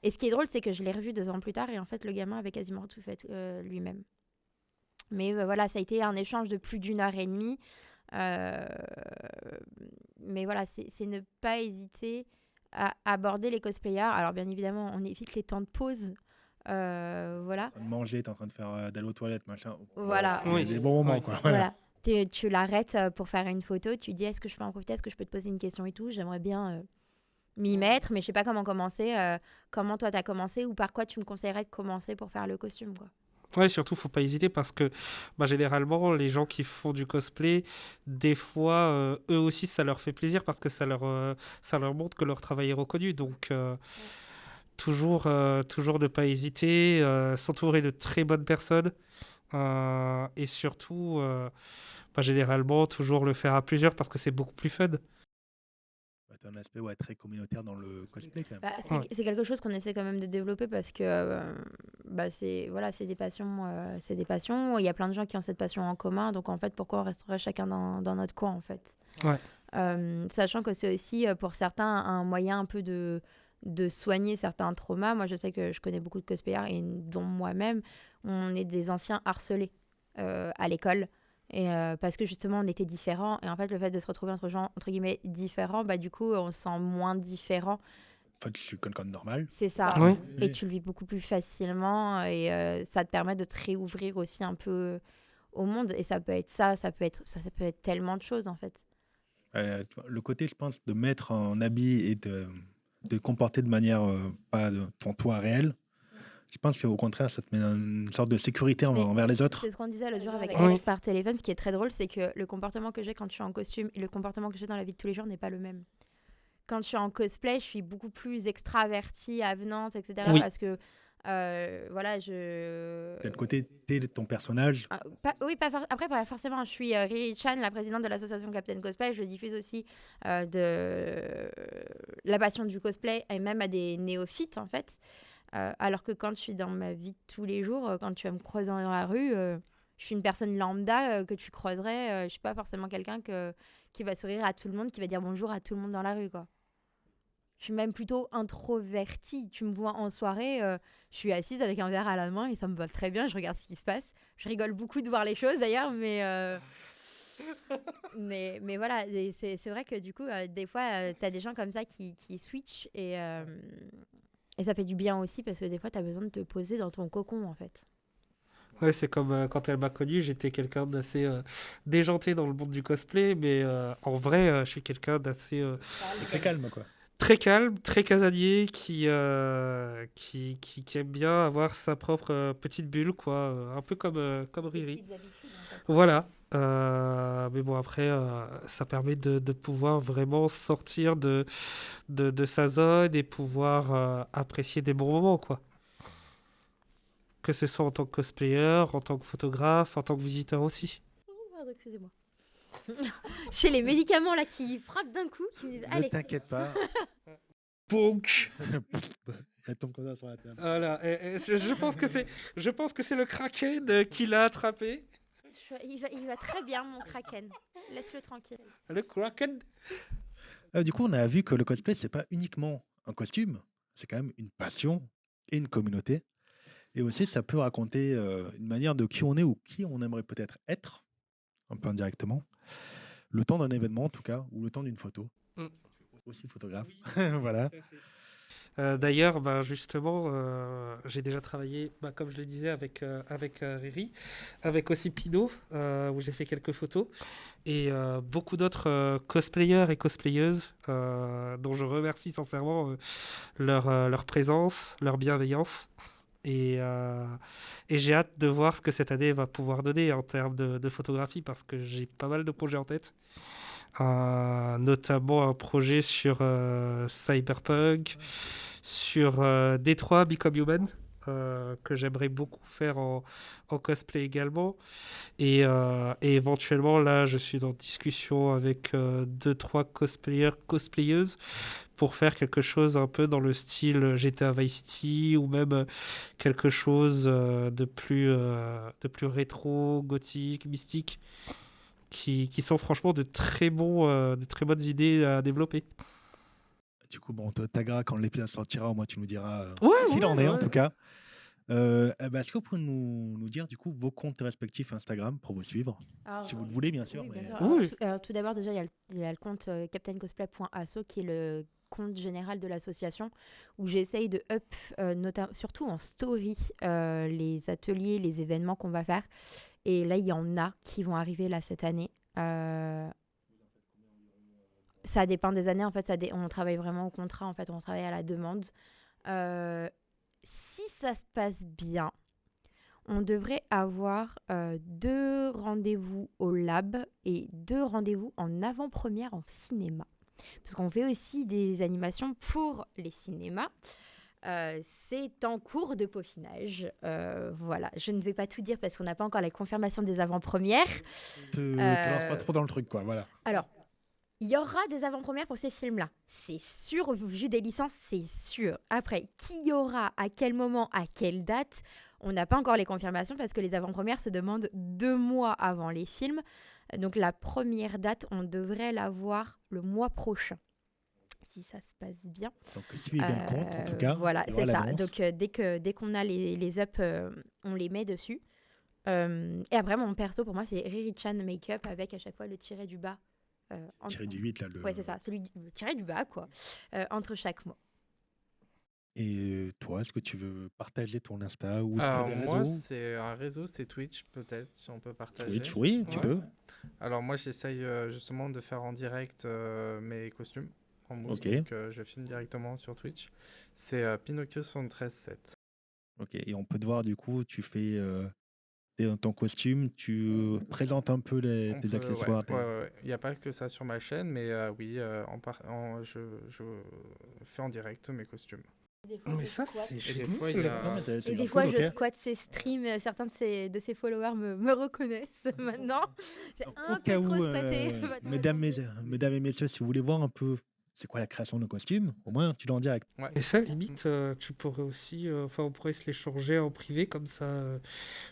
Et ce qui est drôle, c'est que je l'ai revu 2 ans plus tard et en fait le gamin avait quasiment tout fait lui-même. Mais voilà, ça a été un échange de plus d'1 heure et demie. Mais voilà, c'est ne pas hésiter à aborder les cosplayers. Alors bien évidemment, on évite les temps de pause. Voilà. En train de manger, t'es en train de faire d'aller aux toilettes, machin. Voilà. Il y a des bons moments, quoi. Voilà. Tu l'arrêtes pour faire une photo, tu dis est-ce que je peux en profiter, est-ce que je peux te poser une question et tout, j'aimerais bien m'y mettre, mais je sais pas comment commencer, comment toi t'as commencé ou par quoi tu me conseillerais de commencer pour faire le costume, quoi. Ouais, surtout, faut pas hésiter parce que généralement, les gens qui font du cosplay, des fois, eux aussi, ça leur fait plaisir parce que ça leur montre que leur travail est reconnu. Donc, toujours ne pas hésiter, s'entourer de très bonnes personnes et surtout, généralement, toujours le faire à plusieurs parce que c'est beaucoup plus fun. Tu as un aspect très communautaire dans le cosplay quand même. Bah, Ouais. c'est quelque chose qu'on essaie quand même de développer parce que c'est des passions, c'est des passions. Il y a plein de gens qui ont cette passion en commun, donc en fait, pourquoi on resterait chacun dans notre coin en fait. Ouais. Sachant que c'est aussi pour certains un moyen un peu de soigner certains traumas. Moi, je sais que je connais beaucoup de cosplayers et dont moi-même, on est des anciens harcelés à l'école. Et parce que justement, on était différents. Et en fait, le fait de se retrouver entre gens, entre guillemets, différents, du coup, on se sent moins différent. En fait, je suis quelqu'un de normal. C'est ça. Ouais. Et tu le vis beaucoup plus facilement. Et ça te permet de te réouvrir aussi un peu au monde. Et ça peut être ça peut être tellement de choses, en fait. Tu vois, le côté, je pense, de mettre un habit et de comporter de manière pas de ton toi réel, je pense qu'au contraire, ça te met une sorte de sécurité Mais envers les autres. C'est ce qu'on disait l'autre jour avec Oui. Alex par téléphone. Ce qui est très drôle, c'est que le comportement que j'ai quand je suis en costume et le comportement que j'ai dans la vie de tous les jours n'est pas le même. Quand je suis en cosplay, je suis beaucoup plus extravertie, avenante, etc. Oui. Parce que, voilà, je... T'as le côté, t'es ton personnage. Après, pas forcément. Je suis Riri Chan, la présidente de l'association Captain Cosplay. Je diffuse aussi de la passion du cosplay et même à des néophytes, en fait. Alors que quand je suis dans ma vie de tous les jours, quand tu vas me croiser dans la rue, je suis une personne lambda que tu croiserais. Je suis pas forcément quelqu'un qui va sourire à tout le monde, qui va dire bonjour à tout le monde dans la rue, quoi. Je suis même plutôt introvertie. Tu me vois en soirée, je suis assise avec un verre à la main et ça me va très bien. Je regarde ce qui se passe. Je rigole beaucoup de voir les choses d'ailleurs, mais voilà, et c'est vrai que du coup, des fois, tu as des gens comme ça qui switchent et ça fait du bien aussi parce que des fois, tu as besoin de te poser dans ton cocon en fait. Ouais, c'est comme quand elle m'a connu, j'étais quelqu'un d'assez déjanté dans le monde du cosplay, mais en vrai, je suis quelqu'un d'assez C'est calme, quoi. très calme, très casanier, qui aime bien avoir sa propre petite bulle, quoi, un peu comme Riri. Voilà. Mais bon, après, ça permet de pouvoir vraiment sortir de sa zone et pouvoir apprécier des bons moments, quoi. Que ce soit en tant que cosplayer, en tant que photographe, en tant que visiteur aussi. Pardon, excusez-moi. J'ai les médicaments là qui frappent d'un coup, qui me disent Ne allez. t'inquiète pas. Bonk. Elle tombe comme ça sur la table. Voilà. Et je pense que c'est le Kraken qui l'a attrapé. Il va très bien mon Kraken. Laisse-le tranquille. Le Kraken. Du coup, on a vu que le cosplay, c'est pas uniquement un costume, c'est quand même une passion et une communauté. Et aussi, ça peut raconter une manière de qui on est ou qui on aimerait peut-être être, un peu indirectement, le temps d'un événement en tout cas, ou le temps d'une photo. Mm. Aussi photographe. Voilà. D'ailleurs, justement, j'ai déjà travaillé, comme je le disais, avec Riri, avec aussi Pino, où j'ai fait quelques photos, et beaucoup d'autres cosplayers et cosplayeuses, dont je remercie sincèrement leur présence, leur bienveillance. Et j'ai hâte de voir ce que cette année va pouvoir donner en termes de photographie, parce que j'ai pas mal de projets en tête. Notamment un projet sur Cyberpunk, sur Détroit Become Human, que j'aimerais beaucoup faire en cosplay également. Et éventuellement, là, je suis en discussion avec 2-3 cosplayers, cosplayeuses, pour faire quelque chose un peu dans le style GTA Vice City, ou même quelque chose de plus rétro, gothique, mystique, qui sont franchement de très bonnes idées à développer. Du coup, bon, on te taguera quand l'épisode sortira, au moins tu nous diras Ouais, ce qu'il ouais, en est en ouais. tout cas. Est-ce que vous pouvez nous dire du coup vos comptes respectifs Instagram pour vous suivre, si vous le voulez bien sûr. Oui, Mais... bien sûr. Oui. Alors, tout d'abord, déjà, il y a le compte captaincosplay.asso qui est le compte général de l'association où j'essaye de up, surtout en story, les ateliers, les événements qu'on va faire. Et là, il y en a qui vont arriver là cette année. Ça dépend des années. En fait, on travaille vraiment au contrat. En fait, on travaille à la demande. Si ça se passe bien, on devrait avoir 2 rendez-vous au lab et 2 rendez-vous en avant-première en cinéma. Parce qu'on fait aussi des animations pour les cinémas. C'est en cours de peaufinage. Voilà, je ne vais pas tout dire parce qu'on n'a pas encore la confirmation des avant-premières. Te lance pas trop dans le truc, quoi. Voilà. Alors, il y aura des avant-premières pour ces films-là. C'est sûr, vu des licences, c'est sûr. Après, qui y aura, à quel moment, à quelle date, on n'a pas encore les confirmations parce que les avant-premières se demandent 2 mois avant les films. Donc la première date, on devrait la voir le mois prochain, si ça se passe bien. Donc, suivez bien le compte, en tout cas. Voilà, il y aura c'est ça. l'annonce. Donc dès qu'on a les ups, on les met dessus. Et après, mon perso, pour moi, c'est Riri-chan Make-up avec à chaque fois le tiret du bas. Tiré du 8, là. Ouais, c'est ça, le tiret du bas, quoi, entre chaque mois. Et toi, est-ce que tu veux partager ton Insta ou Alors des moi, réseaux? c'est un réseau, c'est Twitch peut-être, si on peut partager. Twitch, oui, tu Ouais. peux. Alors moi, j'essaye justement de faire en direct mes costumes en mousse, Ok. donc je filme directement sur Twitch. C'est Pinocchio737. Ok, et on peut te voir, du coup, tu fais ton costume, tu présentes un peu On tes peut, accessoires. ouais. Il n'y a pas que ça sur ma chaîne, mais oui, je fais en direct mes costumes. Mais ça, c'est Et des fois, il y a- Non, mais c'est Et des grave fois, cool, je ok. squatte ses streams. Certains de ses followers me reconnaissent maintenant. J'ai Donc, un au peu cas trop où, squatté. mesdames et messieurs, si vous voulez voir un peu c'est quoi la création de costume, au moins tu l'as en direct. Ouais. Et ça, limite, tu pourrais aussi, enfin, on pourrait se l'échanger en privé, comme ça,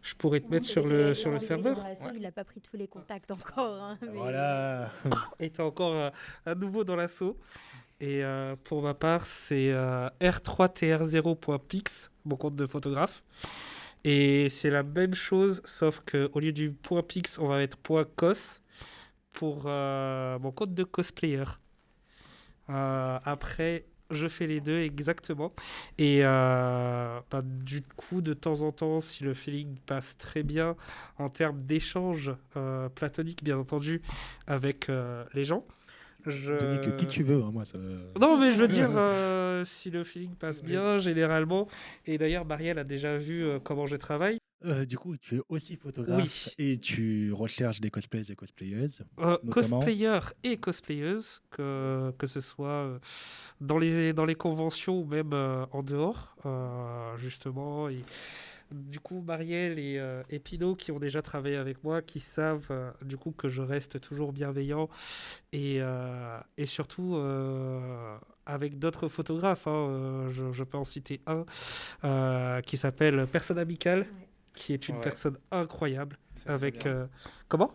je pourrais te mettre sur le serveur. Il n'a pas pris tous les contacts encore. Hein, mais- Voilà. Et t'es encore à nouveau dans l'assaut. Et pour ma part, c'est r3tr0.pix, mon compte de photographe. Et c'est la même chose, sauf qu'au lieu du .pix, on va mettre .cos pour mon compte de cosplayer. Après, je fais les deux exactement. Et du coup, de temps en temps, si le feeling passe très bien en termes d'échange platonique, bien entendu, avec les gens, Je dis que qui tu veux, hein, moi. Ça... non, mais je veux dire, si le feeling passe bien, généralement. Et d'ailleurs, Marielle a déjà vu comment je travaille. Du coup, tu es aussi photographe Oui. et tu recherches des cosplayers et cosplayeuses. Notamment. Cosplayer et cosplayeuse, que ce soit dans les conventions ou même en dehors, justement. Et du coup, Marielle et Pino, qui ont déjà travaillé avec moi, qui savent du coup que je reste toujours bienveillant et surtout avec d'autres photographes. Hein, je peux en citer un qui s'appelle Personne Amicale, qui est une Ouais. personne incroyable. Très Avec bien. comment?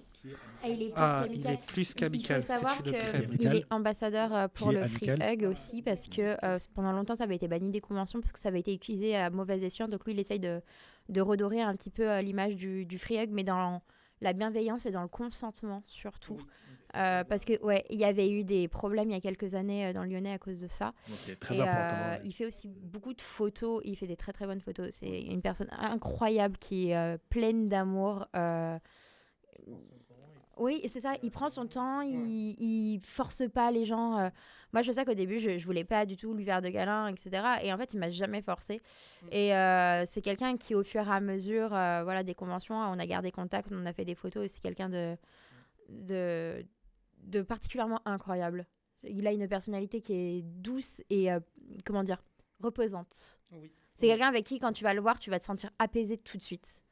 Ah, il est plus Ah, il qu'amical. est plus Il qu'amical. faut savoir C'est une crème. qu'il est ambassadeur pour Qui est le Free amical. Hug aussi parce que pendant longtemps ça avait été banni des conventions parce que ça avait été utilisé à mauvais escient. Donc lui il essaye de redorer un petit peu l'image du Free Hug mais dans la bienveillance et dans le consentement surtout. Parce que ouais, il y avait eu des problèmes il y a quelques années dans le Lyonnais à cause de ça. Ok, très Et, important. Ouais. il fait aussi beaucoup de photos, il fait des très très bonnes photos. C'est une personne incroyable qui est pleine d'amour. Oui, c'est ça, il prend son temps, il force pas les gens. Moi, je sais qu'au début, je voulais pas du tout lui faire de câlins, etc. Et en fait, il m'a jamais forcé. Et c'est quelqu'un qui, au fur et à mesure voilà, des conventions, on a gardé contact, on a fait des photos. Et c'est quelqu'un de particulièrement incroyable. Il a une personnalité qui est douce et, comment dire, reposante. Oui. C'est quelqu'un avec qui, quand tu vas le voir, tu vas te sentir apaisé tout de suite.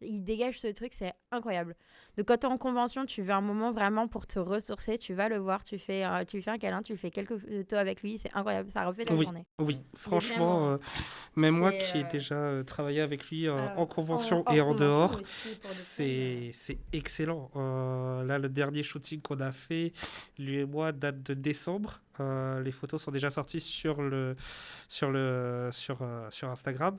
Il dégage ce truc, c'est incroyable. Donc quand tu es en convention, tu veux un moment vraiment pour te ressourcer, tu vas le voir, tu lui fais un câlin, tu fais quelques photos avec lui, c'est incroyable, ça refait ta journée. Oui, franchement, vraiment- même moi c'est, qui ai déjà travaillé avec lui en convention hors et en convention dehors, aussi, pour le coup, c'est excellent. Là, le dernier shooting qu'on a fait, lui et moi, date de décembre. Les photos sont déjà sorties sur Instagram.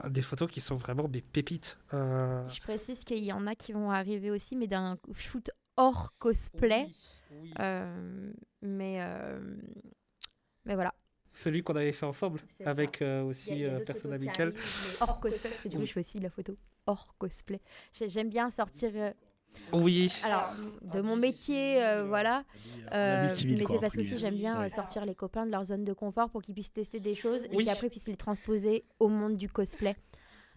Des photos qui sont vraiment des pépites. Je précise qu'il y en a qui vont arriver aussi, mais d'un shoot hors cosplay. Oui. Mais voilà. Celui qu'on avait fait ensemble, C'est ça. avec aussi Personne Amicale. Hors cosplay, parce que du coup, je fais aussi de la photo hors cosplay. J'aime bien sortir. Oui. Alors, de mon métier, voilà. On a mis civil, Mais quoi, c'est parce entre que aussi guillemets. j'aime bien Ouais. sortir les copains de leur zone de confort pour qu'ils puissent tester des choses et Oui. qu'après puissent les transposer au monde du cosplay.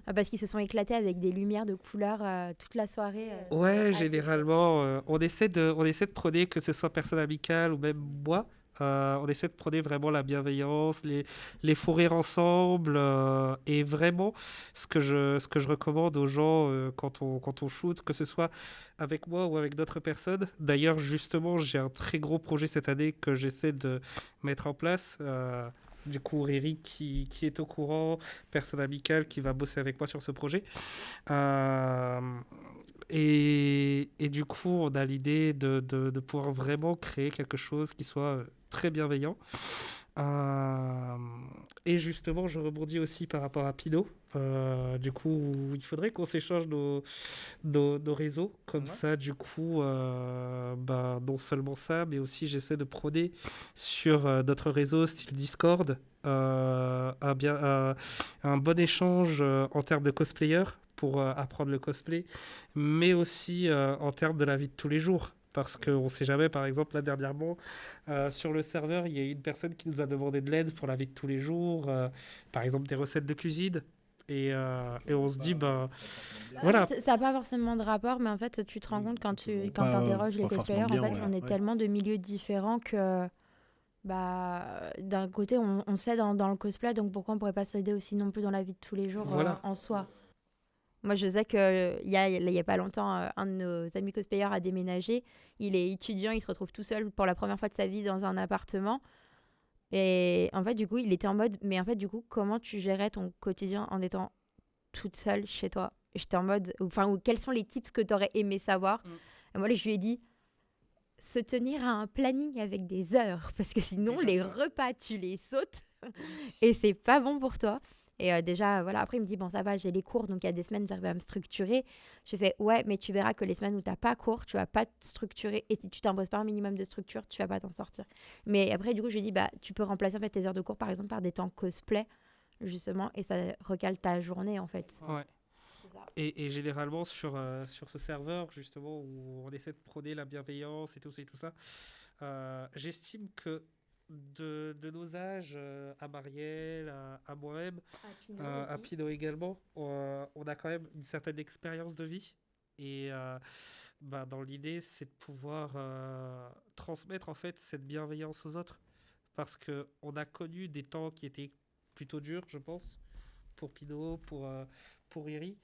Parce qu'ils se sont éclatés avec des lumières de couleurs toute la soirée. Ouais, Assez chouette. généralement, on essaie de prôner, que ce soit personne amicale ou même moi, on essaie de prôner vraiment la bienveillance, les fous rires ensemble, et vraiment, ce que je recommande aux gens quand on shoot, que ce soit avec moi ou avec d'autres personnes. D'ailleurs, justement, j'ai un très gros projet cette année que j'essaie de mettre en place. Du coup, Riri qui est au courant, personne amicale qui va bosser avec moi sur ce projet. Euh, et du coup, on a l'idée de pouvoir vraiment créer quelque chose qui soit très bienveillant. Euh, et justement, je rebondis aussi par rapport à Pinot. Du coup, il faudrait qu'on s'échange nos réseaux. Comme Ouais. ça, du coup, non seulement ça, mais aussi j'essaie de prôner sur d'autres réseaux, style Discord, un bon échange en termes de cosplayers pour apprendre le cosplay, mais aussi en termes de la vie de tous les jours. Parce qu'on ne sait jamais, par exemple, là dernièrement, sur le serveur, il y a une personne qui nous a demandé de l'aide pour la vie de tous les jours, par exemple des recettes de cuisine. Et on se dit, voilà. Ça n'a pas forcément de rapport, mais en fait, tu te rends compte quand tu Pas- interroges les pas cosplayers, forcément en bien, fait, ouais. on est Ouais. tellement de milieux différents que d'un côté, on s'aide dans le cosplay, donc pourquoi on pourrait pas s'aider aussi non plus dans la vie de tous les jours Voilà. en soi. Moi, je sais qu'il y a pas longtemps, un de nos amis cosplayers a déménagé. Il est étudiant, il se retrouve tout seul pour la première fois de sa vie dans un appartement. Et en fait, du coup, il était en mode, mais en fait, du coup, comment tu gérais ton quotidien en étant toute seule chez toi? J'étais en mode, ou quels sont les tips que tu aurais aimé savoir? Et moi, là, je lui ai dit, se tenir à un planning avec des heures, parce que sinon, les repas, tu les sautes et c'est pas bon pour toi. Et déjà, voilà, après, il me dit, bon, ça va, j'ai les cours, donc il y a des semaines, j'arrive à me structurer. Je fais, ouais, mais tu verras que les semaines où t'as pas cours, tu vas pas te structurer. Et si tu t'imposes pas un minimum de structure, tu vas pas t'en sortir. Mais après, du coup, je lui ai dit, bah, tu peux remplacer en fait tes heures de cours, par exemple, par des temps cosplay, justement, et ça recale ta journée, en fait. Ouais. C'est ça. Et généralement, sur ce serveur, justement, où on essaie de prôner la bienveillance et tout ça, j'estime que de nos âges, à Marielle, à moi-même, à Pinot également, on a quand même une certaine expérience de vie. Et dans l'idée, c'est de pouvoir transmettre en fait cette bienveillance aux autres. Parce qu'on a connu des temps qui étaient plutôt durs, je pense, pour Pinot, pour Iri.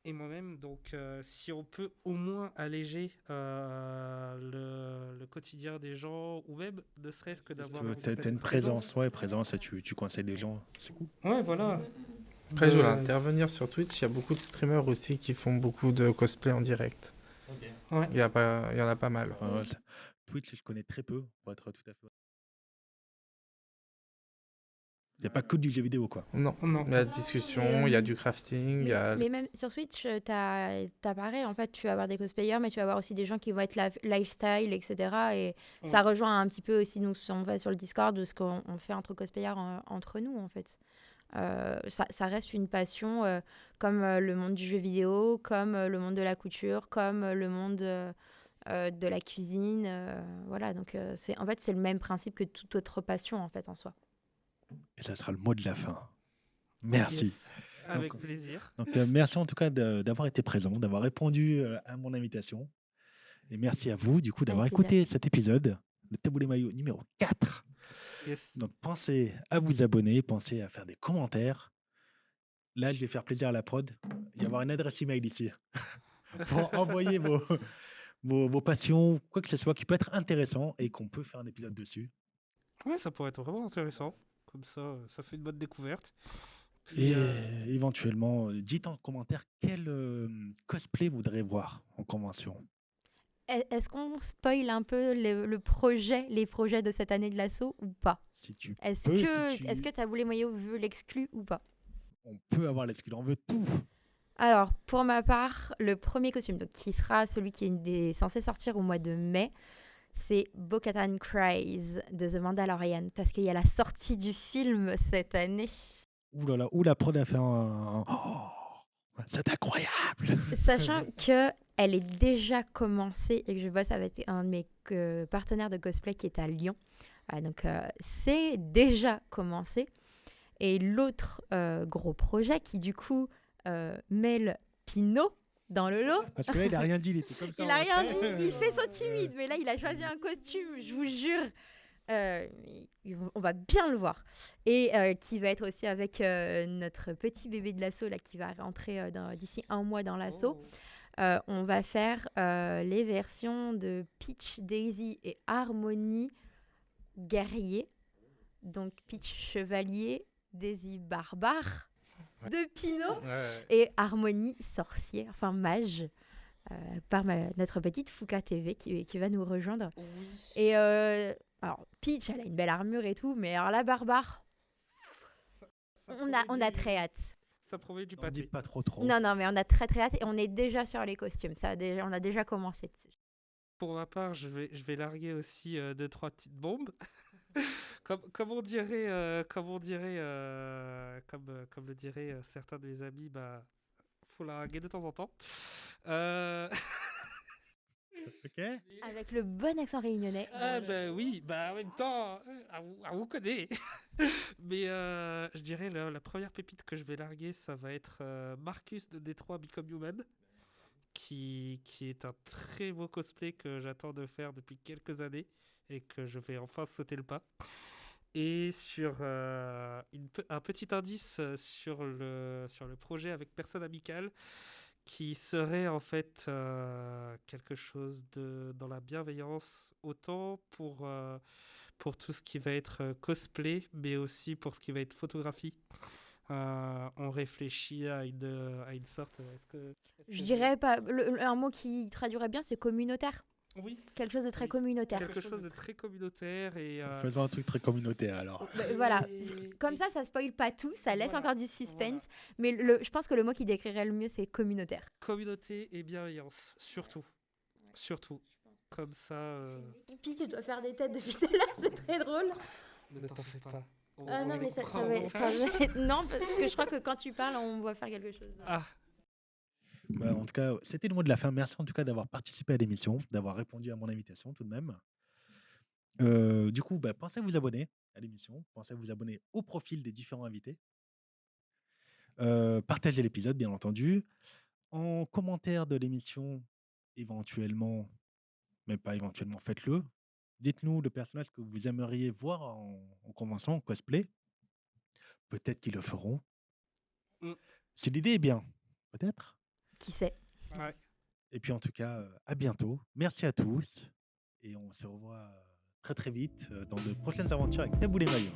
Et moi-même, donc si on peut au moins alléger le quotidien des gens, ou même ne serait-ce que d'avoir T'as une présence, et tu conseilles des gens, c'est cool. Ouais, voilà. Après, je voulais intervenir sur Twitch. Il y a beaucoup de streamers aussi qui font beaucoup de cosplay en direct. Ouais. Il y en a pas mal. Ouais, Twitch, je connais très peu, pour être tout à fait. Il n'y a pas que du jeu vidéo, quoi. Non, Non. il y a de la discussion, il y a du crafting, il y a... Mais même sur Switch, t'as pareil, en fait, tu vas avoir des cosplayers, mais tu vas avoir aussi des gens qui vont être lifestyle, etc. Et ça rejoint un petit peu aussi nous, ce qu'on fait sur le Discord, ou ce qu'on fait entre cosplayers entre nous, en fait. Ça reste une passion comme le monde du jeu vidéo, comme le monde de la couture, comme le monde de la cuisine. Voilà, donc en fait, c'est le même principe que toute autre passion, en fait, en soi. Et ça sera le mot de la fin. Merci. Yes. Avec plaisir. Donc, merci en tout cas d'avoir été présent, d'avoir répondu à mon invitation. Et merci à vous, du coup, d'avoir Avec plaisir. écouté cet épisode, le Taboulé Maillot numéro 4. Yes. Donc, pensez à vous abonner, pensez à faire des commentaires. Là, je vais faire plaisir à la prod. Il va y avoir une adresse email ici pour envoyer vos passions, quoi que ce soit qui peut être intéressant et qu'on peut faire un épisode dessus. Ouais, ça pourrait être vraiment intéressant. Comme ça fait une bonne découverte. Puis, Et éventuellement, dites en commentaire quel cosplay vous voudrez voir en convention. Est-ce qu'on spoil un peu les projets de cette année de l'assaut ou pas? Si tu Est-ce peux, que si tu- est-ce que Taboulé Maillot veut l'exclu ou pas? On peut avoir l'exclu, on veut tout. Alors, pour ma part, le premier costume, donc, qui sera celui qui est censé sortir au mois de mai, c'est Bo-Katan Kryze de The Mandalorian, parce qu'il y a la sortie du film cette année. Ouh là là, où la prod a fait Oh, c'est incroyable. Sachant que elle est déjà commencée et que je bosse avec un de mes partenaires de cosplay qui est à Lyon. Donc, c'est déjà commencé. Et l'autre gros projet qui, du coup, Mel Pinot dans le lot. Parce que là, il a rien dit, il était comme ça. Il a rien dit, il fait son timide, mais là, il a choisi un costume, je vous jure. On va bien le voir. Et qui va être aussi avec notre petit bébé de l'assaut là, qui va rentrer d'ici 1 mois dans l'assaut. On va faire les versions de Peach, Daisy et Harmony guerrier. Donc Peach chevalier, Daisy barbare de Pinot et Harmony sorcière, enfin mage. Par notre petite Fouca TV qui va nous rejoindre. Et alors, Peach, elle a une belle armure et tout, mais alors la barbare, on a très hâte. Ça promet du N'en pâté. dites pas trop. Non, mais on a très très hâte et on est déjà sur les costumes. On a déjà commencé dessus. Pour ma part, je vais larguer aussi 2-3 petites bombes. comme le diraient certains de mes amis, bah, faut la larguer de temps en temps. Ok. Avec le bon accent réunionnais. Ah bah oui, bah en même temps, à vous connaît. Mais je dirais la première pépite que je vais larguer, ça va être Marcus de Détroit Become Human, qui est un très beau cosplay que j'attends de faire depuis quelques années et que je vais enfin sauter le pas. Et sur un petit indice sur le projet avec Personne Amicale, qui serait en fait quelque chose dans la bienveillance, autant pour tout ce qui va être cosplay, mais aussi pour ce qui va être photographie. On réfléchit à une sorte... Je dirais pas. Un mot qui traduirait bien, c'est communautaire. Oui, Quelque chose de très Oui. communautaire. quelque chose de très communautaire et... Faisons un truc très communautaire alors. Voilà. Et- Comme ça spoile pas tout, ça laisse Voilà. encore du suspense. Mais je pense que le mot qui décrirait le mieux, c'est communautaire. Communauté et bienveillance, surtout. Surtout. Comme ça... Pique, je dois faire des têtes depuis tout à l'heure, c'est très drôle. Ne t'en fais pas. Non, mais ça va être... Non, parce que je crois que quand tu parles, on va faire quelque chose. Ah, Bah, en tout cas, c'était le mot de la fin. Merci en tout cas d'avoir participé à l'émission, d'avoir répondu à mon invitation tout de même. Du coup, bah, pensez à vous abonner à l'émission, pensez à vous abonner au profil des différents invités. Partagez l'épisode, bien entendu. En commentaire de l'émission, éventuellement, mais pas éventuellement, faites-le. Dites-nous le personnage que vous aimeriez voir en convention, en cosplay. Peut-être qu'ils le feront. Mm. Si l'idée est bien, peut-être. Qui sait? ouais. Et puis en tout cas, à bientôt. Merci à tous. Et on se revoit très très vite dans de prochaines aventures avec Taboulé Maillot.